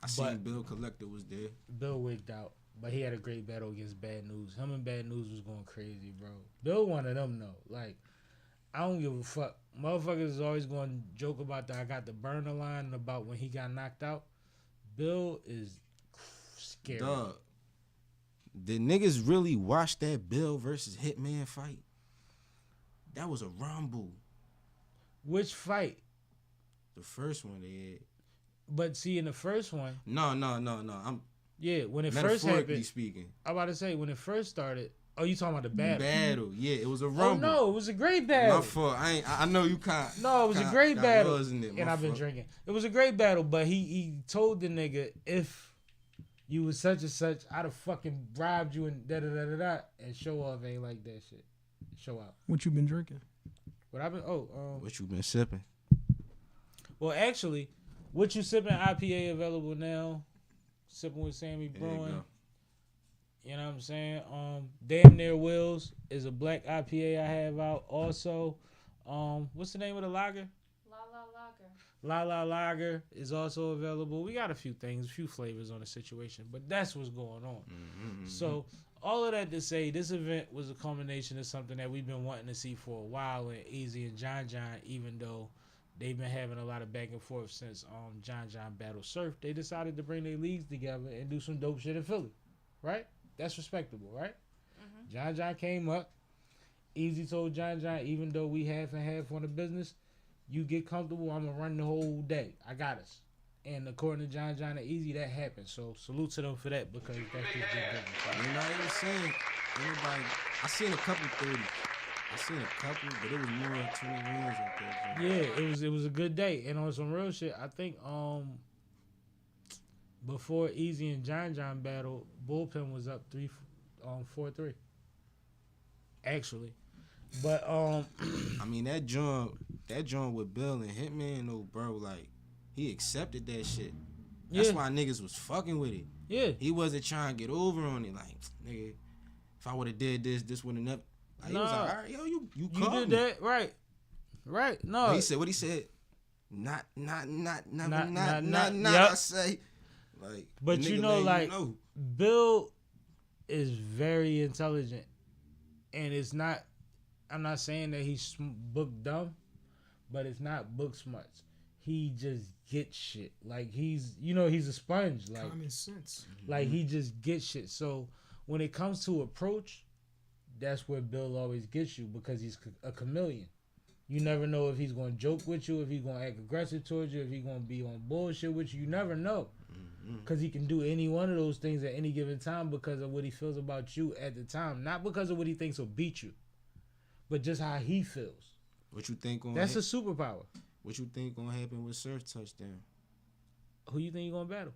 I seen Bill Collector was there. Bill wigged out, but he had a great battle against Bad News. Him and Bad News was going crazy, bro. Bill one of them, though. Like, I don't give a fuck. Motherfuckers is always going to joke about that. I got the burner line about when he got knocked out. Bill is scary. Dog, did niggas really watch that Bill versus Hitman fight? That was a rumble. Which fight? The first one they had. But see, in the first one, No. I'm when it first metaphorically happened, speaking. I'm about to say, when it first started, oh, you talking about the battle? Battle, yeah, it was a Oh, rumble. no, it was a great battle. My fault. I know you can't. No, it was a great battle. And I've been drinking. It was a great battle, but he told the nigga, if you was such and such, I'd have fucking bribed you and da-da-da-da-da. And Show Off ain't like that shit. Show Out. What you been drinking? What I've been, What you been sipping? well, actually, What You Sipping IPA available now. Sipping with Sammy Brewing. You know what I'm saying? Damn Near Wills is a black IPA I have out. Also, what's the name of the lager? La La Lager is also available. We got a few things, a few flavors on the situation, but that's what's going on. Mm-hmm. So all of that to say, this event was a culmination of something that we've been wanting to see for a while, and Easy and John, even though they've been having a lot of back and forth since John Battle Surf, they decided to bring their leagues together and do some dope shit in Philly, right? That's respectable, right? Mm-hmm. John came up. Easy told John, even though we half and half on the business, you get comfortable, I'm going to run the whole day. I got us. And according to John and Easy, that happened. So salute to them for that because that's just good business. You know, I ain't saying anybody. I seen a couple 30s. I seen a couple, but it was more than 20 wins out there. Yeah, it was a good day. And on some real shit, I think before Easy and John battled, Bullpen was up 4-3. Actually. But I mean that joint with Bill and Hitman though, bro, like he accepted that shit. That's why niggas was fucking with it. Yeah. He wasn't trying to get over on it. Like, nigga, if I would have did this would have never. Like, he was like, all right, yo, you did that right. Right. No. He said what he said. Not. Yep. I say, like, but you know, like, Bill is very intelligent, and it's not. I'm not saying that he's book dumb, but it's not book smarts. He just gets shit. Like he's a sponge. Like common sense. Like he just gets shit. So when it comes to approach, that's where Bill always gets you because he's a chameleon. You never know if he's gonna joke with you, if he's gonna act aggressive towards you, if he's gonna be on bullshit with you. You never know. Because he can do any one of those things at any given time because of what he feels about you at the time. Not because of what he thinks will beat you, but just how he feels. What you think on That's a superpower. What you think gonna happen with Surf touchdown? Who you think you gonna battle?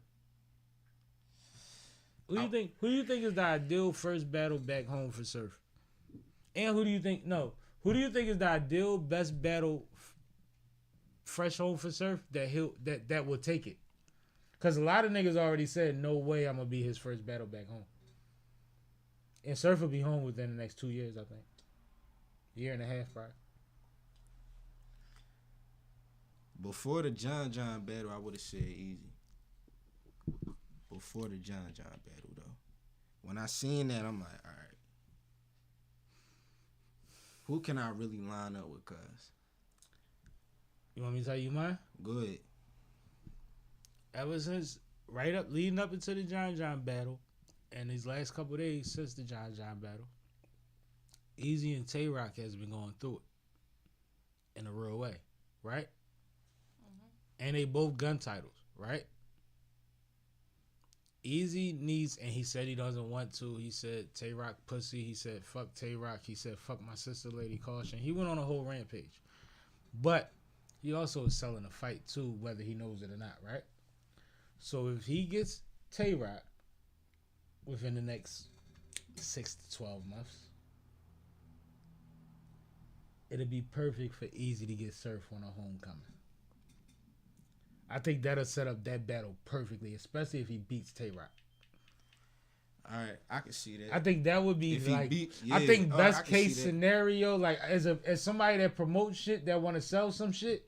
Who do you think is the ideal first battle back home for Surf? And who do you think is the ideal best battle fresh home for Surf that will take it? Because a lot of niggas already said, no way I'm going to be his first battle back home. And Surf will be home within the next 2 years, I think. Year and a half, probably. Before the John battle, I would have said Easy. Before the John battle, though. When I seen that, I'm like, all right. Who can I really line up with, cuz? You want me to tell you mine? Good. Ever since, leading up into the John battle, and these last couple of days since the John battle, Easy and Tay Rock has been going through it in a real way, right? Mm-hmm. And they both gun titles, right? Easy needs, and he said he doesn't want to. He said Tay Rock pussy. He said fuck Tay Rock. He said fuck my sister, Lady Caution. He went on a whole rampage, but he also is selling a fight too, whether he knows it or not, right? So if he gets Tay Rock within the next 6 to 12 months, it'll be perfect for Easy to get Surf on a homecoming. I think that'll set up that battle perfectly, especially if he beats Tay Rock. All right, I can see that. I think that would be I think best case scenario, like as somebody that promotes shit that want to sell some shit.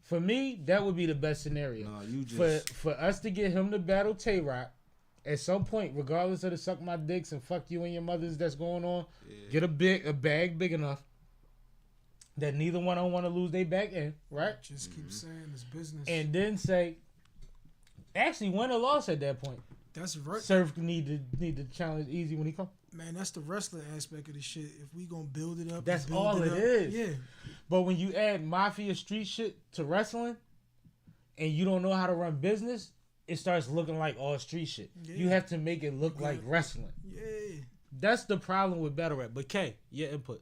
For me, that would be the best scenario. No, you just for us to get him to battle Tay Rock at some point, regardless of the suck my dicks and fuck you and your mothers that's going on. Yeah. Get a bag big enough that neither one don't want to lose their back in, right? Just keep saying it's business, and then say, actually, win or loss at that point. That's right. Surf need to challenge Easy when he come. Man, that's the wrestling aspect of the shit. If we gonna build it up, that's all it is. Yeah. But when you add mafia street shit to wrestling, and you don't know how to run business, it starts looking like all street shit. Yeah. You have to make it look like wrestling. Yeah. That's the problem with battle rap. But Kay, your input.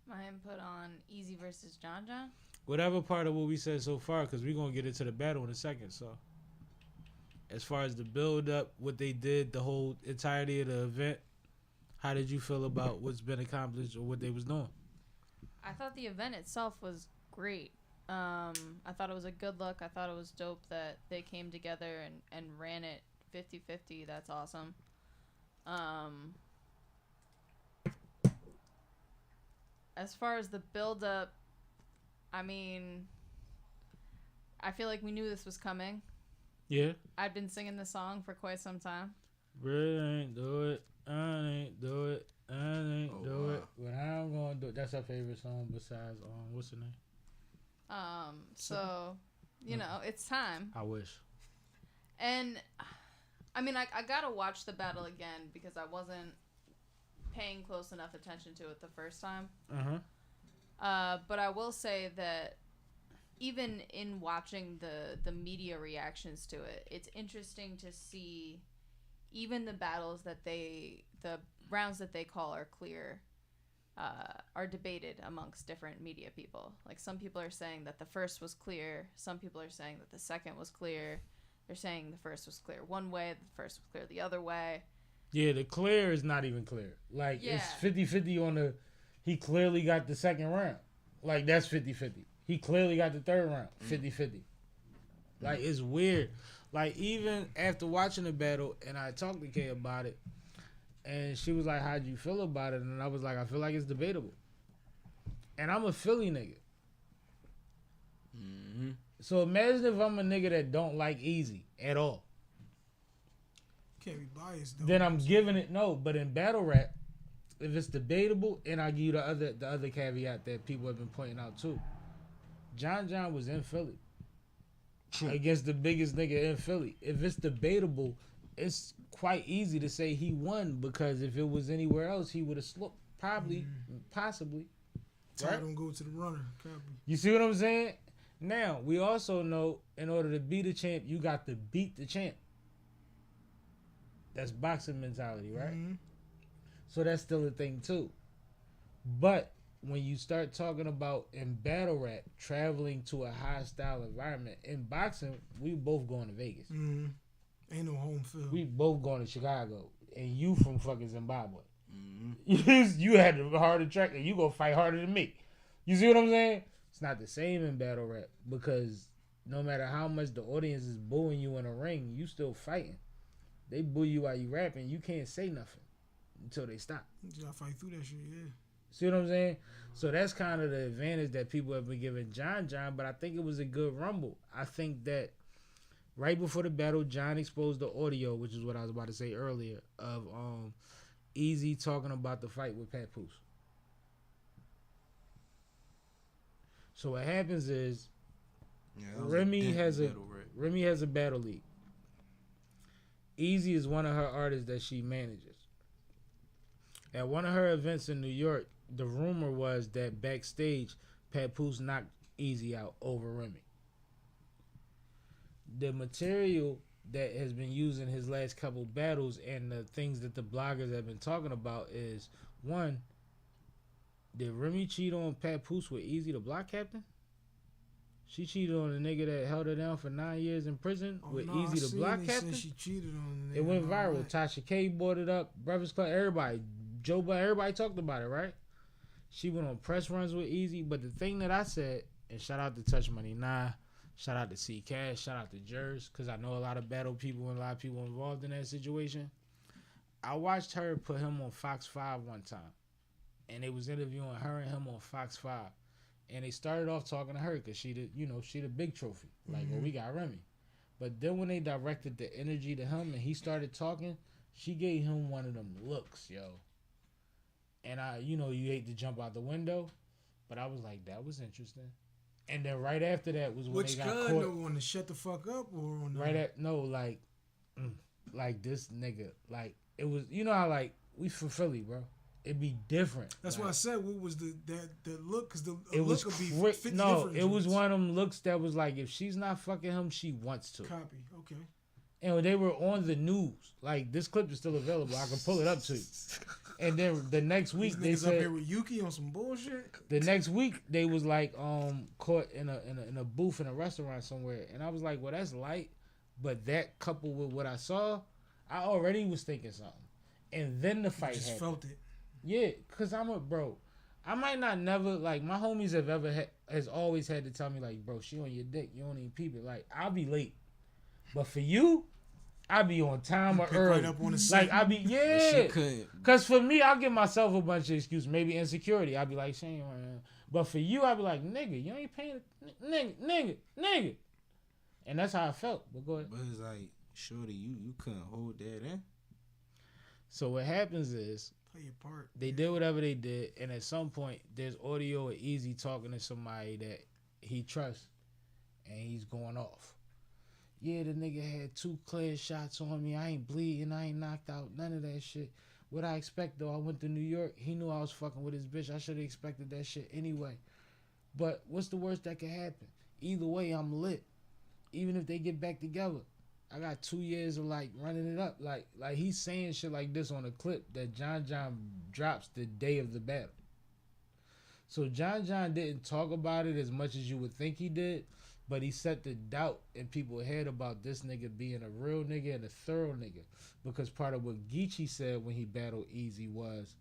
My input on Easy versus John. Whatever part of what we said so far, because we're gonna get into the battle in a second. So, as far as the build up, what they did, the whole entirety of the event, how did you feel about what's been accomplished or what they was doing? I thought the event itself was great. I thought it was a good look. I thought it was dope that they came together and ran it 50-50. That's awesome. As far as the build up, I mean, I feel like we knew this was coming. Yeah. I've been singing the song for quite some time. Really ain't do it. I ain't do it. I ain't do it. But I'm gonna do it. That's our favorite song besides what's the name? So, you know, it's time. I wish. And I mean, I gotta watch the battle again because I wasn't paying close enough attention to it the first time. But I will say that even in watching the media reactions to it, it's interesting to see even the battles that the rounds that they call are clear, are debated amongst different media people. Like some people are saying that the first was clear. Some people are saying that the second was clear. They're saying the first was clear one way, the first was clear the other way. Yeah, the clear is not even clear. Like, it's 50-50 on the... He clearly got the second round. Like, that's 50-50. He clearly got the third round. 50-50. Like, it's weird. Like, even after watching the battle, and I talked to Kay about it, and she was like, how'd you feel about it? And I was like, I feel like it's debatable. And I'm a Philly nigga. Mm-hmm. So imagine if I'm a nigga that don't like Easy at all. Can't be biased though. Then I'm giving it no, but in battle rap, if it's debatable, and I give you the other caveat that people have been pointing out too. John was in Philly against the biggest nigga in Philly. If it's debatable, it's quite easy to say he won because if it was anywhere else, he would have slipped. Probably, possibly. Right? Don't go to the runner. Copy. You see what I'm saying? Now we also know in order to be the champ, you got to beat the champ. That's boxing mentality, right? Mm-hmm. So that's still a thing too. But when you start talking about in battle rap, traveling to a hostile environment, in boxing, we both going to Vegas. Mm-hmm. Ain't no home field. We both going to Chicago. And you from fucking Zimbabwe. Mm-hmm. You had the harder track and you gonna fight harder than me. You see what I'm saying? It's not the same in battle rap because no matter how much the audience is booing you in a ring, you still fighting. They boo you while you rapping. You can't say nothing until they stop. You just gotta fight through that shit, yeah. See what I'm saying? So that's kind of the advantage that people have been giving John, but I think it was a good rumble. I think that right before the battle, John exposed the audio, which is what I was about to say earlier, of Easy talking about the fight with Papoose. So what happens is Remy has a battle league. Easy is one of her artists that she manages. At one of her events in New York, the rumor was that backstage, Papoose knocked Easy out over Remy. The material that has been used in his last couple battles and the things that the bloggers have been talking about is, one, did Remy cheat on Papoose with Easy, the block captain? She cheated on a nigga that held her down for 9 years in prison with Easy, the block captain. She cheated on. It went viral. Tasha K brought it up. Breakfast Club, everybody. Joe Budden, everybody talked about it, right? She went on press runs with Easy, but the thing that I said, and shout out to Touch Money Nah, shout out to C Cash, shout out to Jers, because I know a lot of battle people and a lot of people involved in that situation. I watched her put him on Fox 5 one time, and they was interviewing her and him on Fox 5, and they started off talking to her because she the big trophy, like, well, we got Remy. But then when they directed the energy to him and he started talking, she gave him one of them looks, yo. And you hate to jump out the window, but I was like, that was interesting. And then right after that was when they got caught. Which gun? On the shut the fuck up or on the... like this nigga, like it was. You know how like we from Philly, bro. It'd be different. That's like, why I said what was the look? Because the it look was could be 50 no. different It was joints. one of them looks that was like if she's not fucking him, she wants to. Copy. Okay. And they were on the news. Like this clip is still available. I can pull it up to you. And then the next week they said up here with Yuki on some bullshit. The next week they was like caught in a booth in a restaurant somewhere, and I was like, well, that's light, but that coupled with what I saw, I already was thinking something. And then the fight happened. Felt it. Yeah, cause I'm a bro. I might not never like my homies have has always had to tell me like, bro, she on your dick, you don't even peep it. Like I'll be late, but for you, I be on time or early. Right up on the like I be Cause for me, I'll give myself a bunch of excuses. Maybe insecurity. I'll be like, shame. But for you, I'll be like, nigga, you ain't paying. Nigga. And that's how I felt. But go ahead. But it's like, shorty, you couldn't hold that in. So what happens is play your part. They did whatever they did, and at some point, there's audio of Easy talking to somebody that he trusts, and he's going off. Yeah, the nigga had 2 clear shots on me. I ain't bleeding. I ain't knocked out. None of that shit. What I expect, though, I went to New York. He knew I was fucking with his bitch. I should have expected that shit anyway. But what's the worst that could happen? Either way, I'm lit. Even if they get back together. I got 2 years of, like, running it up. Like he's saying shit like this on a clip that John drops the day of the battle. So John didn't talk about it as much as you would think he did, but he set the doubt in people's head about this nigga being a real nigga and a thorough nigga. Because part of what Geechee said when he battled Easy was,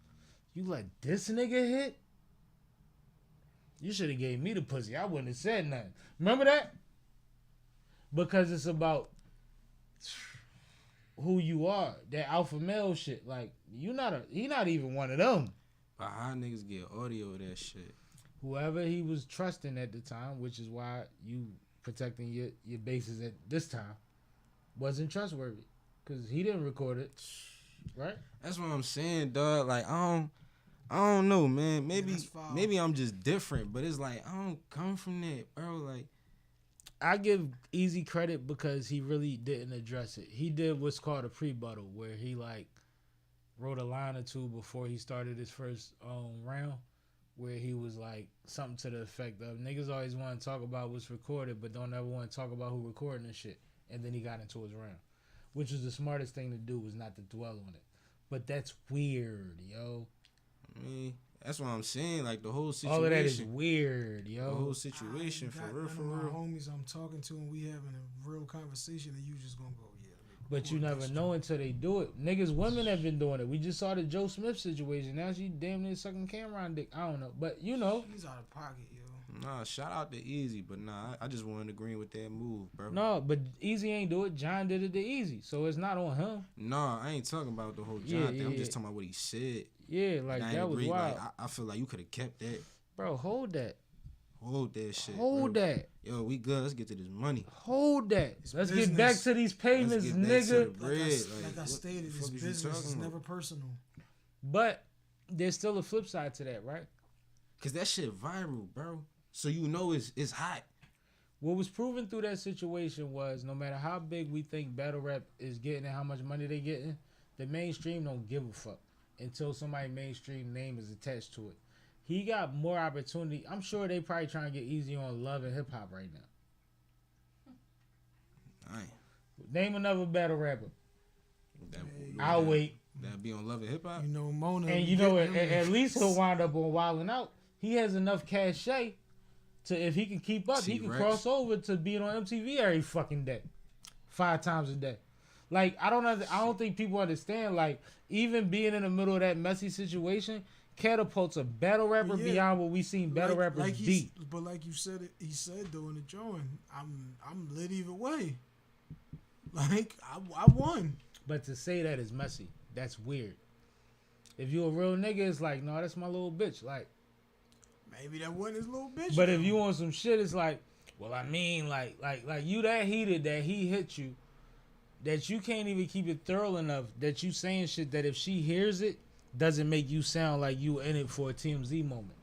you let this nigga hit? You should have gave me the pussy. I wouldn't have said nothing. Remember that? Because it's about who you are. That alpha male shit. Like, he not even one of them. But how niggas get audio of that shit? Whoever he was trusting at the time, which is why you protecting your bases at this time, wasn't trustworthy. Because he didn't record it. Right? That's what I'm saying, dog. Like, I don't know, man. Maybe I'm just different, but it's like, I don't come from that, bro. Like, I give Easy credit because he really didn't address it. He did what's called a pre-battle, where he, like, wrote a line or two before he started his first round, where he was like something to the effect of, niggas always want to talk about what's recorded, but don't ever want to talk about who recording this shit. And then he got into his round, which was the smartest thing to do, was not to dwell on it. But that's weird, yo. I mean, that's what I'm saying. Like, the whole situation. All of that is weird, yo. The whole situation, for real. My homies I'm talking to, and we having a real conversation, and you just gonna go, yeah. But you never know until they do it. Niggas, women have been doing it. We just saw the Joe Smith situation. Now she damn near sucking camera on dick. I don't know. But, you know. He's out of pocket, yo. Nah, shout out to Easy, but nah, I just wasn't agreeing with that move, bro. No, but Easy ain't do it. John did it to Easy, so it's not on him. Nah, I ain't talking about the whole John thing. I'm just talking about what he said. Yeah, like that was wild. Like, I feel like you could have kept that. Bro, hold that. Hold that shit. Hold bro. that. Yo, we good. Let's get to this money. Hold that. Let's get back to these payments, nigga. Like I stated, it's business. It's never personal. But there's still a flip side to that, right? Cause that shit viral, bro. So you know it's hot. What was proven through that situation was no matter how big we think battle rap is getting and how much money they getting, the mainstream don't give a fuck until somebody mainstream name is attached to it. He got more opportunity. I'm sure they probably trying to get Easy on Love and Hip Hop right now. Name another battle rapper. I'll wait. That'll be on Love and Hip Hop. You know Mona. And you know at least he'll wind up on Wildin' Out. He has enough cachet to, if he can keep up, he can cross over to being on MTV every fucking day, 5 times a day. Like I don't think people understand. Like even being in the middle of that messy situation catapults a battle rapper beyond what we seen battle rappers be. But like you said, he said though in the drawing, I'm lit either way. Like I won. But to say that is messy. That's weird. If you a real nigga, it's like, no, that's my little bitch. Like. Maybe that wasn't his little bitch. But if you want some shit, it's like, well, I mean, like you that heated that he hit you, that you can't even keep it thorough enough that you saying shit that if she hears it, doesn't make you sound like you in it for a TMZ moment.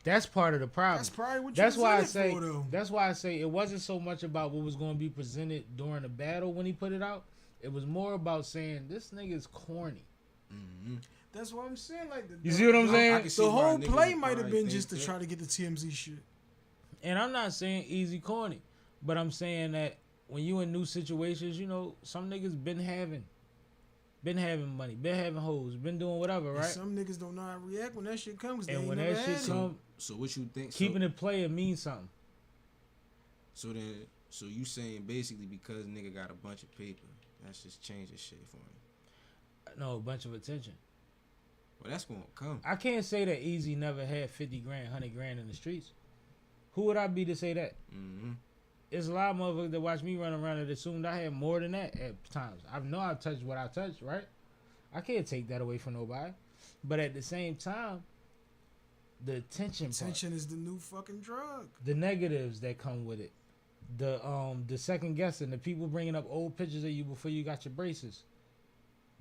That's part of the problem. That's probably what that's you why I was in say. it for, though. That's why I say it wasn't so much about what was going to be presented during the battle when he put it out. It was more about saying this nigga's corny. Mm-hmm. That's what I'm saying. Like, you see what I'm saying? The whole play might have been just to try to get the TMZ shit. And I'm not saying Easy corny, but I'm saying that when you in new situations, you know, some niggas been having money, been having hoes, been doing whatever, right? And some niggas don't know how to react when that shit comes. And when that shit come, so what you think? Keeping it player means something. So you saying basically because nigga got a bunch of paper, that's just changing shit for him? No, a bunch of attention. Well, that's gonna come. I can't say that Easy never had 50 grand, 100 grand in the streets. Who would I be to say that? Mm-hmm. It's a lot of motherfuckers that watch me run around and assumed I had more than that at times. I know I've touched what I touched, right? I can't take that away from nobody. But at the same time, the attention is the new fucking drug. The negatives that come with it. The second guessing, the people bringing up old pictures of you before you got your braces.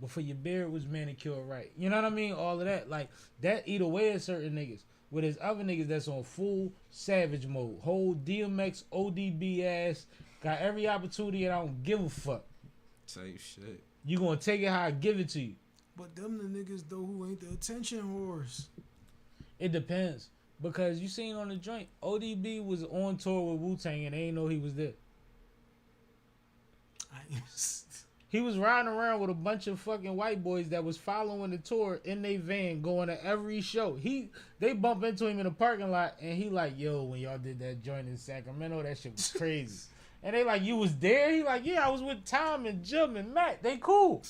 Before your beard was manicured right. You know what I mean? All of that. Like, that eat away at certain niggas. With his other niggas that's on full savage mode. Whole DMX, ODB ass. Got every opportunity and I don't give a fuck. Type shit. You gonna take it how I give it to you. But them the niggas, though, who ain't the attention whores. It depends. Because you seen on the joint, ODB was on tour with Wu-Tang and they ain't know he was there. He was riding around with a bunch of fucking white boys that was following the tour in their van going to every show. They bump into him in the parking lot and he like, yo, when y'all did that joint in Sacramento, that shit was crazy. And they like, you was there? He like, yeah, I was with Tom and Jim and Matt. They cool.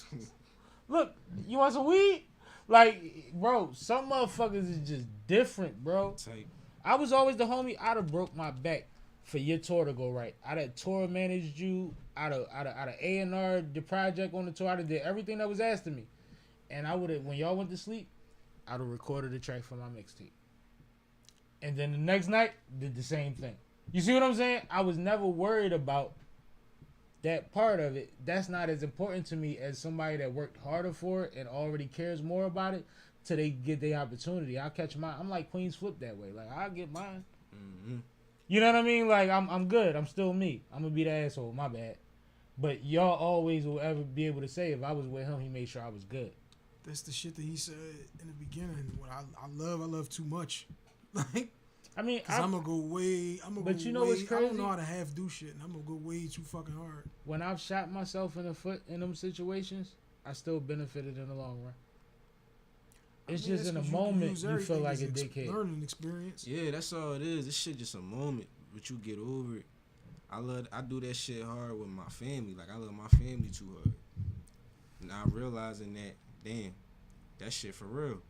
Look, you want some weed? Like, bro, some motherfuckers is just different, bro. I was always the homie. I'd have broke my back for your tour to go right. I'd have tour managed you. I'd have A&R the project on the tour. I'd have did everything that was asked of me. And I would have, when y'all went to sleep, I'd have recorded a track for my mixtape. And then the next night, did the same thing. You see what I'm saying? I was never worried about that part of it. That's not as important to me as somebody that worked harder for it and already cares more about it till they get their opportunity. I'll catch mine. I'm like Queen's Flip that way. Like, I'll get mine. Mm-hmm. You know what I mean? Like, I'm good. I'm still me. I'm going to be the asshole. My bad. But y'all always will ever be able to say if I was with him, he made sure I was good. That's the shit that he said in the beginning. What I love too much. Like, I mean, I'm gonna go way. But you know what's crazy? I don't know how to half do shit, and I'm gonna go way too fucking hard. When I've shot myself in the foot in them situations, I still benefited in the long run. It's just in a moment you feel like a dickhead. Learning experience. Yeah, that's all it is. This shit just a moment, but you get over it. I do that shit hard with my family. Like, I love my family too hard. Now realizing that, damn, that shit for real.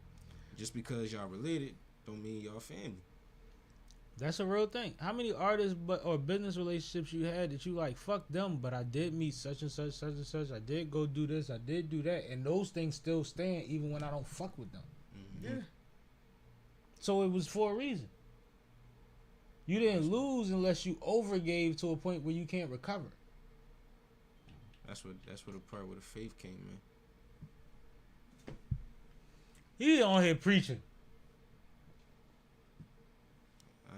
Just because y'all related don't mean y'all family. That's a real thing. How many artists or business relationships you had that you like, fuck them, but I did meet such and such, such and such. I did go do this. I did do that. And those things still stand even when I don't fuck with them. Yeah. So it was for a reason. You didn't lose unless you overgave to a point where you can't recover. That's what the part where the faith came in. He on here preaching.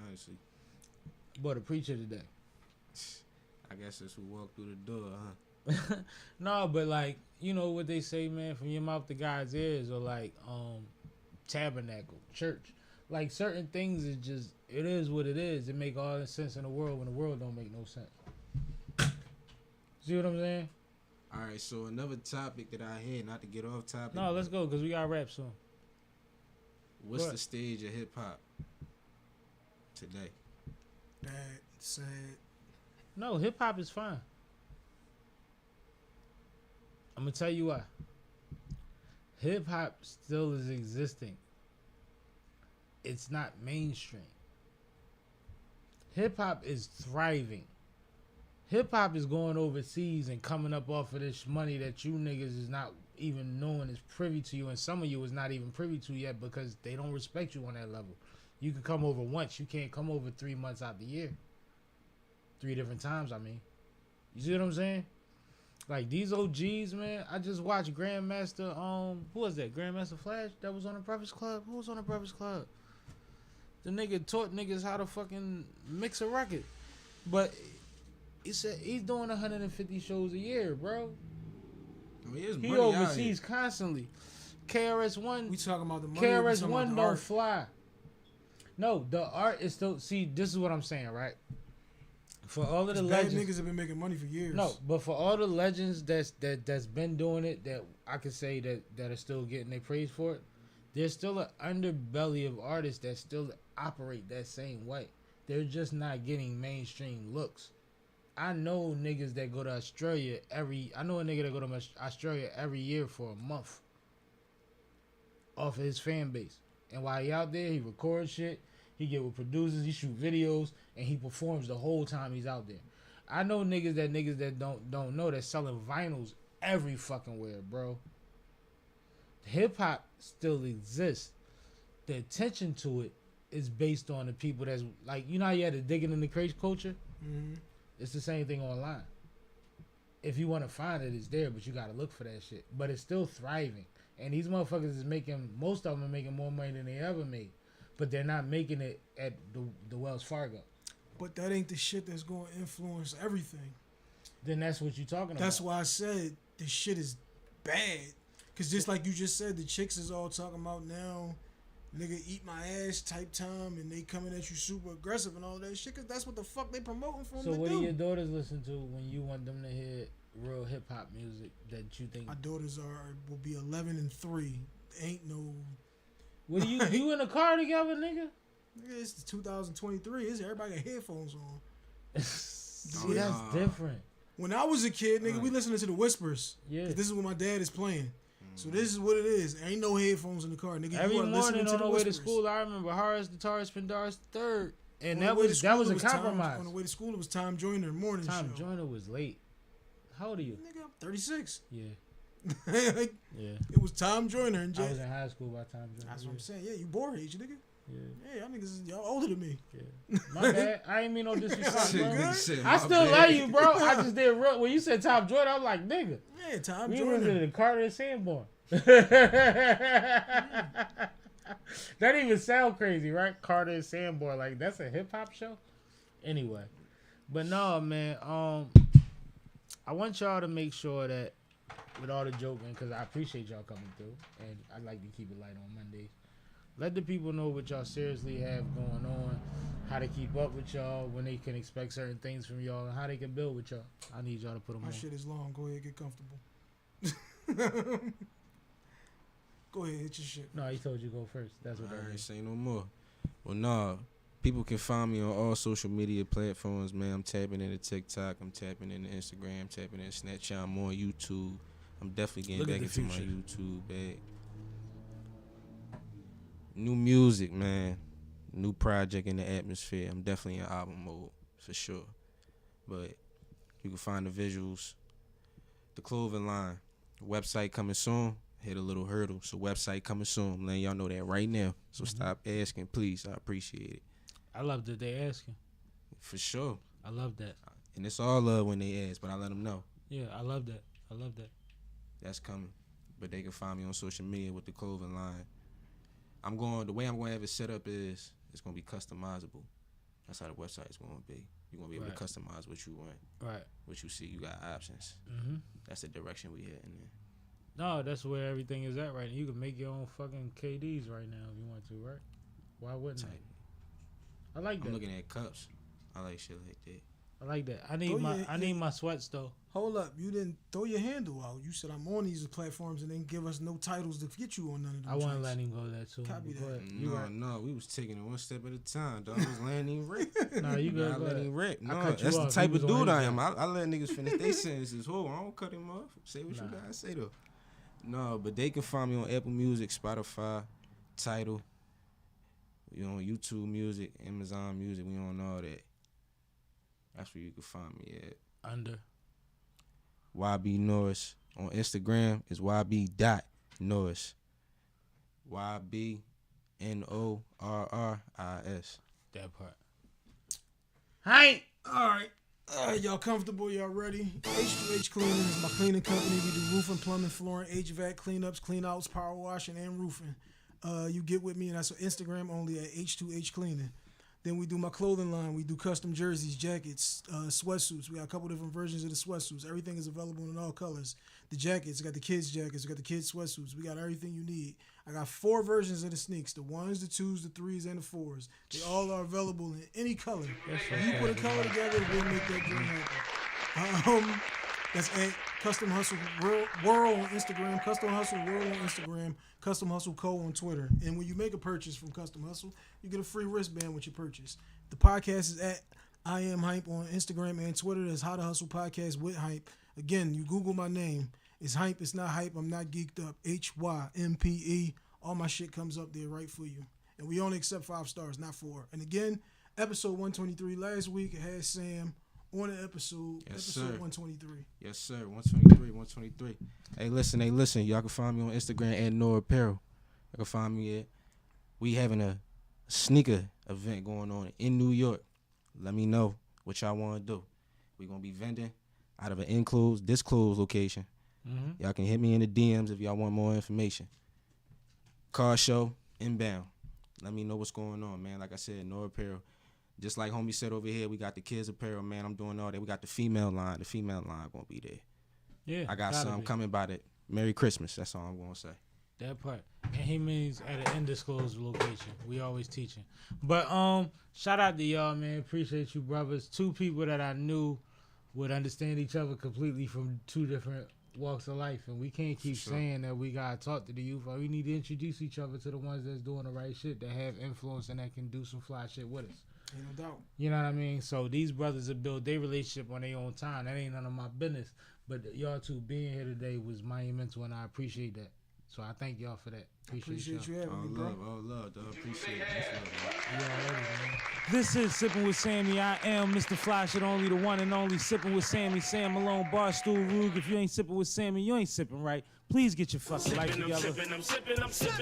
Honestly, But a preacher today. I guess that's who walked through the door, huh? No, but like, you know what they say, man, from your mouth to God's ears, or like tabernacle, church. Like certain things is just, it is what it is. It make all the sense in the world when the world don't make no sense. See what I'm saying? All right, so another topic that I had, not to get off topic. No, let's go, because we got rap soon. What's What? the stage of hip hop today? Bad, sad. No, hip hop is fine. I'm gonna tell you why. Hip hop still is existing. It's not mainstream. Hip hop is thriving. Hip hop is going overseas and coming up off of this money that you niggas is not even knowing is privy to you, and some of you is not even privy to yet because they don't respect you on that level. You can come over once. You can't come over 3 months out the year. 3 different times, I mean. You see what I'm saying? Like, these OGs, man. I just watched Grandmaster, who was that? Grandmaster Flash that was on the Breakfast Club? Who was on the Breakfast Club? The nigga taught niggas how to fucking mix a record. But he said he's doing 150 shows a year, bro. I mean, He overseas constantly. KRS-One. We talking about the money. KRS-One don't fly. No, the art is still. See, this is what I'm saying, right? For all of the Bad legends, niggas have been making money for years. no, but for all the legends that's been doing it, that I could say that are still getting their praise for it, there's still an underbelly of artists that still operate that same way. They're just not getting mainstream looks. I know niggas that go to Australia I know a nigga that go to Australia every year for a month off of his fan base. And while he out there, he records shit, he get with producers, he shoot videos, and he performs the whole time he's out there. I know niggas that don't know that's selling vinyls every fucking where, bro. Hip hop still exists. The attention to it is based on the people that's like, you know how you had to dig it in the crazy culture? Mm-hmm. It's the same thing online. If you want to find it, it's there, but you got to look for that shit. But it's still thriving. And these motherfuckers is most of them are making more money than they ever made. But they're not making it at the Wells Fargo. But that ain't the shit that's going to influence everything. Then that's what you're talking about. That's why I said the shit is bad. Because just like you just said, the chicks is all talking about now, nigga, eat my ass type time, and they coming at you super aggressive and all that shit, because that's what the fuck they promoting for them So to what do. do your daughters listen to when you want them to hear real hip-hop music that you think... My daughters will be 11 and 3. Ain't no... What you in a car together, nigga? Nigga, it's 2023. Everybody got headphones on. See, that's different. When I was a kid, nigga, we listening to the whispers. Yeah. 'Cause this is what my dad is playing. So this is what it is. Ain't no headphones in the car, nigga. Every you are morning listening to on the the way to whispers. school, I remember Horace, the Taurus, Pendarus third, and On that the way to was school, a it was compromise. On the way to school, it was Tom Joyner morning Tom show. Joyner was late. How old are you? Nigga, I'm 36. Yeah, Like, yeah. it was Tom Joyner and I was Jay. in high school by Tom Joyner. That's what I'm saying. Yeah, you bored age, nigga. Yeah, Yeah, y'all niggas, y'all older than me. yeah. My bad. I ain't mean no disrespect, Shit, bro. nigga said, I my still bad. love you, bro. I just did real. When you said Tom Joyner, I'm like, nigga. Yeah, Tom We Joyner. listened to Carter and Sanborn. That even sound crazy, right? Carter and Sanborn, like that's a hip hop show. Anyway, but no, man. I want y'all to make sure that with all the joking, because I appreciate y'all coming through, and I like to keep it light on Mondays. Let the people know what y'all seriously have going on, how to keep up with y'all, when they can expect certain things from y'all, and how they can build with y'all. I need y'all to put them My on. shit is long. Go ahead, get comfortable. Go ahead, hit your shit. No, he told you to go first. That's what that Alright, is. say no more. Well, nah. People can find me on all social media platforms, man. I'm tapping into TikTok. I'm tapping into Instagram. Tapping into Snapchat. I'm on YouTube. I'm definitely getting Look at back the into my future. YouTube bag. New music, man. new project in the atmosphere. I'm definitely in album mode for sure. But you can find the visuals, the clothing line, website coming soon. Hit a little hurdle, so website coming soon. I'm letting y'all know that right now. So stop asking, please. I appreciate it. I love that they asking. For sure. I love that. And it's all love when they ask, but I let them know. Yeah, I love that. I love that. That's coming. But they can find me on social media with the clothing line. The way I'm going to have it set up is it's going to be customizable. That's how the website is going to be. You're going to be able to customize what you want. Right. What you see, you got options. That's the direction we heading in. No, that's where everything is at right now. You can make your own fucking KDs right now if you want to, right? Why wouldn't I like that. I'm looking at cups. I like shit like that. I like that. I need my sweats though. Hold up, you didn't throw your handle out. You said I'm on these platforms and then give us no titles to get you on none of them. I want to let him go that too. Copy that. No, we was taking it one step at a time, dog. I was letting him rip. Nah, you good. I let him rip. No, that's the off. type of dude I am. I let niggas finish their sentences. I don't cut him off. Say what you gotta say though. No, but they can find me on Apple Music, Spotify, Tidal. We on YouTube Music, Amazon Music. We on all that. That's where you can find me at. Under YB Norris. On Instagram is YB.Norris. YBNORRIS. that part. Hi. All right, y'all comfortable? Y'all ready? H2H Cleaning is my cleaning company. We do roofing, plumbing, flooring, HVAC, cleanups, cleanouts, power washing, and roofing. You get with me, and that's on Instagram only at H2H Cleaning. Then we do my clothing line. We do custom jerseys, jackets, sweatsuits. We got a couple different versions of the sweatsuits. Everything is available in all colors. The jackets, we got the kids' jackets, we got the kids' sweatsuits. We got everything you need. I got 4 versions of the sneaks, the 1s, the 2s, the 3s, and the 4s. They all are available in any color. You put a color together, we'll make that dream happen. That's at Custom Hustle World on Instagram, Custom Hustle World on Instagram, Custom Hustle Co. on Twitter. And when you make a purchase from Custom Hustle, you get a free wristband with your purchase. The podcast is at I Am Hympe on Instagram and Twitter. That's How to Hustle Podcast with Hympe. Again, you Google my name. It's Hympe. It's not hype. I'm not geeked up. HYMPE. All my shit comes up there right for you. And we only accept 5 stars, not 4. And again, episode 123 last week, it had Sam on the episode. Yes, episode sir. 123. Yes, sir. 123. Hey, listen. Y'all can find me on Instagram at Nor Apparel. You can find me at. We having a sneaker event going on in New York. Let me know what y'all want to do. We're going to be vending out of an disclosed location. Y'all can hit me in the DMs if y'all want more information. Car show, inbound. Let me know what's going on, man. Like I said, Nor Apparel. Just like homie said over here, we got the kids apparel, man. I'm doing all that. We got the female line. The female line going to be there. Yeah. I got something coming about it. Merry Christmas. That's all I'm going to say. That part. And he means at an undisclosed location. We always teaching. But shout out to y'all, man. Appreciate you, brothers. 2 people that I knew would understand each other completely from 2 different walks of life. And we can't keep saying that we got to talk to the youth. We need to introduce each other to the ones that's doing the right shit, that have influence and that can do some fly shit with us. Ain't no doubt. You know what I mean? So these brothers have built their relationship on their own time. That ain't none of my business. But y'all 2 being here today was monumental, and I appreciate that. So I thank y'all for that. Appreciate you having me, bro. All love, dog. Appreciate it. You already, man. This is Sippin' with Sammie. I am Mr. Fly Shit, only the one and only Sippin' with Sammie. Sam Malone, Barstool Rug. If you ain't sippin' with Sammie, you ain't sippin' right. Please get your fucking life together. I'm sipping.